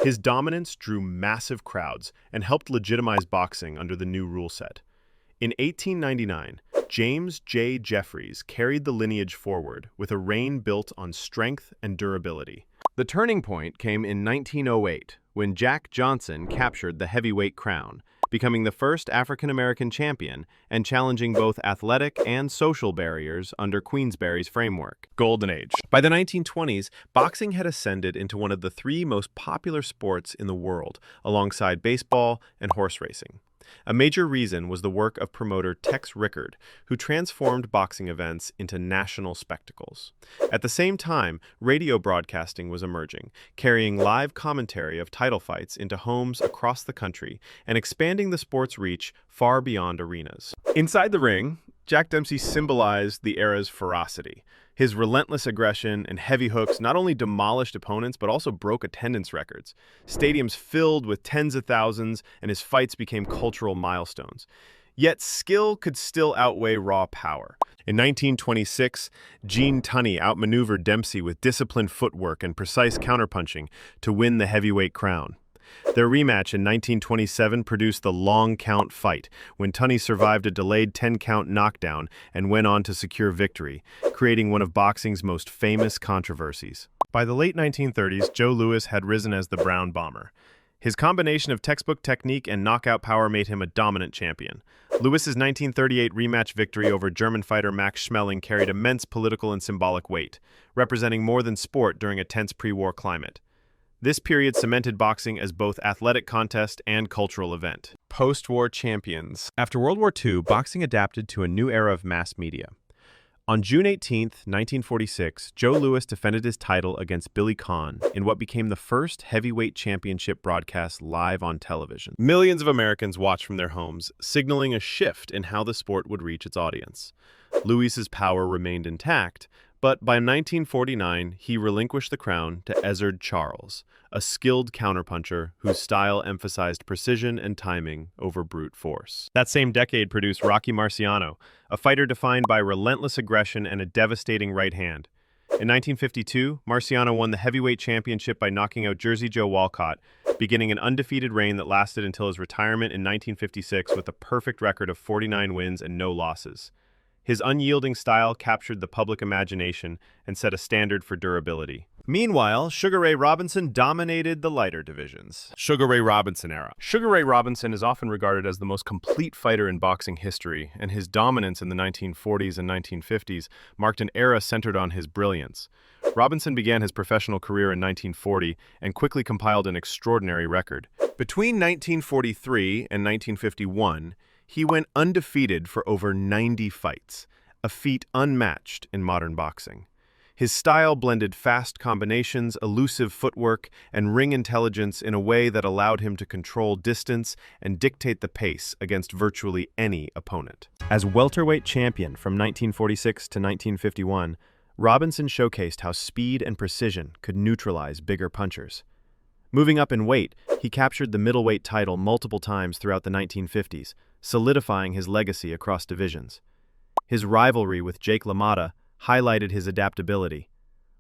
His dominance drew massive crowds and helped legitimize boxing under the new rule set. In 1899, James J. Jeffries carried the lineage forward with a reign built on strength and durability. The turning point came in 1908, when Jack Johnson captured the heavyweight crown, becoming the first African-American champion and challenging both athletic and social barriers under Queensberry's framework. Golden Age. By the 1920s, boxing had ascended into one of the 3 most popular sports in the world, alongside baseball and horse racing. A major reason was the work of promoter Tex Rickard, who transformed boxing events into national spectacles. At the same time, radio broadcasting was emerging, carrying live commentary of title fights into homes across the country and expanding the sport's reach far beyond arenas. Inside the ring, Jack Dempsey symbolized the era's ferocity. His relentless aggression and heavy hooks not only demolished opponents but also broke attendance records. Stadiums filled with tens of thousands, and his fights became cultural milestones. Yet skill could still outweigh raw power. In 1926, Gene Tunney outmaneuvered Dempsey with disciplined footwork and precise counterpunching to win the heavyweight crown. Their rematch in 1927 produced the long count fight, when Tunney survived a delayed 10-count knockdown and went on to secure victory, creating one of boxing's most famous controversies. By the late 1930s, Joe Louis had risen as the Brown Bomber. His combination of textbook technique and knockout power made him a dominant champion. Lewis's 1938 rematch victory over German fighter Max Schmeling carried immense political and symbolic weight, representing more than sport during a tense pre-war climate. This period cemented boxing as both athletic contest and cultural event. Post-war champions. After World War II, boxing adapted to a new era of mass media. On June 18, 1946, Joe Louis defended his title against Billy Conn in what became the first heavyweight championship broadcast live on television. Millions of Americans watched from their homes, signaling a shift in how the sport would reach its audience. Louis's power remained intact, but by 1949, he relinquished the crown to Ezzard Charles, a skilled counterpuncher whose style emphasized precision and timing over brute force. That same decade produced Rocky Marciano, a fighter defined by relentless aggression and a devastating right hand. In 1952, Marciano won the heavyweight championship by knocking out Jersey Joe Walcott, beginning an undefeated reign that lasted until his retirement in 1956 with a perfect record of 49 wins and no losses. His unyielding style captured the public imagination and set a standard for durability. Meanwhile, Sugar Ray Robinson dominated the lighter divisions. Sugar Ray Robinson era. Sugar Ray Robinson is often regarded as the most complete fighter in boxing history, and his dominance in the 1940s and 1950s marked an era centered on his brilliance. Robinson began his professional career in 1940 and quickly compiled an extraordinary record. Between 1943 and 1951, he went undefeated for over 90 fights, a feat unmatched in modern boxing. His style blended fast combinations, elusive footwork, and ring intelligence in a way that allowed him to control distance and dictate the pace against virtually any opponent. As welterweight champion from 1946 to 1951, Robinson showcased how speed and precision could neutralize bigger punchers. Moving up in weight, he captured the middleweight title multiple times throughout the 1950s, solidifying his legacy across divisions. His rivalry with Jake LaMotta highlighted his adaptability.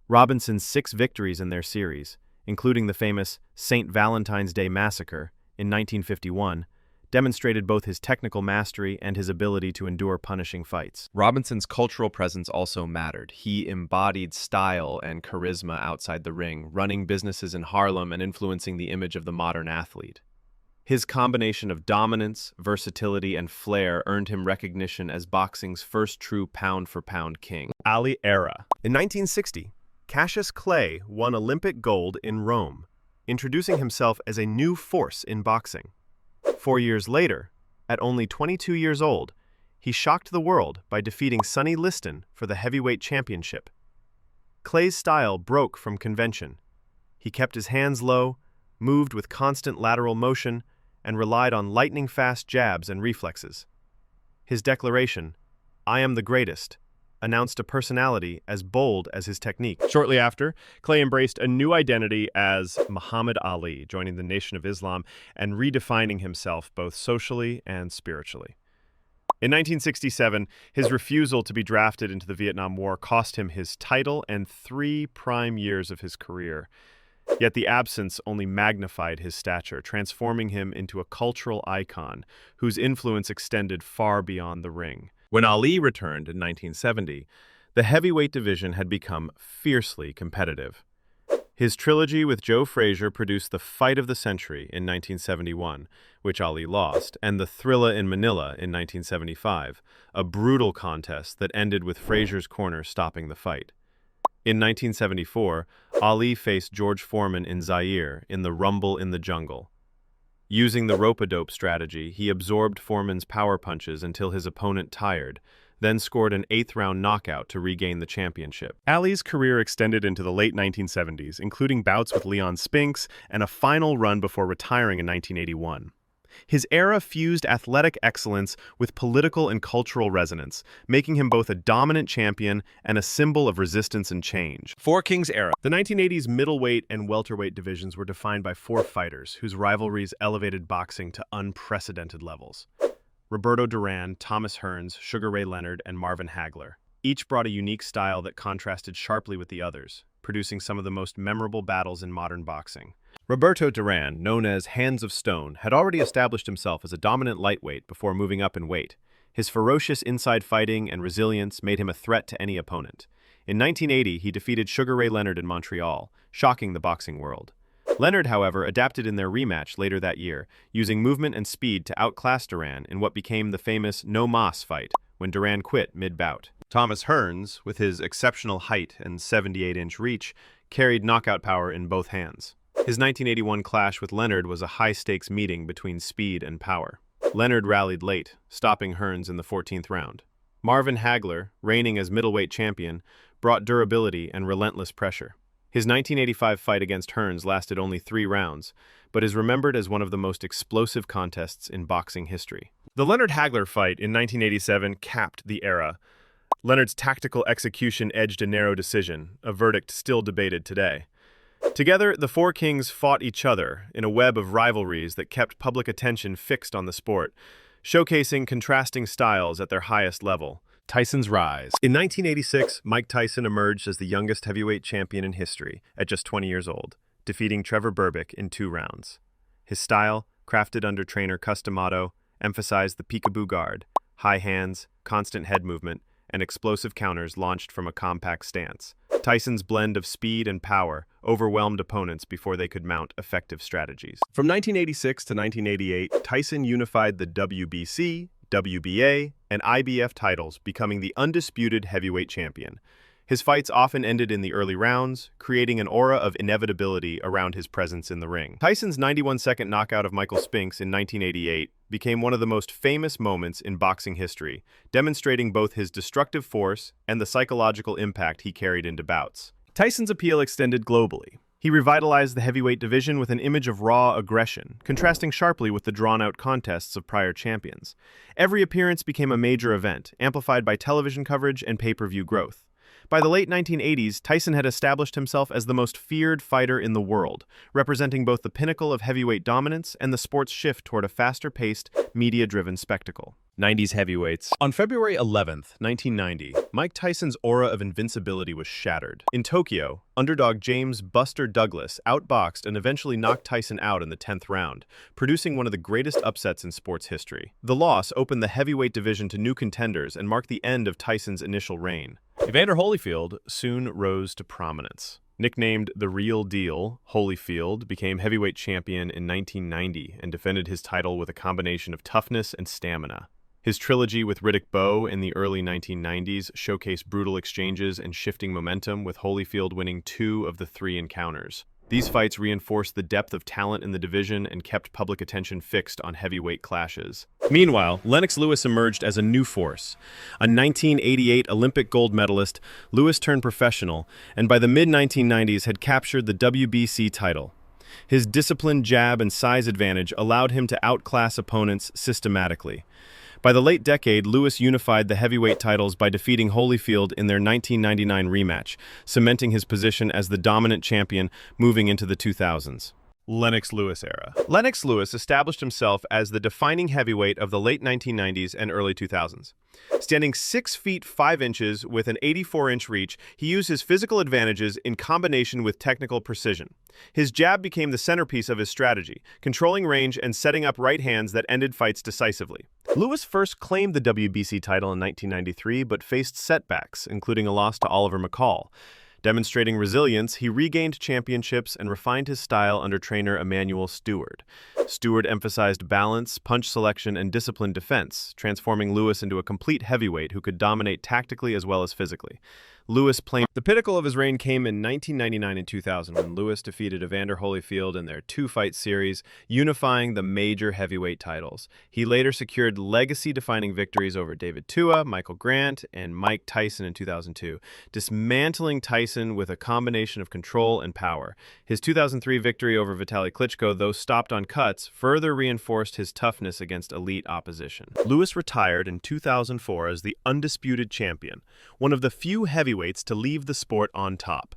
Robinson's 6 victories in their series, including the famous St. Valentine's Day Massacre in 1951, demonstrated both his technical mastery and his ability to endure punishing fights. Robinson's cultural presence also mattered. He embodied style and charisma outside the ring, running businesses in Harlem and influencing the image of the modern athlete. His combination of dominance, versatility, and flair earned him recognition as boxing's first true pound-for-pound king. Ali era. In 1960, Cassius Clay won Olympic gold in Rome, introducing himself as a new force in boxing. 4 years later, at only 22 years old, he shocked the world by defeating Sonny Liston for the heavyweight championship. Clay's style broke from convention. He kept his hands low, moved with constant lateral motion, and relied on lightning-fast jabs and reflexes. His declaration, "I am the greatest," announced a personality as bold as his technique. Shortly after, Clay embraced a new identity as Muhammad Ali, joining the Nation of Islam and redefining himself both socially and spiritually. In 1967, his refusal to be drafted into the Vietnam War cost him his title and 3 prime years of his career. Yet the absence only magnified his stature, transforming him into a cultural icon whose influence extended far beyond the ring. When Ali returned in 1970, the heavyweight division had become fiercely competitive. His trilogy with Joe Frazier produced the Fight of the Century in 1971, which Ali lost, and the Thrilla in Manila in 1975, a brutal contest that ended with Frazier's corner stopping the fight. In 1974, Ali faced George Foreman in Zaire in the Rumble in the Jungle. Using the rope-a-dope strategy, he absorbed Foreman's power punches until his opponent tired, then scored an 8th-round knockout to regain the championship. Ali's career extended into the late 1970s, including bouts with Leon Spinks and a final run before retiring in 1981. His era fused athletic excellence with political and cultural resonance, making him both a dominant champion and a symbol of resistance and change. Four Kings era. The 1980s middleweight and welterweight divisions were defined by 4 fighters whose rivalries elevated boxing to unprecedented levels. Roberto Duran, Thomas Hearns, Sugar Ray Leonard, and Marvin Hagler. Each brought a unique style that contrasted sharply with the others, producing some of the most memorable battles in modern boxing. Roberto Duran, known as Hands of Stone, had already established himself as a dominant lightweight before moving up in weight. His ferocious inside fighting and resilience made him a threat to any opponent. In 1980, he defeated Sugar Ray Leonard in Montreal, shocking the boxing world. Leonard, however, adapted in their rematch later that year, using movement and speed to outclass Duran in what became the famous No Mas fight, when Duran quit mid-bout. Thomas Hearns, with his exceptional height and 78-inch reach, carried knockout power in both hands. His 1981 clash with Leonard was a high-stakes meeting between speed and power. Leonard rallied late, stopping Hearns in the 14th round. Marvin Hagler, reigning as middleweight champion, brought durability and relentless pressure. His 1985 fight against Hearns lasted only 3 rounds, but is remembered as one of the most explosive contests in boxing history. The Leonard-Hagler fight in 1987 capped the era. Leonard's tactical execution edged a narrow decision, a verdict still debated today. Together, the four kings fought each other in a web of rivalries that kept public attention fixed on the sport, showcasing contrasting styles at their highest level. Tyson's rise. In 1986, Mike Tyson emerged as the youngest heavyweight champion in history at just 20 years old, defeating Trevor Berbick in 2 rounds. His style, crafted under trainer Cus D'Amato, emphasized the peekaboo guard, high hands, constant head movement, and explosive counters launched from a compact stance. Tyson's blend of speed and power overwhelmed opponents before they could mount effective strategies. From 1986 to 1988, Tyson unified the WBC, WBA, and IBF titles, becoming the undisputed heavyweight champion. His fights often ended in the early rounds, creating an aura of inevitability around his presence in the ring. Tyson's 91-second knockout of Michael Spinks in 1988 became one of the most famous moments in boxing history, demonstrating both his destructive force and the psychological impact he carried into bouts. Tyson's appeal extended globally. He revitalized the heavyweight division with an image of raw aggression, contrasting sharply with the drawn-out contests of prior champions. Every appearance became a major event, amplified by television coverage and pay-per-view growth. By the late 1980s, Tyson had established himself as the most feared fighter in the world, representing both the pinnacle of heavyweight dominance and the sport's shift toward a faster-paced, media-driven spectacle. 90s heavyweights. On February 11th, 1990, Mike Tyson's aura of invincibility was shattered. In Tokyo, underdog James "Buster" Douglas outboxed and eventually knocked Tyson out in the 10th round, producing one of the greatest upsets in sports history. The loss opened the heavyweight division to new contenders and marked the end of Tyson's initial reign. Evander Holyfield soon rose to prominence. Nicknamed the Real Deal, Holyfield became heavyweight champion in 1990 and defended his title with a combination of toughness and stamina. His trilogy with Riddick Bowe in the early 1990s showcased brutal exchanges and shifting momentum, with Holyfield winning 2 of the 3 encounters. These fights reinforced the depth of talent in the division and kept public attention fixed on heavyweight clashes. Meanwhile, Lennox Lewis emerged as a new force. A 1988 Olympic gold medalist, Lewis turned professional, and by the mid-1990s had captured the WBC title. His disciplined jab and size advantage allowed him to outclass opponents systematically. By the late decade, Lewis unified the heavyweight titles by defeating Holyfield in their 1999 rematch, cementing his position as the dominant champion moving into the 2000s. Lennox Lewis era. Lennox Lewis established himself as the defining heavyweight of the late 1990s and early 2000s. Standing 6 feet 5 inches with an 84-inch reach, he used his physical advantages in combination with technical precision. His jab became the centerpiece of his strategy, controlling range and setting up right hands that ended fights decisively. Lewis first claimed the WBC title in 1993, but faced setbacks, including a loss to Oliver McCall. Demonstrating resilience, he regained championships and refined his style under trainer Emanuel Steward. Steward emphasized balance, punch selection, and disciplined defense, transforming Lewis into a complete heavyweight who could dominate tactically as well as physically. Lewis claimed the pinnacle of his reign came in 1999 and 2000 when Lewis defeated Evander Holyfield in their 2-fight series, unifying the major heavyweight titles. He later secured legacy-defining victories over David Tua, Michael Grant, and Mike Tyson in 2002, dismantling Tyson with a combination of control and power. His 2003 victory over Vitaly Klitschko, though stopped on cuts, further reinforced his toughness against elite opposition. Lewis retired in 2004 as the undisputed champion, one of the few heavyweights to leave the sport on top.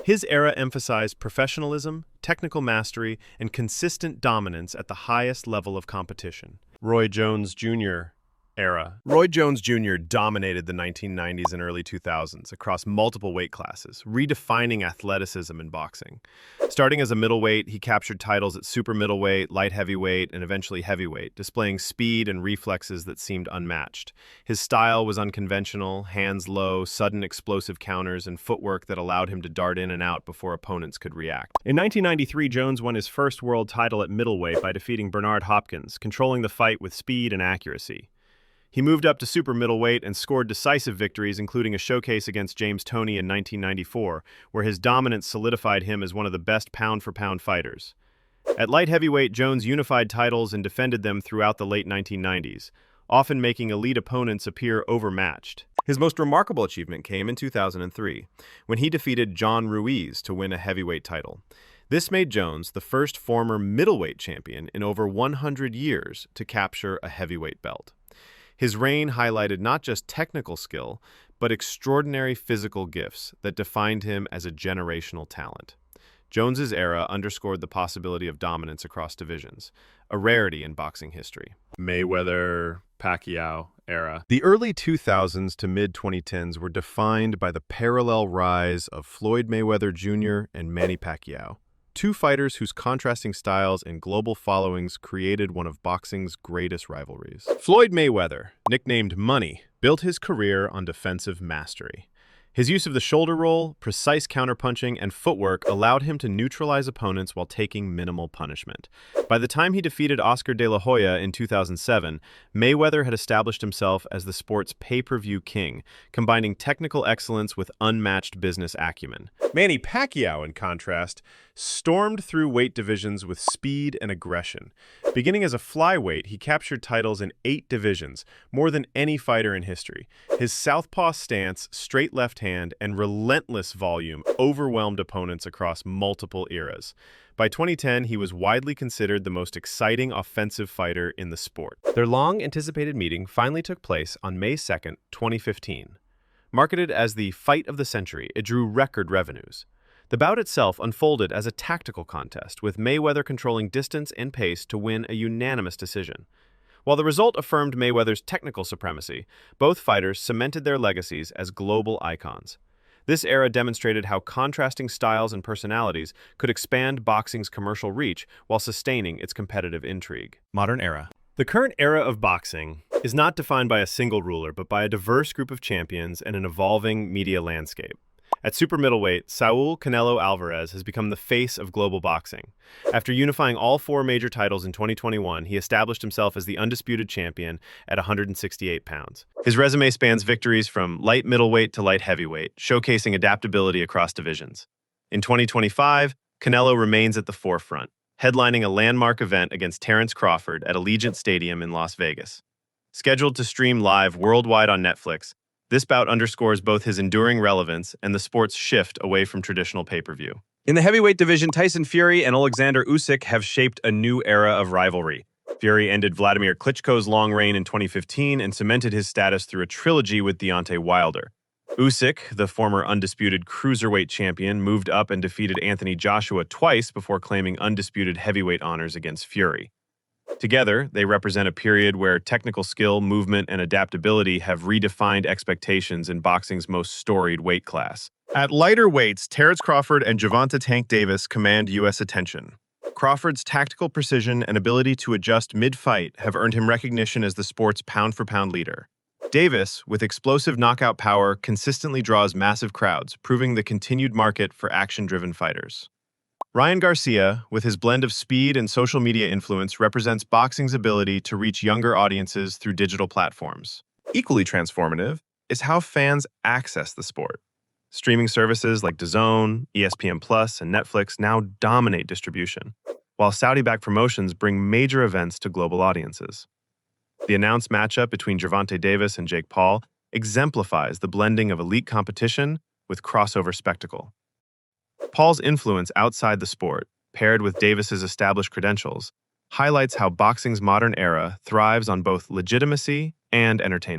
His era emphasized professionalism, technical mastery, and consistent dominance at the highest level of competition. Roy Jones Jr. Era. Roy Jones Jr. dominated the 1990s and early 2000s across multiple weight classes, redefining athleticism in boxing. Starting as a middleweight, he captured titles at super middleweight, light heavyweight, and eventually heavyweight, displaying speed and reflexes that seemed unmatched. His style was unconventional, hands low, sudden explosive counters, and footwork that allowed him to dart in and out before opponents could react. In 1993, Jones won his first world title at middleweight by defeating Bernard Hopkins, controlling the fight with speed and accuracy. He moved up to super middleweight and scored decisive victories, including a showcase against James Toney in 1994, where his dominance solidified him as one of the best pound-for-pound fighters. At light heavyweight, Jones unified titles and defended them throughout the late 1990s, often making elite opponents appear overmatched. His most remarkable achievement came in 2003, when he defeated John Ruiz to win a heavyweight title. This made Jones the first former middleweight champion in over 100 years to capture a heavyweight belt. His reign highlighted not just technical skill, but extraordinary physical gifts that defined him as a generational talent. Jones's era underscored the possibility of dominance across divisions, a rarity in boxing history. Mayweather-Pacquiao era. The early 2000s to mid-2010s were defined by the parallel rise of Floyd Mayweather Jr. and Manny Pacquiao, two fighters whose contrasting styles and global followings created one of boxing's greatest rivalries. Floyd Mayweather, nicknamed Money, built his career on defensive mastery. His use of the shoulder roll, precise counterpunching, and footwork allowed him to neutralize opponents while taking minimal punishment. By the time he defeated Oscar de la Hoya in 2007, Mayweather had established himself as the sport's pay-per-view king, combining technical excellence with unmatched business acumen. Manny Pacquiao, in contrast, stormed through weight divisions with speed and aggression. Beginning as a flyweight, he captured titles in 8 divisions, more than any fighter in history. His southpaw stance, straight left hand, and relentless volume overwhelmed opponents across multiple eras. By 2010, he was widely considered the most exciting offensive fighter in the sport. Their long-anticipated meeting finally took place on May 2nd, 2015. Marketed as the fight of the century, it drew record revenues. The bout itself unfolded as a tactical contest, with Mayweather controlling distance and pace to win a unanimous decision. While the result affirmed Mayweather's technical supremacy, both fighters cemented their legacies as global icons. This era demonstrated how contrasting styles and personalities could expand boxing's commercial reach while sustaining its competitive intrigue. Modern era. The current era of boxing is not defined by a single ruler, but by a diverse group of champions and an evolving media landscape. At super middleweight, Saul Canelo Alvarez has become the face of global boxing. After unifying all 4 major titles in 2021, he established himself as the undisputed champion at 168 pounds. His resume spans victories from light middleweight to light heavyweight, showcasing adaptability across divisions. In 2025, Canelo remains at the forefront, headlining a landmark event against Terence Crawford at Allegiant Stadium in Las Vegas. Scheduled to stream live worldwide on Netflix, this bout underscores both his enduring relevance and the sport's shift away from traditional pay-per-view. In the heavyweight division, Tyson Fury and Alexander Usyk have shaped a new era of rivalry. Fury ended Vladimir Klitschko's long reign in 2015 and cemented his status through a trilogy with Deontay Wilder. Usyk, the former undisputed cruiserweight champion, moved up and defeated Anthony Joshua twice before claiming undisputed heavyweight honors against Fury. Together, they represent a period where technical skill, movement, and adaptability have redefined expectations in boxing's most storied weight class. At lighter weights, Terence Crawford and Gervonta Tank Davis command U.S. attention. Crawford's tactical precision and ability to adjust mid-fight have earned him recognition as the sport's pound-for-pound leader. Davis, with explosive knockout power, consistently draws massive crowds, proving the continued market for action-driven fighters. Ryan Garcia, with his blend of speed and social media influence, represents boxing's ability to reach younger audiences through digital platforms. Equally transformative is how fans access the sport. Streaming services like DAZN, ESPN Plus, and Netflix now dominate distribution, while Saudi-backed promotions bring major events to global audiences. The announced matchup between Gervonta Davis and Jake Paul exemplifies the blending of elite competition with crossover spectacle. Paul's influence outside the sport, paired with Davis's established credentials, highlights how boxing's modern era thrives on both legitimacy and entertainment.